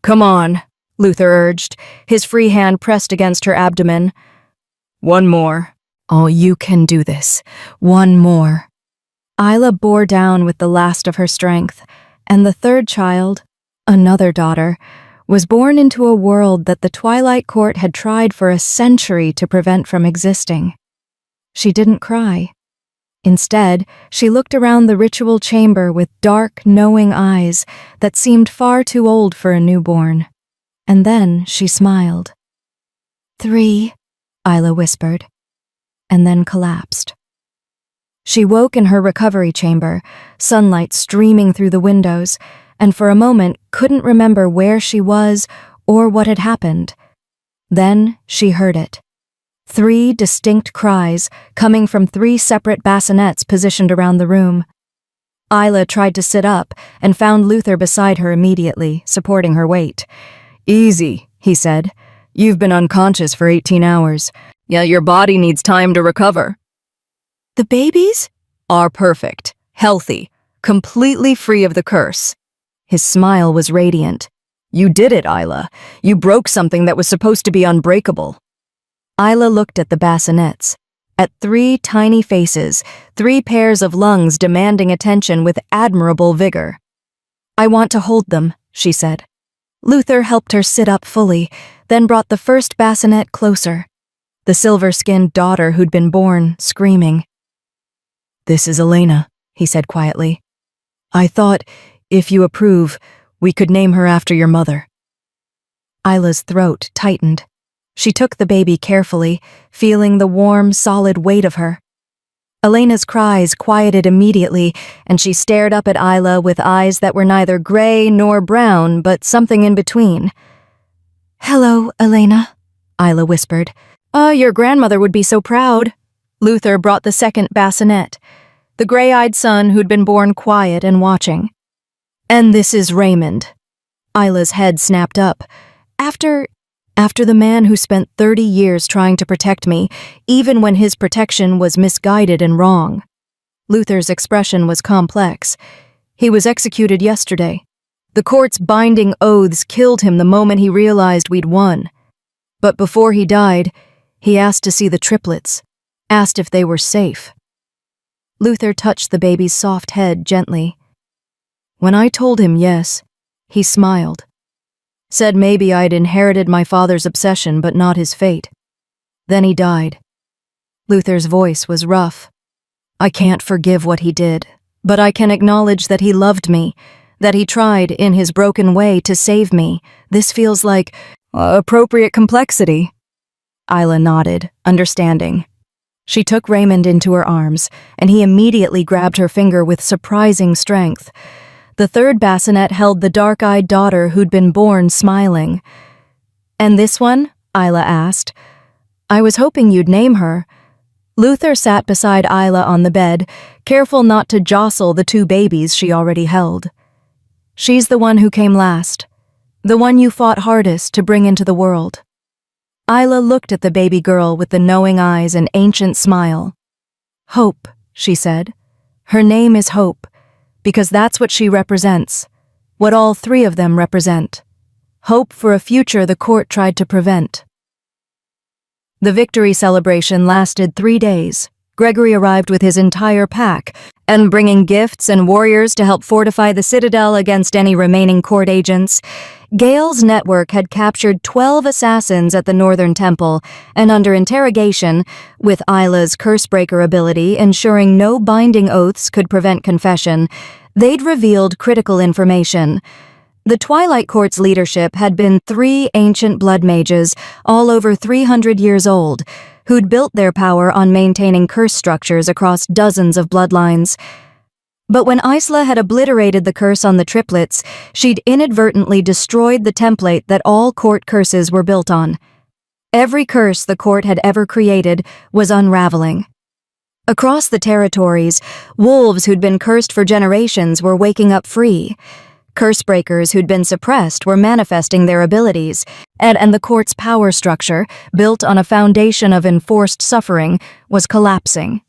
"Come on," Luther urged, his free hand pressed against her abdomen. "One more. Oh, you can do this. One more." Isla bore down with the last of her strength, and the 3rd child, another daughter, was born into a world that the Twilight Court had tried for a century to prevent from existing. She didn't cry. Instead, she looked around the ritual chamber with dark, knowing eyes that seemed far too old for a newborn. And then she smiled. 3, Isla whispered, and then collapsed. She woke in her recovery chamber, sunlight streaming through the windows, and for a moment couldn't remember where she was or what had happened. Then she heard it. 3 distinct cries coming from 3 separate bassinets positioned around the room. Isla tried to sit up and found Luther beside her immediately, supporting her weight. "Easy," he said. "You've been unconscious for 18 hours. Yeah, your body needs time to recover." "The babies?" "Are perfect, healthy, completely free of the curse." His smile was radiant. "You did it, Isla. You broke something that was supposed to be unbreakable." Isla looked at the bassinets, at 3 tiny faces, 3 pairs of lungs demanding attention with admirable vigor. "I want to hold them," she said. Luther helped her sit up fully, then brought the first bassinet closer. The silver-skinned daughter who'd been born, screaming. "This is Elena," he said quietly. "I thought, if you approve, we could name her after your mother." Isla's throat tightened. She took the baby carefully, feeling the warm, solid weight of her. Elena's cries quieted immediately, and she stared up at Isla with eyes that were neither gray nor brown, but something in between. "Hello, Elena," Isla whispered. Your grandmother would be so proud." Luther brought the second bassinet, the gray-eyed son who'd been born quiet and watching. "And this is Raymond." Isla's head snapped up. After the man who spent 30 years trying to protect me, even when his protection was misguided and wrong. Luther's expression was complex. He was executed yesterday. The court's binding oaths killed him the moment he realized we'd won. But before he died, he asked to see the triplets, asked if they were safe. Luther touched the baby's soft head gently. When I told him yes, he smiled. Said maybe I'd inherited my father's obsession but not his fate. Then he died. Luther's voice was rough. I can't forgive what he did, but I can acknowledge that he loved me, that he tried, in his broken way, to save me. This feels like appropriate complexity. Isla nodded, understanding. She took Raymond into her arms, and he immediately grabbed her finger with surprising strength. The third bassinet held the dark-eyed daughter who'd been born smiling. "And this one?" Isla asked. "I was hoping you'd name her." Luther sat beside Isla on the bed, careful not to jostle the 2 babies she already held. "She's the one who came last, the one you fought hardest to bring into the world." Isla looked at the baby girl with the knowing eyes and ancient smile. "Hope," she said. "Her name is Hope. Because that's what she represents, what all 3 of them represent. Hope for a future the court tried to prevent." The victory celebration lasted 3 days. Gregory arrived with his entire pack, and bringing gifts and warriors to help fortify the citadel against any remaining court agents. Gale's network had captured 12 assassins at the Northern Temple, and under interrogation, with Isla's cursebreaker ability ensuring no binding oaths could prevent confession, they'd revealed critical information. The Twilight Court's leadership had been 3 ancient blood mages, all over 300 years old, who'd built their power on maintaining curse structures across dozens of bloodlines. But when Isla had obliterated the curse on the triplets, she'd inadvertently destroyed the template that all court curses were built on. Every curse the court had ever created was unraveling. Across the territories, wolves who'd been cursed for generations were waking up free. Cursebreakers who'd been suppressed were manifesting their abilities, and the court's power structure, built on a foundation of enforced suffering, was collapsing.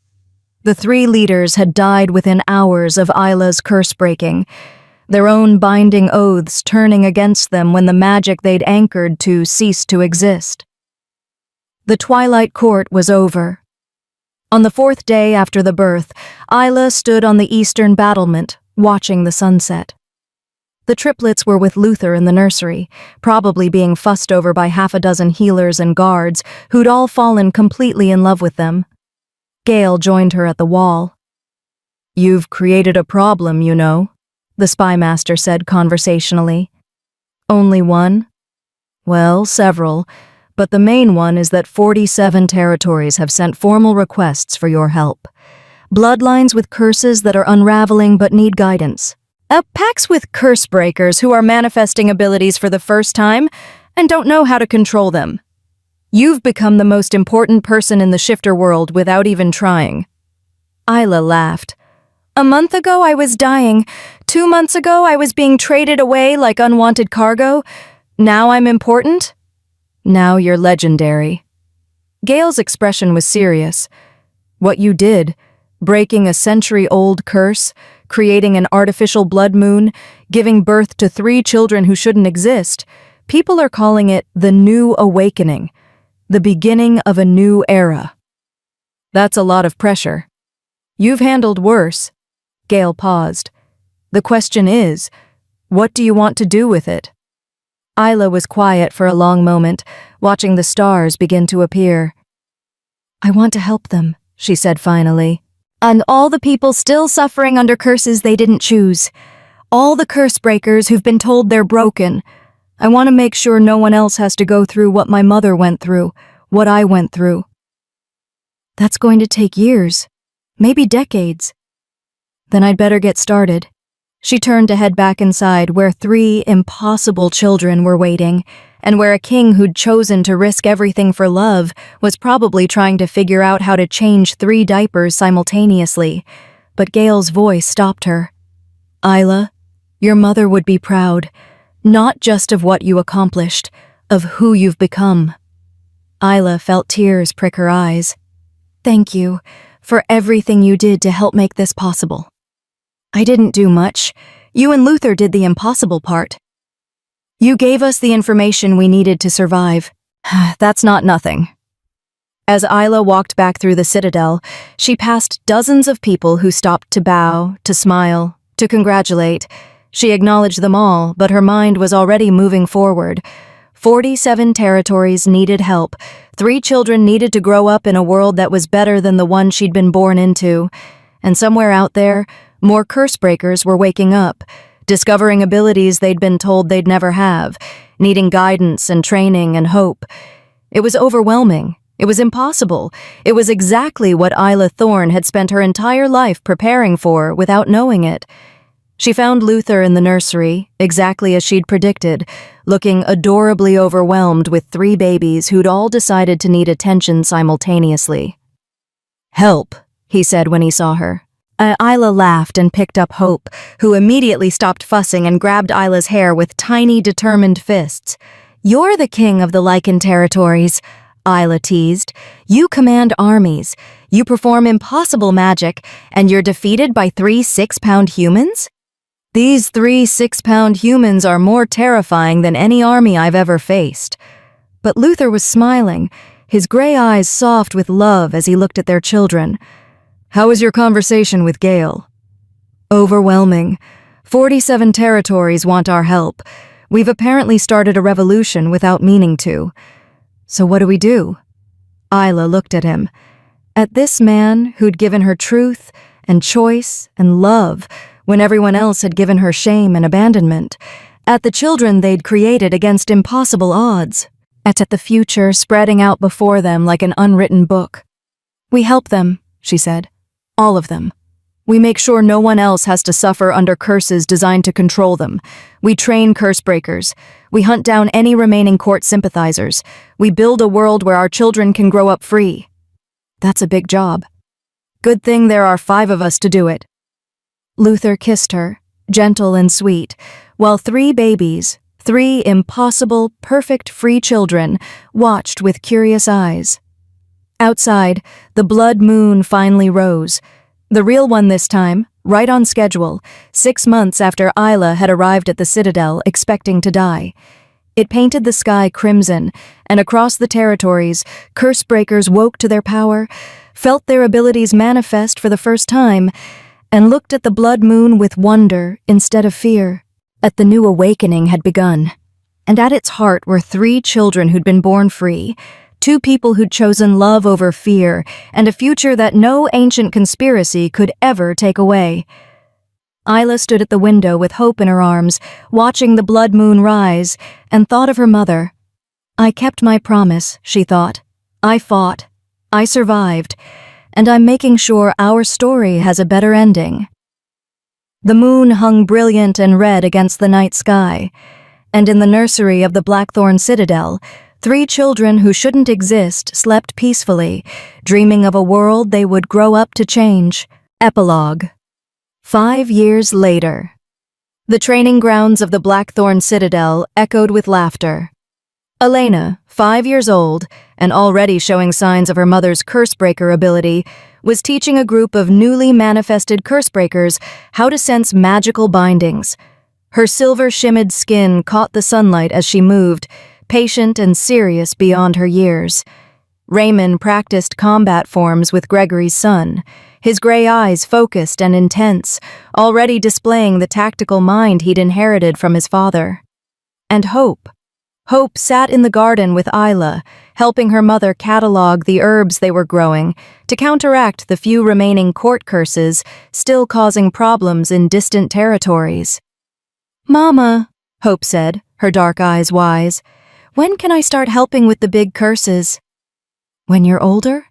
The 3 leaders had died within hours of Isla's curse-breaking, their own binding oaths turning against them when the magic they'd anchored to ceased to exist. The Twilight Court was over. On the 4th day after the birth, Isla stood on the eastern battlement, watching the sunset. The triplets were with Luther in the nursery, probably being fussed over by 6 healers and guards who'd all fallen completely in love with them. Gale joined her at the wall. "You've created a problem, you know," the spymaster said conversationally. "Only one?" "Well, several, but the main one is that 47 territories have sent formal requests for your help. Bloodlines with curses that are unraveling but need guidance. Pacts with curse breakers who are manifesting abilities for the first time and don't know how to control them. You've become the most important person in the shifter world without even trying. Isla laughed. A month ago I was dying. 2 months ago I was being traded away like unwanted cargo. Now I'm important? Now you're legendary. Gale's expression was serious. What you did, breaking a century-old curse, creating an artificial blood moon, giving birth to 3 children who shouldn't exist, people are calling it the New Awakening, the beginning of a new era. That's a lot of pressure. You've handled worse. Gale paused. The question is, what do you want to do with it? Isla was quiet for a long moment, watching the stars begin to appear. I want to help them, she said finally. And all the people still suffering under curses they didn't choose. All the curse breakers who've been told they're broken. I want to make sure no one else has to go through what my mother went through, what I went through. That's going to take years, maybe decades. Then I'd better get started. She turned to head back inside where 3 impossible children were waiting, and where a king who'd chosen to risk everything for love was probably trying to figure out how to change 3 diapers simultaneously. But Gale's voice stopped her. Isla, your mother would be proud, not just of what you accomplished, of who you've become. Isla felt tears prick her eyes. Thank you for everything you did to help make this possible. I didn't do much. You and Luther did the impossible part. You gave us the information we needed to survive. That's not nothing. As Isla walked back through the Citadel, she passed dozens of people who stopped to bow, to smile, to congratulate. She acknowledged them all, but her mind was already moving forward. 47 territories needed help. 3 children needed to grow up in a world that was better than the one she'd been born into. And somewhere out there, more curse breakers were waking up, discovering abilities they'd been told they'd never have, needing guidance and training and hope. It was overwhelming. It was impossible. It was exactly what Isla Thorne had spent her entire life preparing for without knowing it. She found Luther in the nursery, exactly as she'd predicted, looking adorably overwhelmed with 3 babies who'd all decided to need attention simultaneously. Help, he said when he saw her. Isla laughed and picked up Hope, who immediately stopped fussing and grabbed Isla's hair with tiny, determined fists. You're the king of the Lycan territories, Isla teased. You command armies, you perform impossible magic, and you're defeated by 3 6-pound humans? These 3 6-pound humans are more terrifying than any army I've ever faced. But Luther was smiling, his gray eyes soft with love as he looked at their children. How was your conversation with Gale? Overwhelming. 47 territories want our help. We've apparently started a revolution without meaning to. So what do we do? Isla looked at him. At this man who'd given her truth and choice and love when everyone else had given her shame and abandonment. At the children they'd created against impossible odds. At the future spreading out before them like an unwritten book. We help them, she said. All of them. We make sure no one else has to suffer under curses designed to control them. We train curse breakers. We hunt down any remaining court sympathizers. We build a world where our children can grow up free. That's a big job. Good thing there are 5 of us to do it. Luther kissed her, gentle and sweet, while 3 babies, 3 impossible, perfect free children, watched with curious eyes. Outside, the blood moon finally rose. The real one this time, right on schedule, 6 months after Isla had arrived at the Citadel expecting to die. It painted the sky crimson, and across the territories, curse breakers woke to their power, felt their abilities manifest for the first time, and looked at the blood moon with wonder instead of fear. The new awakening had begun, and at its heart were 3 children who'd been born free, 2 people who'd chosen love over fear, and a future that no ancient conspiracy could ever take away. Isla stood at the window with Hope in her arms, watching the blood moon rise, and thought of her mother. I kept my promise, she thought. I fought. I survived. And I'm making sure our story has a better ending. The moon hung brilliant and red against the night sky, and in the nursery of the Blackthorn Citadel, 3 children who shouldn't exist slept peacefully, dreaming of a world they would grow up to change. Epilogue. 5 years later. The training grounds of the Blackthorn Citadel echoed with laughter. Elena, 5 years old, and already showing signs of her mother's cursebreaker ability, was teaching a group of newly manifested cursebreakers how to sense magical bindings. Her silver-shimmered skin caught the sunlight as she moved, patient and serious beyond her years. Raymond practiced combat forms with Gregory's son, his gray eyes focused and intense, already displaying the tactical mind he'd inherited from his father. And Hope sat in the garden with Isla, helping her mother catalog the herbs they were growing to counteract the few remaining court curses still causing problems in distant territories. "Mama," Hope said, her dark eyes wise, "when can I start helping with the big curses?" "When you're older,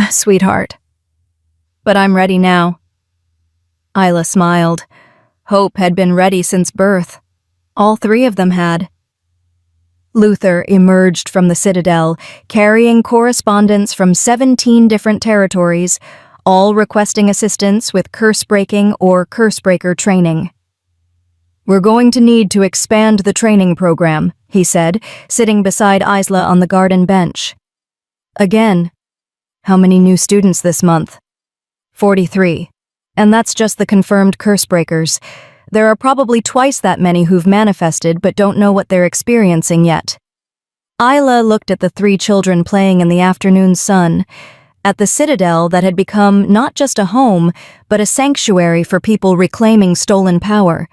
sweetheart. But I'm ready now." Isla smiled. Hope had been ready since birth. All 3 of them had. Luther emerged from the Citadel, carrying correspondents from 17 different territories, all requesting assistance with curse-breaking or cursebreaker training. "We're going to need to expand the training program," he said, sitting beside Isla on the garden bench. Again. "How many new students this month?" 43. And that's just the confirmed cursebreakers. There are probably twice that many who've manifested but don't know what they're experiencing yet. Isla looked at the 3 children playing in the afternoon sun, at the Citadel that had become not just a home, but a sanctuary for people reclaiming stolen power,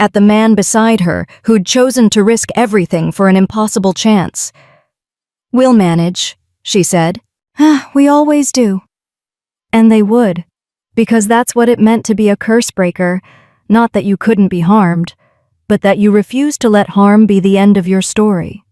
at the man beside her who'd chosen to risk everything for an impossible chance. "We'll manage," she said. "We always do." And they would, because that's what it meant to be a cursebreaker. Not that you couldn't be harmed, but that you refused to let harm be the end of your story.